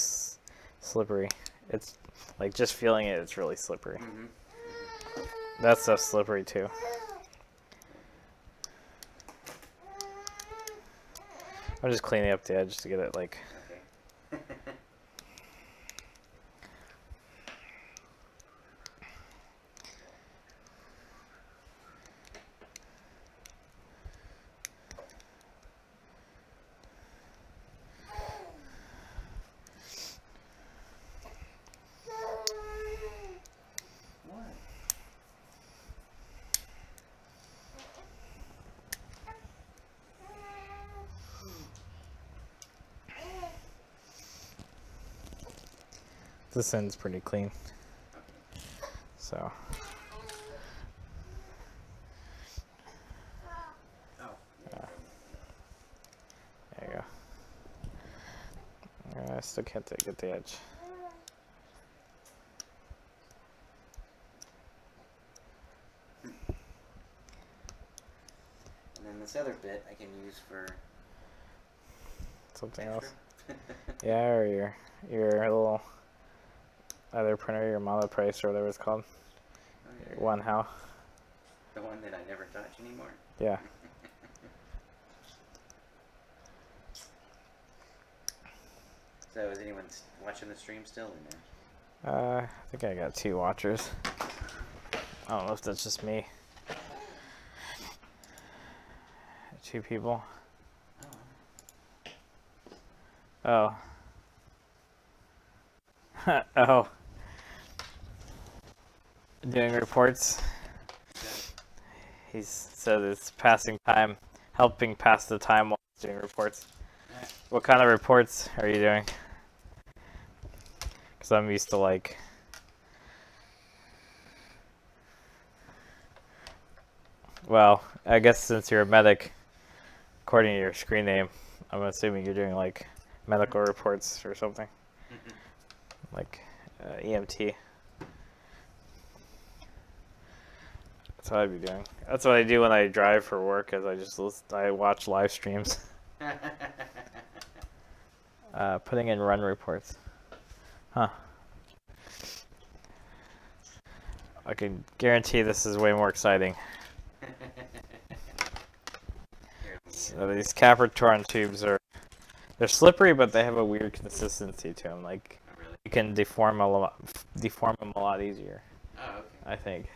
slippery. It's like just feeling it, it's really slippery. That stuff's slippery too. I'm just cleaning up the edge to get it like. Okay. This end's pretty clean. So. There you go. I still can't get the edge. And then this other bit I can use for something else. Yeah, or your little other printer, your monoprice or whatever it's called. Oh, yeah. One how. The one that I never touch anymore. Yeah. So is anyone watching the stream still or no? I think I got 2 watchers. I don't know if that's just me. 2 people. Oh. Oh. Doing reports. He said it's passing time, helping pass the time while he's doing reports. What kind of reports are you doing? Because I'm used to like... Well, I guess since you're a medic, according to your screen name, I'm assuming you're doing like medical reports or something. Like EMT. That's what I'd be doing. That's what I do when I drive for work, is I watch live streams. Putting in run reports. Huh. I can guarantee this is way more exciting. So these Capricorn tubes they're slippery, but they have a weird consistency to them. Like, you can deform them a lot easier. Oh, okay. I think.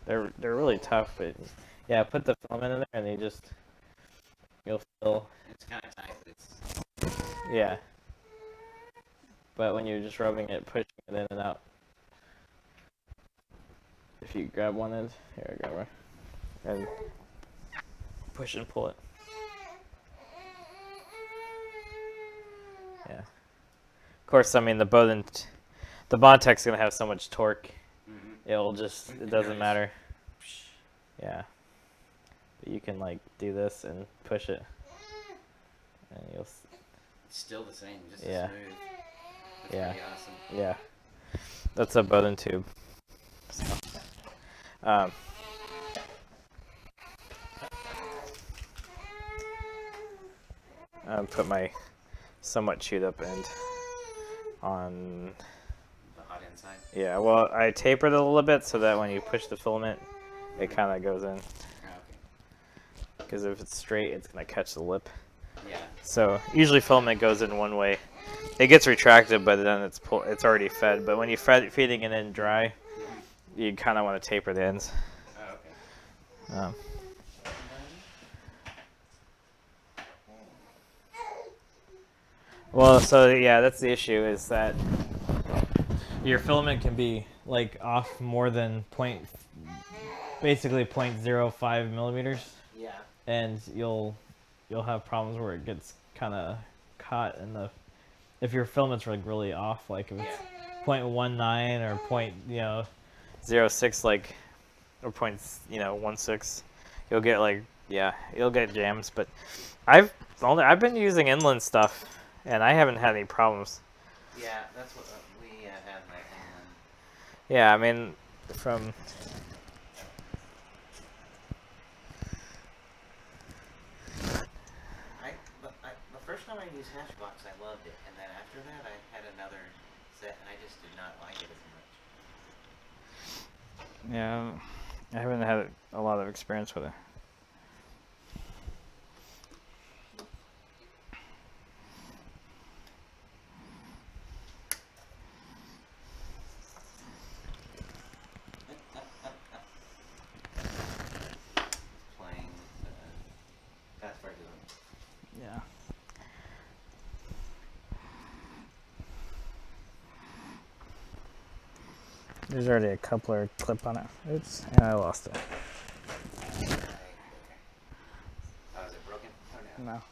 They're really tough, but yeah, put the filament in there and you'll feel. It's kind of tight. Yeah. But when you're just rubbing it, pushing it in and out. If you grab one end, here I grab one, and push and pull it. Yeah. Of course, I mean the Bontech's gonna have so much torque. It doesn't matter. Yeah. But you can like do this and push it, and you'll. It's still the same, just yeah. as smooth. That's yeah. pretty awesome. Yeah. That's a Bowden tube. So, put my somewhat chewed up end on the hot inside. Yeah, well, I tapered it a little bit so that when you push the filament, it kind of goes in. Oh, okay. Because if it's straight, it's going to catch the lip. Yeah. So usually filament goes in one way. It gets retracted, but then it's already fed. But when you're feeding it in dry, you kind of want to taper the ends. Oh, okay. Well, so yeah, that's the issue, is that your filament can be like off more than basically 0.05 millimeters. Yeah. And you'll have problems where it gets kind of caught in if your filament's like really off, like if it's 0.19 or 0.06, like, or 0.16, you'll get like, you'll get jams. But I've been using inland stuff, and I haven't had any problems. Yeah, that's what we had in England. Yeah, I mean, from... The first time I used Hashbox, I loved it, and then after that, I had another set, and I just did not like it as much. Yeah, I haven't had a lot of experience with it. Playing Petsfeng. Yeah. There's already a coupler clip on it. Oops, and I lost it. Oh, is it broken? Oh, no. No.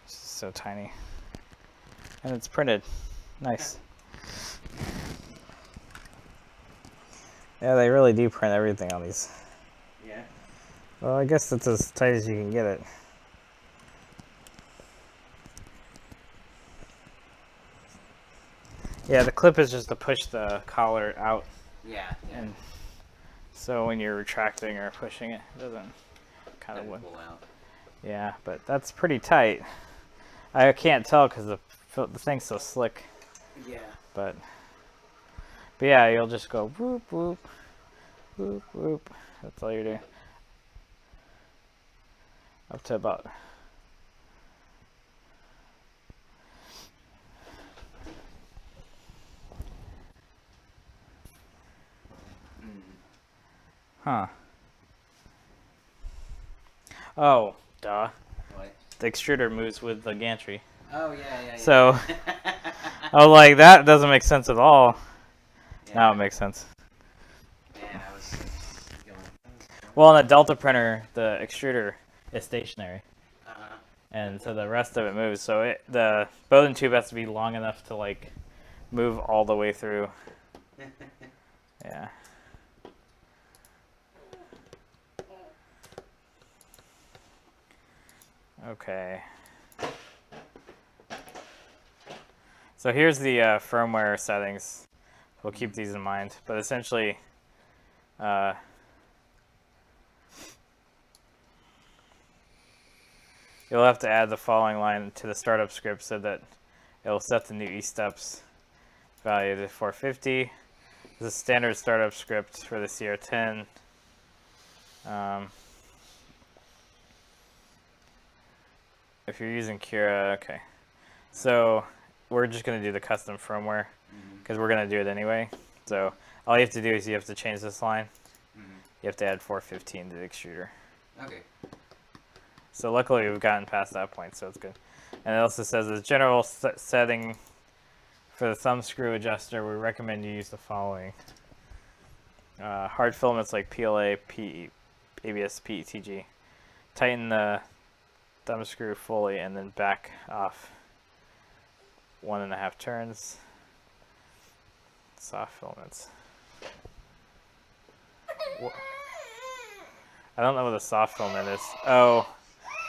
It's so tiny. And it's printed. Nice. Yeah, they really do print everything on these. Yeah. Well, I guess that's as tight as you can get it. Yeah, the clip is just to push the collar out. Yeah. Yeah. And so when you're retracting or pushing it, it doesn't kind of pull out. Yeah, but that's pretty tight. I can't tell because the thing's so slick. Yeah. But yeah, you'll just go whoop whoop whoop whoop. That's all you're doing. Up to about. Huh. Oh, duh. What? The extruder moves with the gantry. Oh, yeah. So, I was like, that doesn't make sense at all. Yeah. Now it makes sense. Man, I was going... Well, on a Delta printer, the extruder is stationary. Uh-huh. And so the rest of it moves. So the Bowden tube has to be long enough to, like, move all the way through. Yeah. Okay. So here's the firmware settings. We'll keep these in mind. But essentially, you'll have to add the following line to the startup script so that it will set the new e-steps value to 450. This is a standard startup script for the CR-10. If you're using Cura, okay. So we're just going to do the custom firmware because we're going to do it anyway. So all you have to do is you have to change this line. You have to add 415 to the extruder. Okay. So luckily we've gotten past that point, so it's good. And it also says the general setting for the thumb screw adjuster, we recommend you use the following. Hard filaments like PLA, PE, ABS, PETG. Tighten the thumb screw fully and then back off 1.5 turns. Soft filaments. I don't know what a soft filament is. Oh,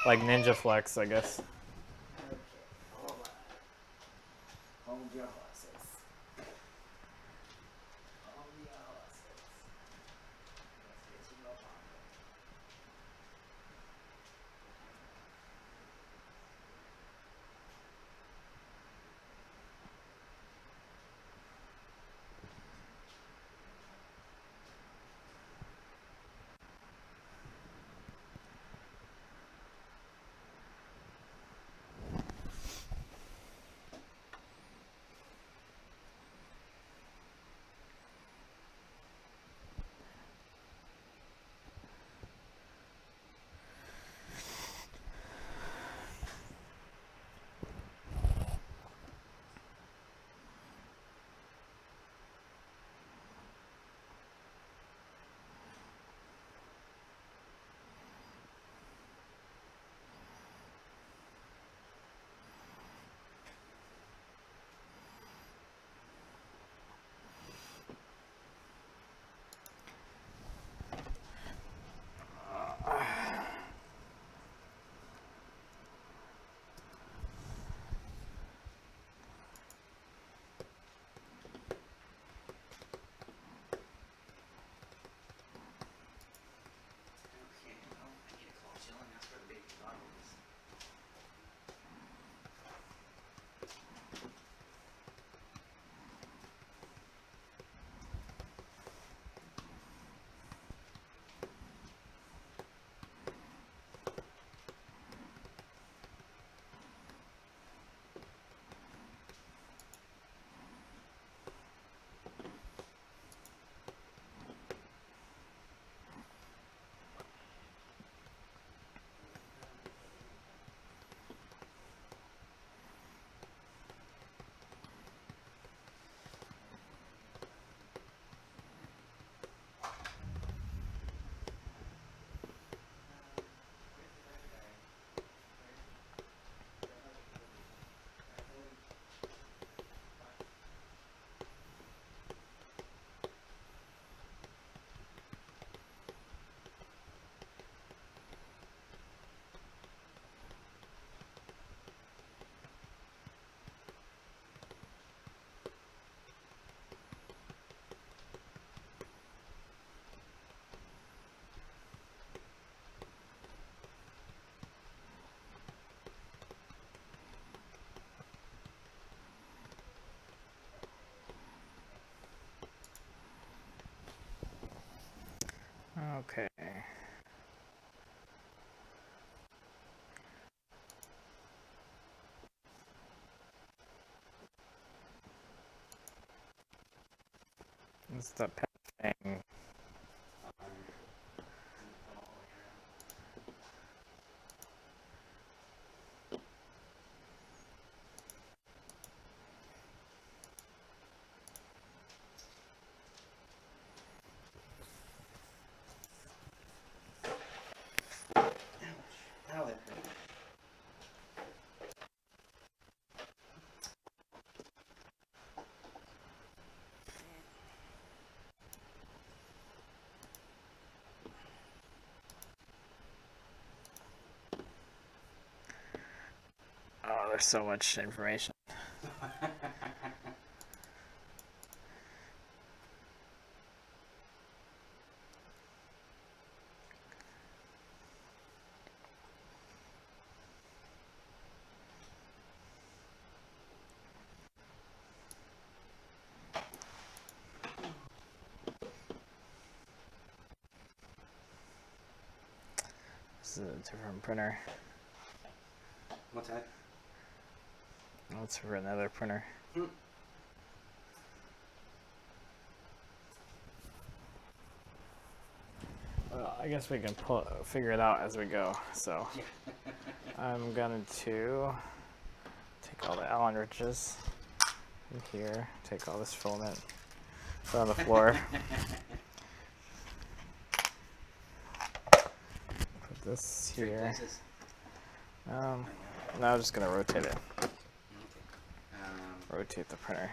like Ninja Flex, I guess. Okay, hold on. Hold your horses. Hold your horses. Let's get you up on them. It's the Petsfeng. Ow, that hurt. Oh, there's so much information. This is a different printer. What's that? Let's for another printer. Well, I guess we can figure it out as we go. So I'm going to take all the Allen wrenches in here, take all this filament, put it on the floor. Put this here. No, I'm just going to rotate it. Rotate the printer.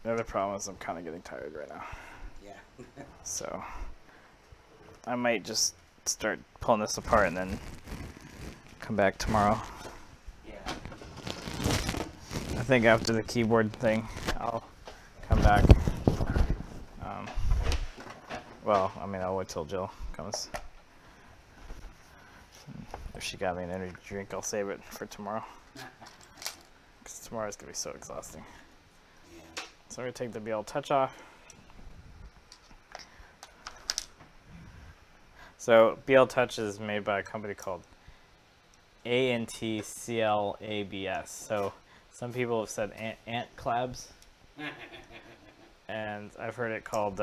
The other problem is I'm kind of getting tired right now. Yeah. So I might just start pulling this apart and then come back tomorrow. Yeah. I think after the keyboard thing, I'll come back. Well, I mean, I'll wait till Jill comes. If she got me an energy drink, I'll save it for tomorrow. Because tomorrow's going to be so exhausting. Yeah. So I'm going to take the BL Touch off. So BL Touch is made by a company called ANTCLABS. So some people have said ant clabs, and I've heard it called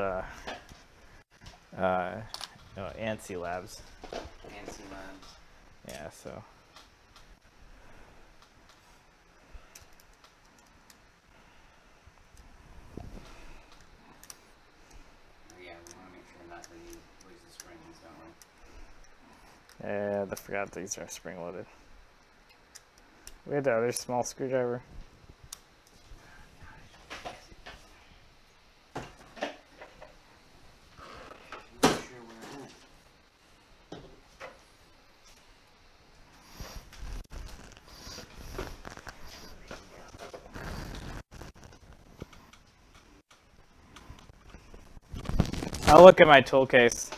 ANSI Labs. Fancy Labs. Yeah, so. Yeah, we want to make sure not to lose the springs, don't we? Yeah, I forgot these are spring loaded. We had the other small screwdriver. Not sure where it went. I'll look at my tool case.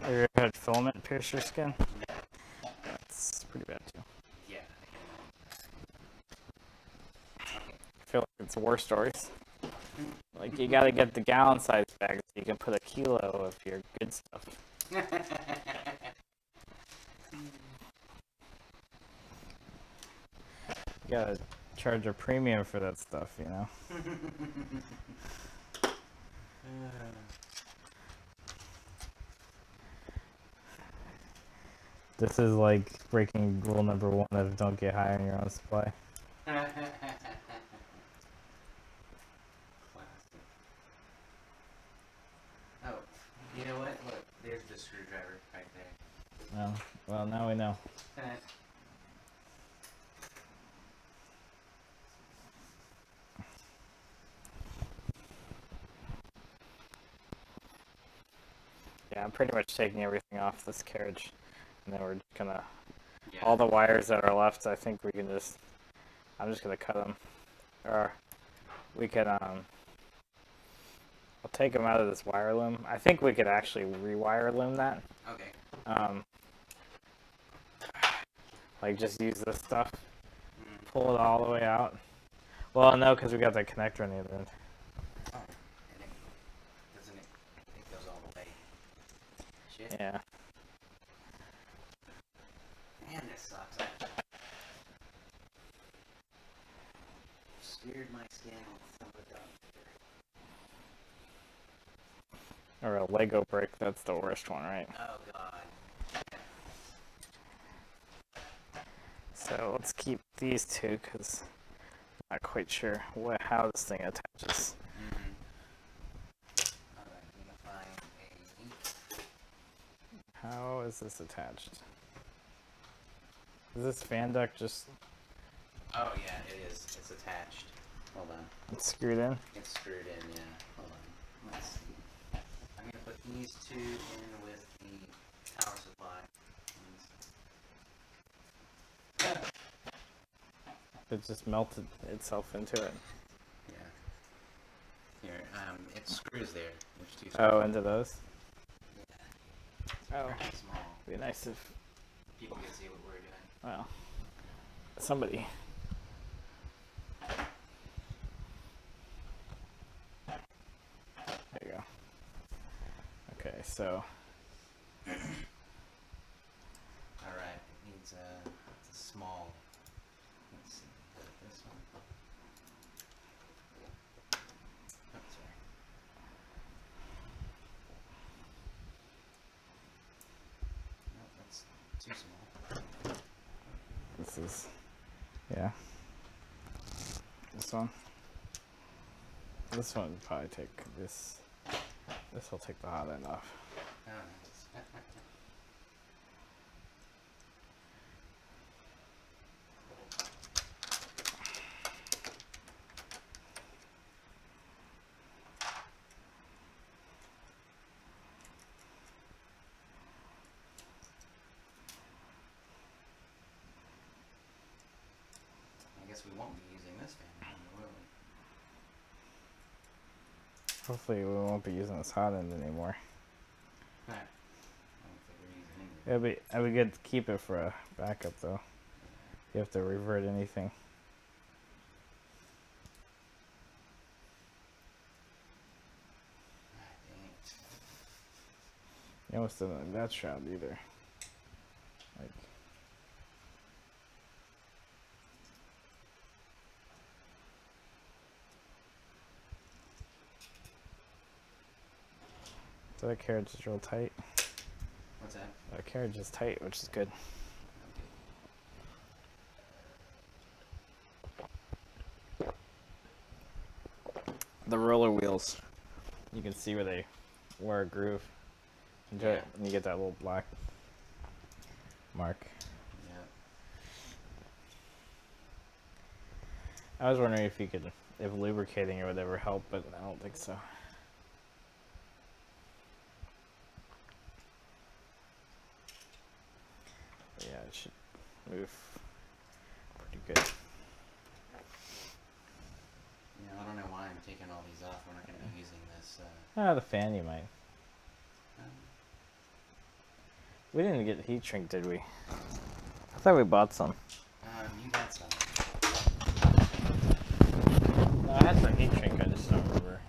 Or had filament pierce your skin? That's pretty bad too. Yeah. Okay. I feel like it's war stories. Like, you gotta get the gallon size bag so you can put a kilo of your good stuff. You gotta charge a premium for that stuff, you know? This is like breaking rule number 1 of don't get high on your own supply. Classic. Oh, you know what? Look, there's the screwdriver right there. Oh, well, now we know. Yeah, I'm pretty much taking everything off this carriage. And then we're just gonna... Yeah. All the wires that are left, I think we can just... I'm just gonna cut them. Or we could, I'll take them out of this wire loom. I think we could actually rewire loom that. Okay. Like, just use this stuff. Pull it all the way out. Well, no, because we got that connector on the other end. Oh, and doesn't it goes all the way. Shit. Yeah. Man, this sucks. Smeared my skin with some of the Or a Lego brick, that's the worst one, right? Oh god. So let's keep these two, because I'm not quite sure how this thing attaches. Alright, I'm gonna find a... How is this attached? Is this fan duct just... Oh yeah, it is. It's attached. Hold on. It's screwed in? It's screwed in, yeah. Hold on. Let's see. I'm gonna put these two in with the power supply. It just melted itself into it. Yeah. Here, it screws there. Which two Oh, into those? Yeah. Oh. Very small. Be nice if... People can see what we're doing. Well, somebody... There you go. Okay, so... Alright, it needs it's a small. Let's see, this one. Oh, sorry. No, that's too small. This is... Yeah. This one. This one would probably take this... This will take the hot end off. Oh, nice. I guess we won't be using this fan anymore, will we? Hopefully we won't be using this hot end anymore. I don't think we're using it. It'd be good to keep it for a backup though. You have to revert anything. Dang it. You almost didn't like that shroud either. Like, so that carriage is real tight. What's that? That carriage is tight, which is good. The roller wheels, you can see where they were a groove. And Yeah. you get that little black mark. Yeah. I was wondering if if lubricating it would ever help, but I don't think so. But yeah, it should move pretty good. Yeah, I don't know why I'm taking all these off. We're not going to be using this. Ah, the fan you might. Um, We didn't get heat shrink, did we? I thought we bought some. You got some. No, I had some heat shrink, I just don't remember.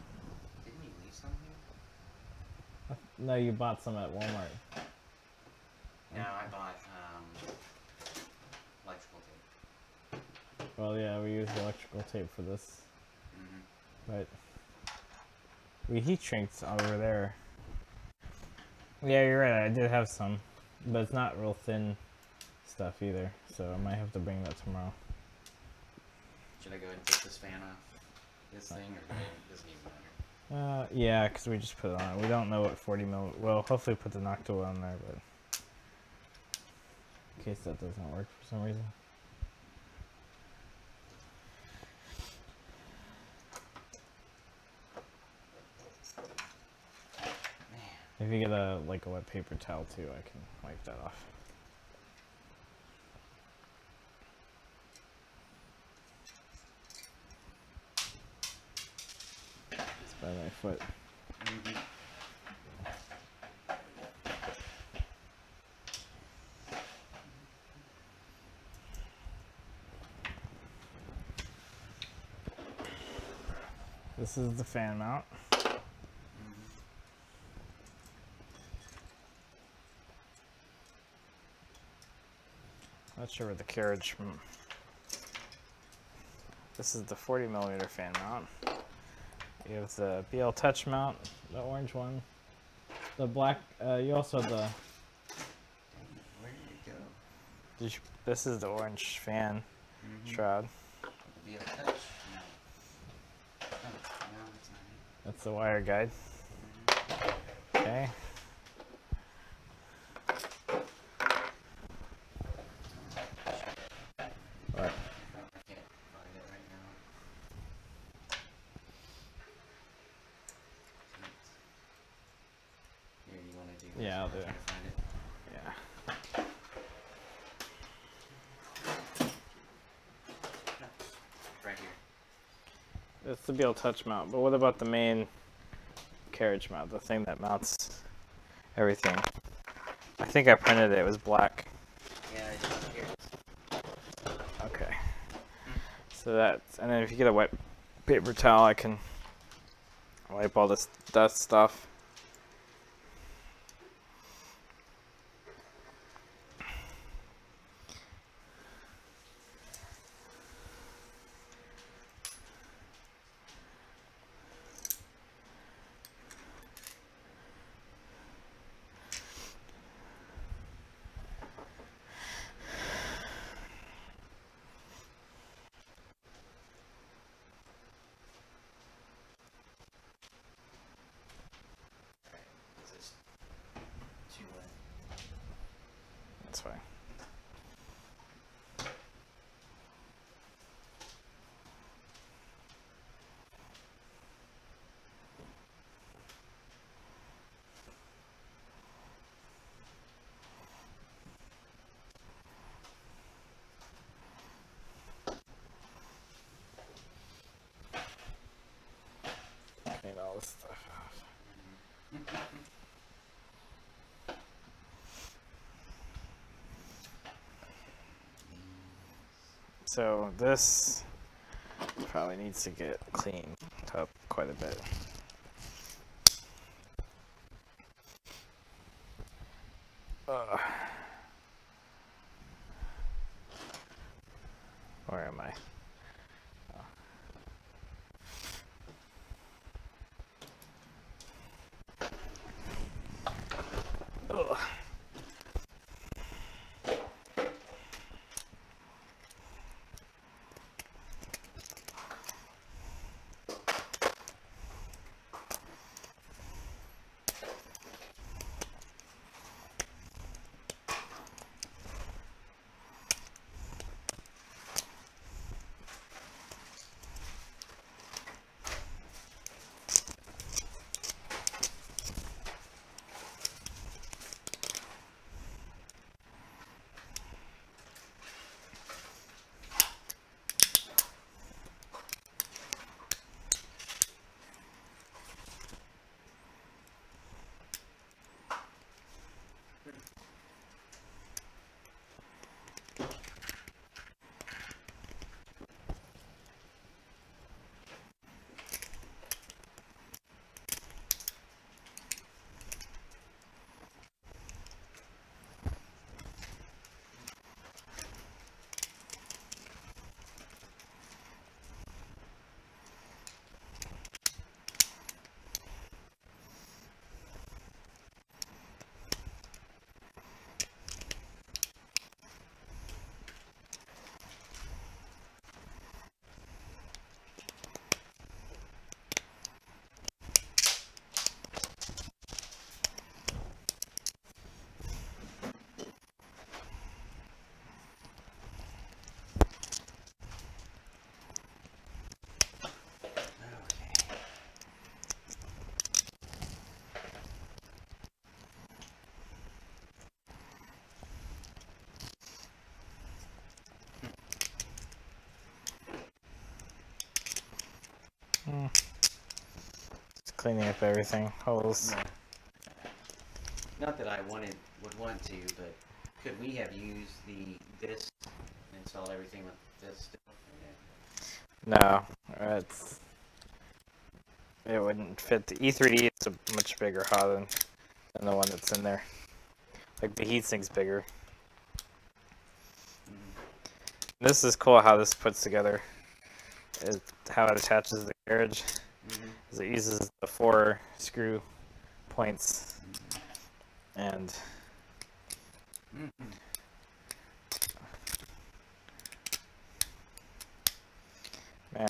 Didn't you leave some here? No, you bought some at Walmart. No, I bought electrical tape. Well, yeah, we used electrical tape for this. Mm-hmm. But we heat shrinked over there. Yeah, you're right, I did have some. But it's not real thin stuff either, so I might have to bring that tomorrow. Should I go ahead and take this fan off this thing, or doesn't even matter? Yeah, because we just put it on. We don't know what 40 mil. Well, hopefully put the Noctua on there, but in case that doesn't work for some reason. If you get a wet paper towel too, I can wipe that off. It's by my foot. Mm-hmm. This is the fan mount. Not sure where the carriage. This is the 40 millimeter fan mount. You have the BL Touch mount, the orange one. The black. You also have the. Where did it go? This is the orange fan shroud. Be a touch? No. Oh, no, that's not it. That's the wire guide. Okay. What? I can't find it right now. Here, you want to do this? Yeah, I'll I do it. can't find it. Yeah. Right here. That's the BL Touch mount, but what about the main carriage mount, the thing that mounts everything? I think I printed it, it was black. Yeah, here it is. Okay. So that's, and then if you get a wet paper towel, I can wipe all this dust stuff. Is this too wet? That's fine. Clean all this stuff off. So this probably needs to get cleaned up quite a bit. Where am I? Ugh. cleaning up everything. Holes. Right. Not that I would want to, but could we have used this and installed everything with this still? No, it wouldn't fit. The E3D is a much bigger HOD than the one that's in there. Like the heatsink's bigger. This is cool how this puts together. How it attaches the carriage. Is it uses the 4 screw points and man,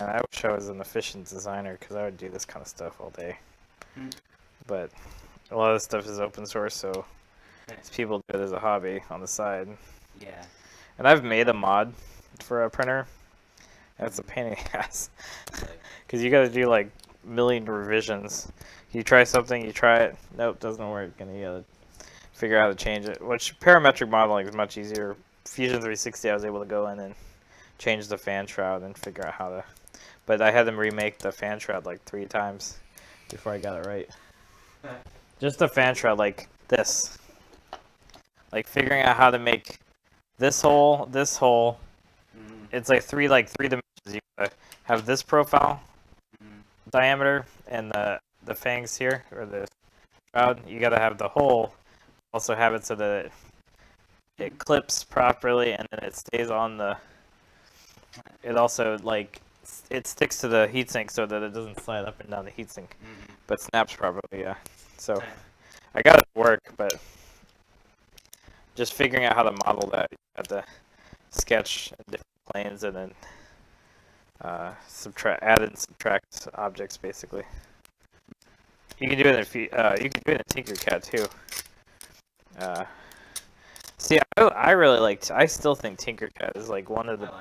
I wish I was an efficient designer because I would do this kind of stuff all day. But a lot of this stuff is open source, so people do it as a hobby on the side. Yeah. And I've made a mod for a printer. That's a pain in the ass. Because you got to do like a million revisions. You try something, you try it, nope, doesn't work, and you got to figure out how to change it. Which parametric modeling is much easier. Fusion 360, I was able to go in and change the fan shroud and figure out how to. But I had them remake the fan shroud like 3 times before I got it right. Just the fan shroud like this. Like figuring out how to make this hole. It's like three dimensions. You gotta have this profile diameter and the fangs here, or the shroud. You gotta have the hole. Also have it so that it clips properly and then it stays on the. It also like it sticks to the heatsink so that it doesn't slide up and down the heatsink, but snaps properly. Yeah. So I got it to work, but just figuring out how to model that, you have to sketch different planes and then add and subtract objects basically. You can do it you can do it in Tinkercad too. See, I really liked. I still think Tinkercad is like one of the.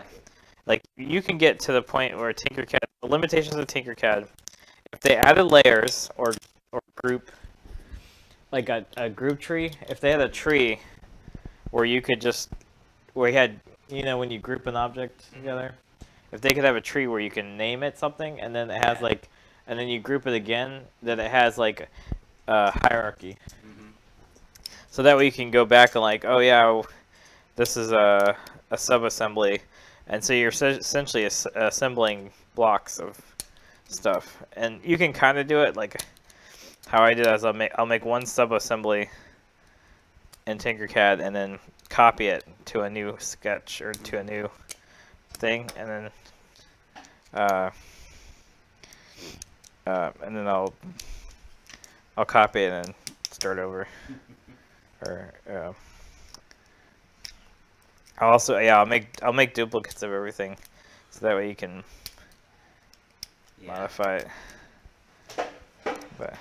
Like you can get to the point where Tinkercad, the limitations of Tinkercad, if they added layers or group, like a group tree, if they had a tree where you could just, where you had, when you group an object together, if they could have a tree where you can name it something and then it has like, and then you group it again, then it has like a hierarchy. So that way you can go back and like, oh yeah, this is a sub-assembly. And so you're essentially assembling blocks of stuff, and you can kind of do it like how I did. Is I'll make one sub-assembly in Tinkercad, and then copy it to a new sketch or to a new thing, and then I'll copy it and start over. Or I'll make duplicates of everything, so that way you can modify it. But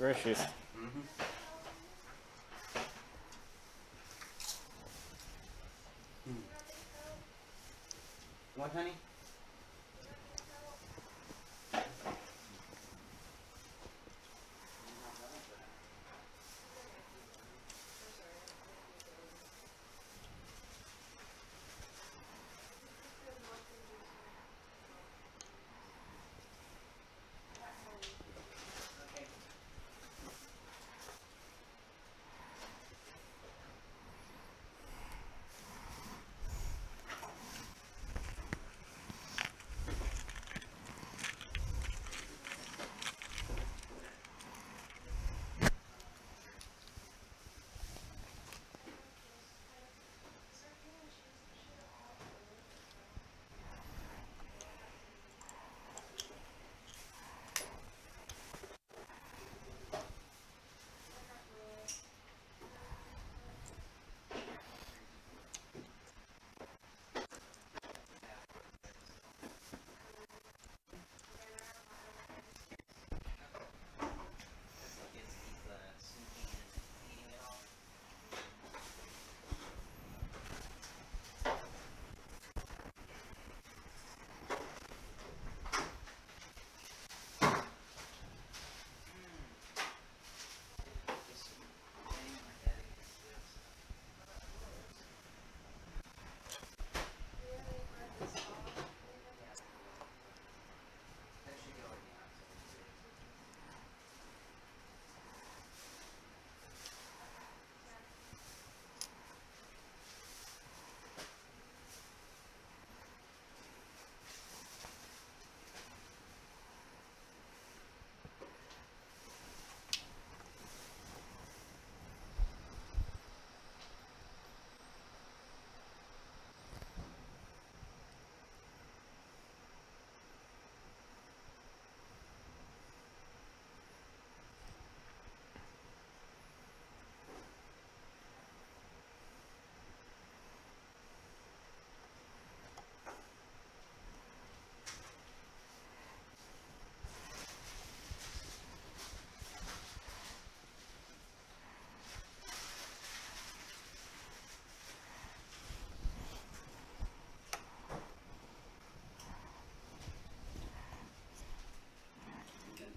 groceries. Mm-hmm. What, honey?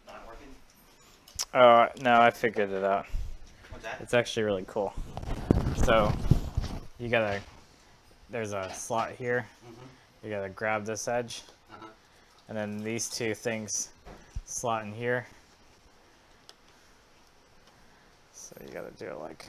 Not working? Oh, no, I figured it out. What's that? It's actually really cool. So, you gotta, there's a slot here. Mm-hmm. You gotta grab this edge. Uh-huh. And then these two things slot in here. So you gotta do it like,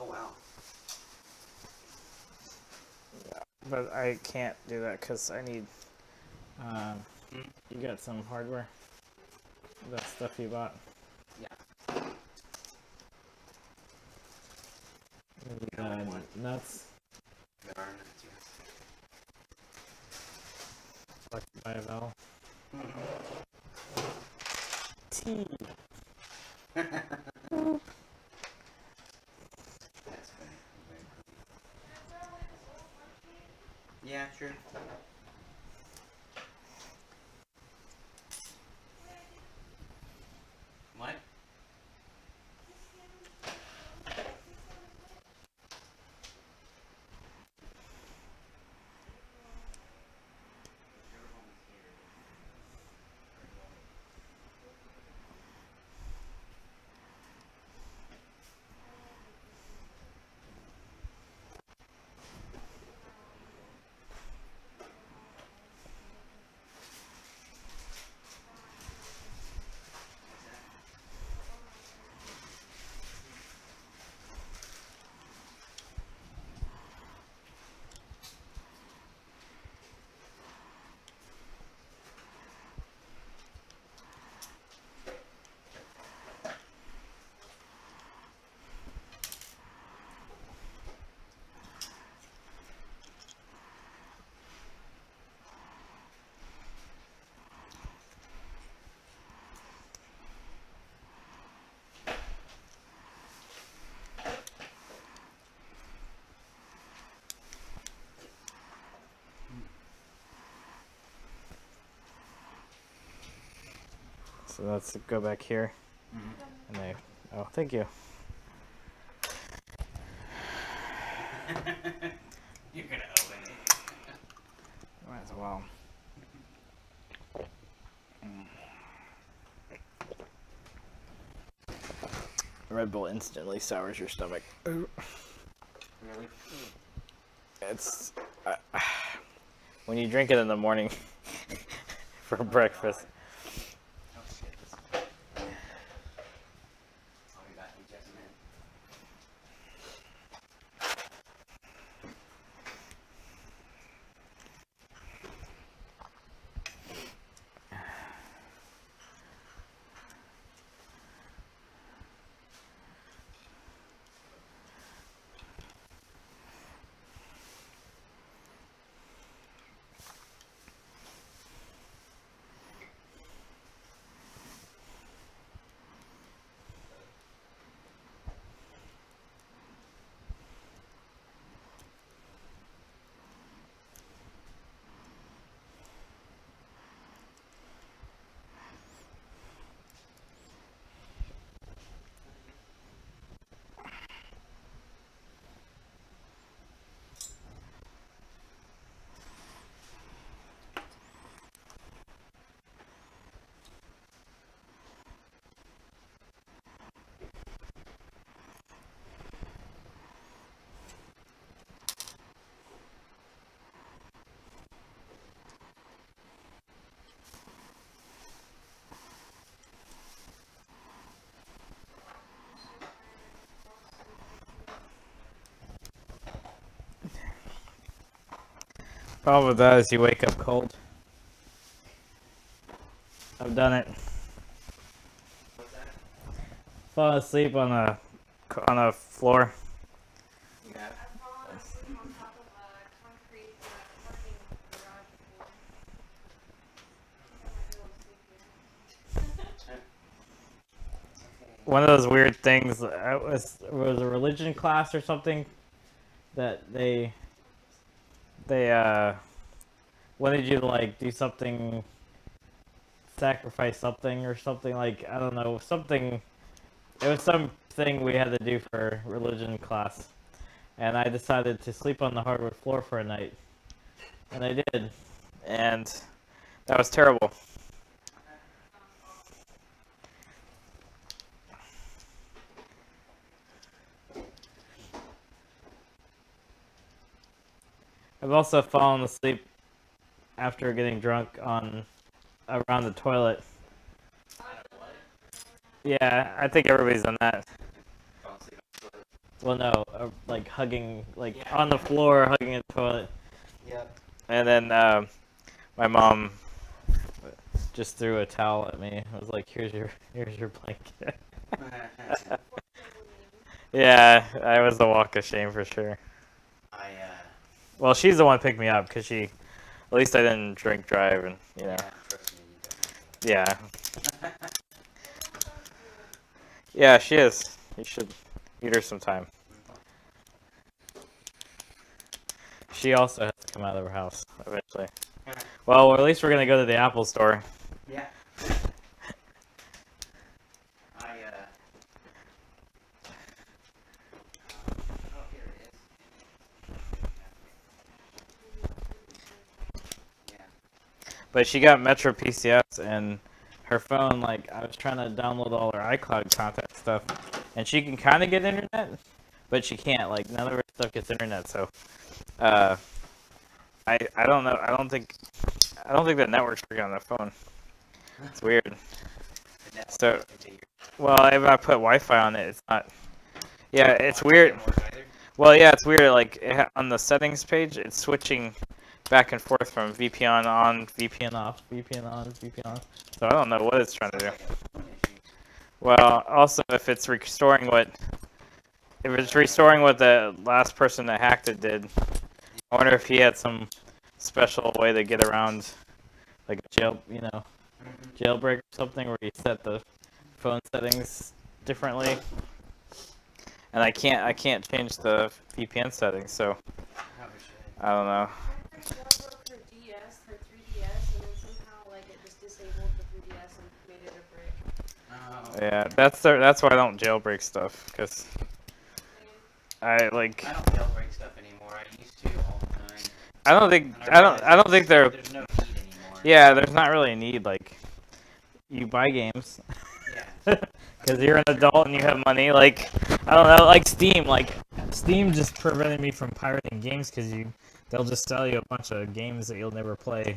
Oh, wow. but I can't do that because I need, you got some hardware? That stuff you bought? Yeah. Nuts? There are nuts, yes. Like by a valve. Tea. That's funny. Very funny. Yeah, sure. What? So let's go back here. And I, oh, thank you. You're gonna open it. Might as well. Red Bull instantly sours your stomach. Really? It's when you drink it in the morning for breakfast. Oh shit. I'll be back in just a minute. Problem with that is you wake up cold. I've done it. What's that? Falling asleep on a floor. You have? I've fallen asleep on top of a concrete parking garage before. I might be able to sleep here. One of those weird things. It was a religion class or something that they wanted you to like do something, sacrifice something or something, like I don't know, something. It was something we had to do for religion class, and I decided to sleep on the hardwood floor for a night, and I did, and that was terrible. I've also fallen asleep after getting drunk around the toilet. Yeah, I think everybody's done that. Fall asleep on the toilet. Well, no, like hugging, like Yeah. on the floor, hugging the toilet. Yep. And then my mom just threw a towel at me. I was like, "Here's your blanket." Yeah, I was the walk of shame for sure. Well, she's the one who picked me up because at least I didn't drink drive, and you know. Yeah, trust me, you Yeah. don't. Yeah, she is. You should meet her sometime. She also has to come out of her house eventually. Well, at least we're gonna go to the Apple store. Yeah. Oh, here it is. Yeah. But she got Metro PCS, and her phone, like, I was trying to download all her iCloud contact stuff, and she can kind of get internet, but she can't. Like, none of her stuff gets internet. So, I don't know. I don't think the network's working on the phone. It's weird. So, well, if I put Wi-Fi on it, it's not. Yeah, it's weird. Well, yeah, it's weird. Like on the settings page, it's switching back and forth from VPN on, VPN off, VPN on, VPN on. So I don't know what it's trying to do. Well, also if it's restoring what the last person that hacked it did, I wonder if he had some special way to get around, like a jailbreak or something, where you set the phone settings differently. And I can't change the VPN settings, so I don't know. Her DS, her 3DS, and then somehow like it just just disabled the 3DS and made it a brick. Oh. Yeah, that's why I don't jailbreak stuff, because I like. I don't jailbreak stuff anymore. I used to all the time. I don't think they're. There's no need anymore. Yeah, there's not really a need. Like, you buy games. Yeah. Because you're an adult and you have money. Like, I don't know. Like Steam. Like Steam just prevented me from pirating games because they'll just sell you a bunch of games that you'll never play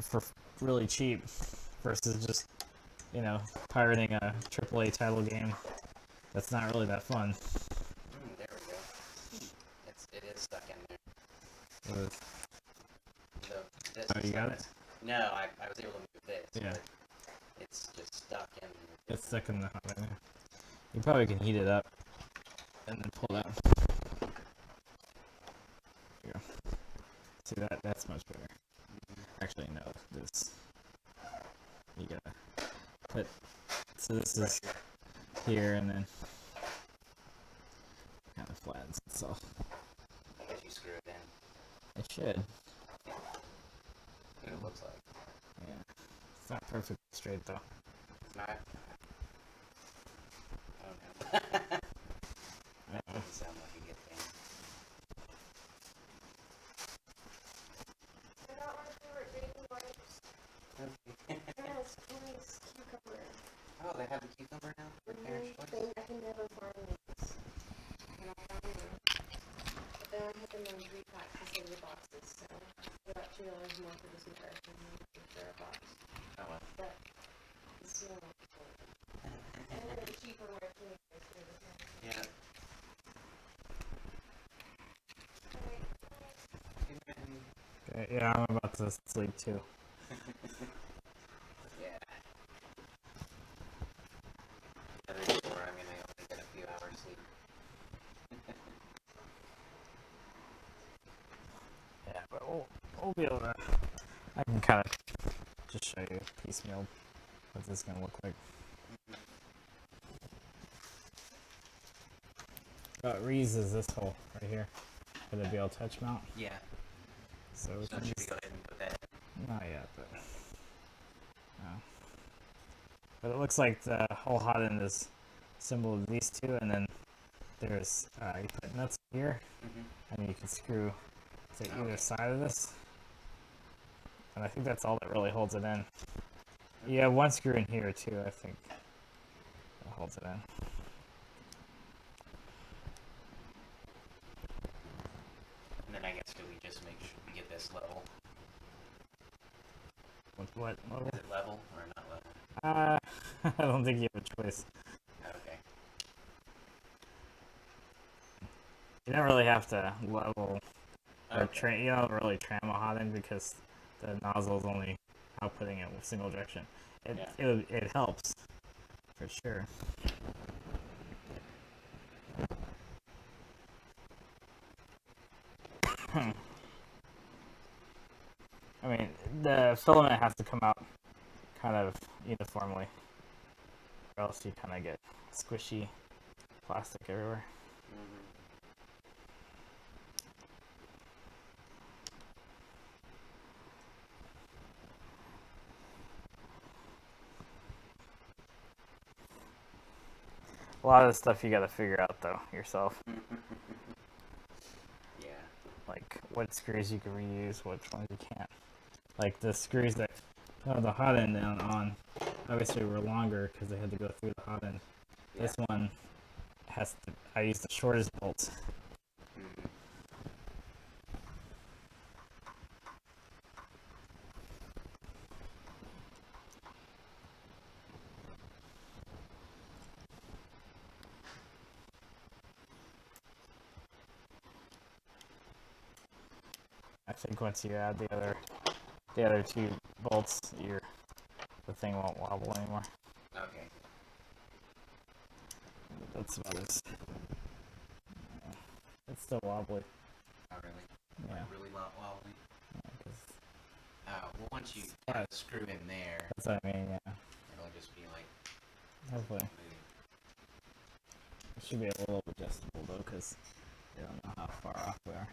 for really cheap, versus just, you know, pirating a AAA title game that's not really that fun. There we go. It is stuck in there. This Oh, you got it? No, I was able to move this. Yeah. But it's just stuck in there. It's stuck in the hot right now. You probably can heat it up and then pull it out. There you go. See that's much better. Actually, no, this. You gotta put. So this is here, and then kind of flattens itself. I guess you screw it in. It should. What it looks like. Yeah. It's not perfect straight though. It's not. I don't know. That doesn't sound like a good thing. I got my favorite baby wipes. Yes, nice cucumber. Oh, they have the cucumber now? For parents' choice? I can never find these. And I found them. But then I had them in repack instead of the boxes, so I got $2 more for this entire thing for a box. Oh, well. But the smell is good. And they're cheaper wipes than the Yeah. Okay, yeah, I'm about to sleep too. Yeah. Other day where I'm gonna only get a few hours sleep. Yeah, but we'll be able to. I can kind of just show you piecemeal what this is gonna look like. What it reuses this hole right here for the BL touch mount. Yeah. So we So can should we just, go ahead and put that in? not yet, but no. But it looks like the whole hot end is symbol of these two, and then there's you put nuts here, and you can screw to either side of this. And I think that's all that really holds it in. You have one screw in here too, I think. That holds it in. And then I guess do we just make sure we get this level? With what level? Is it level or not level? I don't think you have a choice. Okay. You don't really have to level or Okay. you don't really tram a hot end because the nozzle is only outputting it with single direction. It helps for sure. I mean, the filament has to come out kind of uniformly, or else you kind of get squishy plastic everywhere. A lot of the stuff you got to figure out though yourself. Yeah. Like what screws you can reuse, which ones you can't. Like the screws that have the hot end down on, obviously were longer because they had to go through the hot end. Yeah. This one has to. I use the shortest bolts. I think once you add the other two bolts, the thing won't wobble anymore. Okay. That's about it. It's still wobbly. Oh, really? Yeah. Like really wobbly? Yeah, well, once you put a screw in there, that's what I mean, yeah. it'll just be like Hopefully. moving. It should be a little adjustable though, because I don't know how far off we are.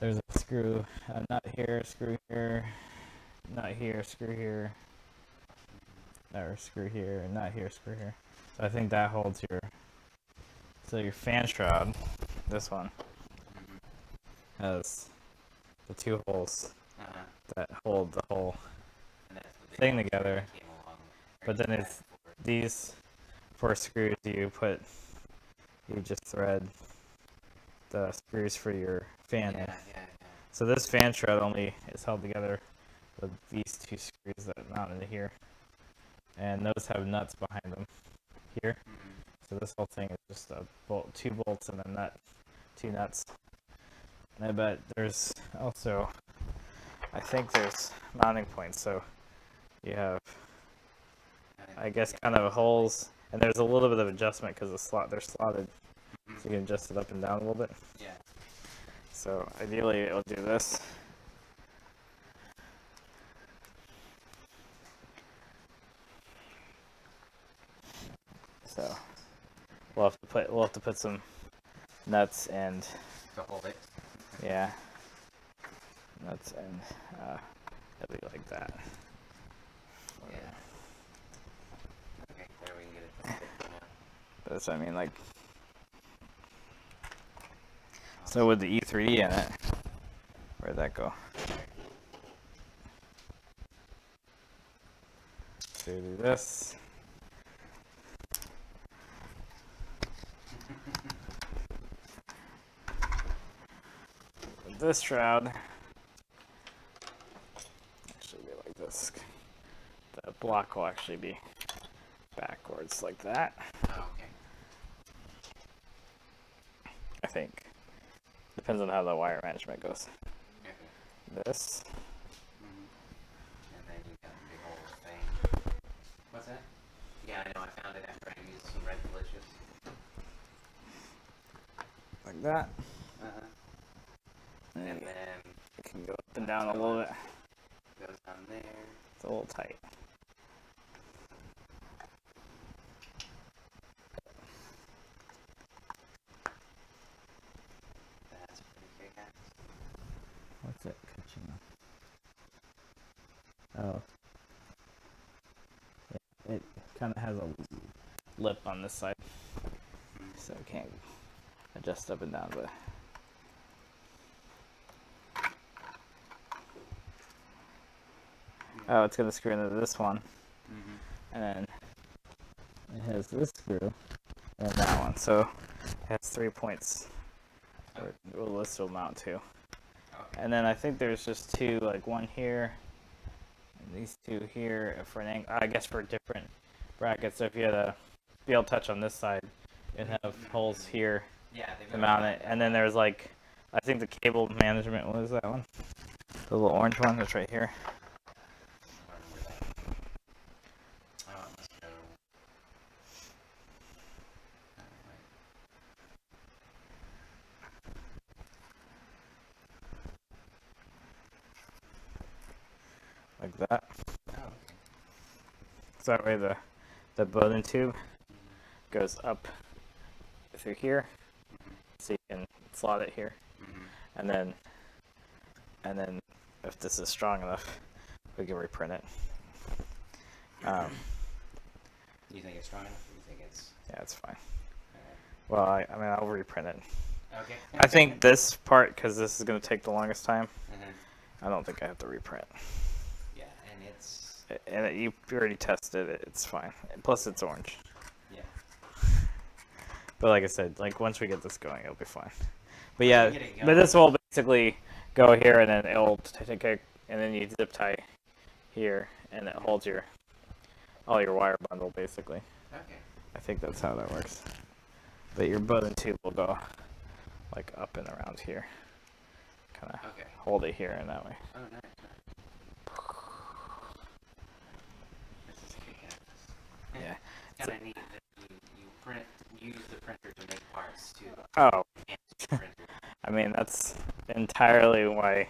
There's a screw, a nut here, screw here, not here, screw here, or screw here, not here, screw here. So I think that holds your, so your fan shroud, this one, has the two holes that hold the whole thing together. But then it's these 4 screws you just thread the screws for your fan in. So this fan shroud only is held together with these 2 screws that mount into here. And those have nuts behind them here. So this whole thing is just a bolt, 2 bolts and a nut, 2 nuts. And I bet there's also, I think there's mounting points. So you have, I guess, kind of holes, and there's a little bit of adjustment because they're slotted, so you can adjust it up and down a little bit. Yeah. So ideally, it'll do this. So we'll have to put some nuts and To hold it. yeah, nuts and it'll be like that. Yeah. Okay, there we can get it. But that's what I mean, like. So with the E3D in it, where'd that go? So you do this. With this shroud, actually be like this. The block will actually be backwards like that. Oh, okay. I think. Depends on how the wire management goes. Okay. This. And then you got the big old thing. What's that? Yeah, I know. I found it after I used some Red Delicious. Like that. And then it can go up and down a little bit. goes down there. It's a little tight. That's pretty kick-ass. What's it catching on? Oh. It kind of has a lip on this side. So I can't adjust up and down, but oh, it's gonna screw into this one, and then it has this screw and that one. So it has 3 points. Well, this will mount to. And then I think there's just 2, like one here, and these 2 here for an angle. I guess for different brackets. So if you had a be able to touch on this side, you'd have holes here to mount it. And then there's like, I think the cable management, what is that one? The little orange one that's right here. Like that. So that way the bowden tube goes up through here, so you can slot it here, and then if this is strong enough, we can reprint it. You think it's strong enough? Or you think it's? Yeah, it's fine. Well, I mean, I'll reprint it. Okay. I think this part, because this is going to take the longest time, I don't think I have to reprint. Yeah, and it's. And you already tested it, it's fine. Plus, it's orange. Yeah. But like I said, like once we get this going, it'll be fine. But yeah, but this will basically go here, and then it'll take a, and then you zip tie here, and it holds all your wire bundle basically. Okay. I think that's how that works. But your bowden tube will go like up and around here, kind of hold it here in that way. Oh, nice. This is kick-ass. Yeah. It's kind of neat that you use the printer to make parts too. Oh. I mean, that's entirely why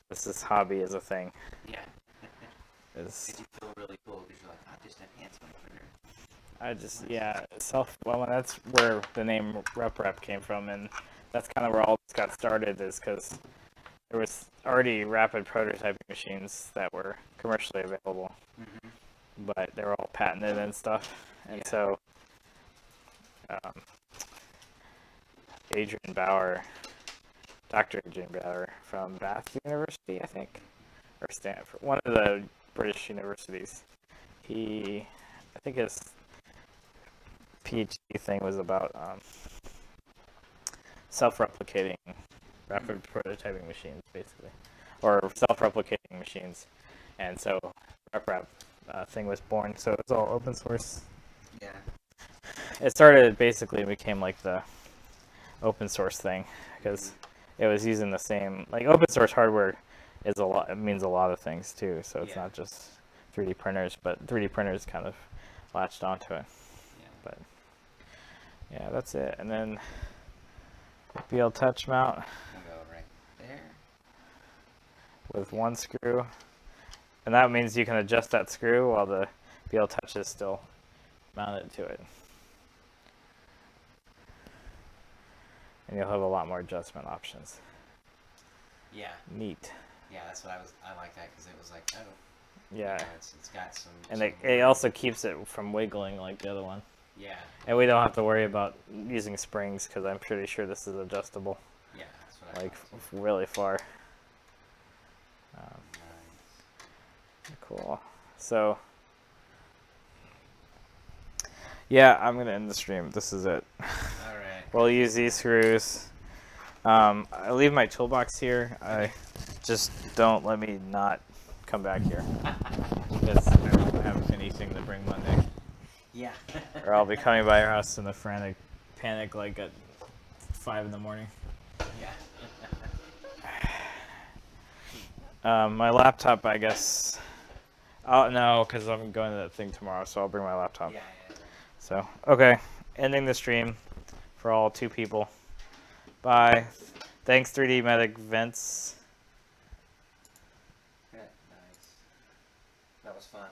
this hobby is a thing. Yeah. Did you feel really cool because you're like, I just enhanced my printer. I just, yeah, well, that's where the name Rep came from, and that's kind of where all this got started, is because there was already rapid prototyping machines that were commercially available, but they were all patented and stuff. And so Adrian Bauer, Dr. Adrian Bauer from Bath University, I think, or Stanford, one of the British universities. I think his PhD thing was about self-replicating rapid prototyping machines, basically, or self-replicating machines. And so RepRap thing was born. So it's all open source. Yeah. It started basically became like the open source thing because it was using the same, like, open source hardware is a lot. It means a lot of things too. So it's not just 3D printers, but 3D printers kind of latched onto it. Yeah. But yeah, that's it. And then BL touch mount We'll go right there. with one screw, and that means you can adjust that screw while the BL touch is still mounted to it. And you'll have a lot more adjustment options. Yeah. Neat. Yeah, that's what I like that because it was like, oh. Yeah. It's got some. And it also keeps it from wiggling like the other one. Yeah. And we don't have to worry about using springs because I'm pretty sure this is adjustable. Yeah, that's what I Like thought too. really far. Nice. Cool. So yeah, I'm gonna end the stream. This is it. All right. We'll use these screws. I leave my toolbox here. I just don't let me not come back here because I don't have anything to bring Monday. Yeah. Or I'll be coming by your house in a frantic panic like at 5 in the morning. Yeah. My laptop, I guess. Oh no, because I'm going to that thing tomorrow, so I'll bring my laptop. Yeah. So, okay, ending the stream for all 2 people. Bye. Thanks, 3D Medic Vents. Nice. That was fun.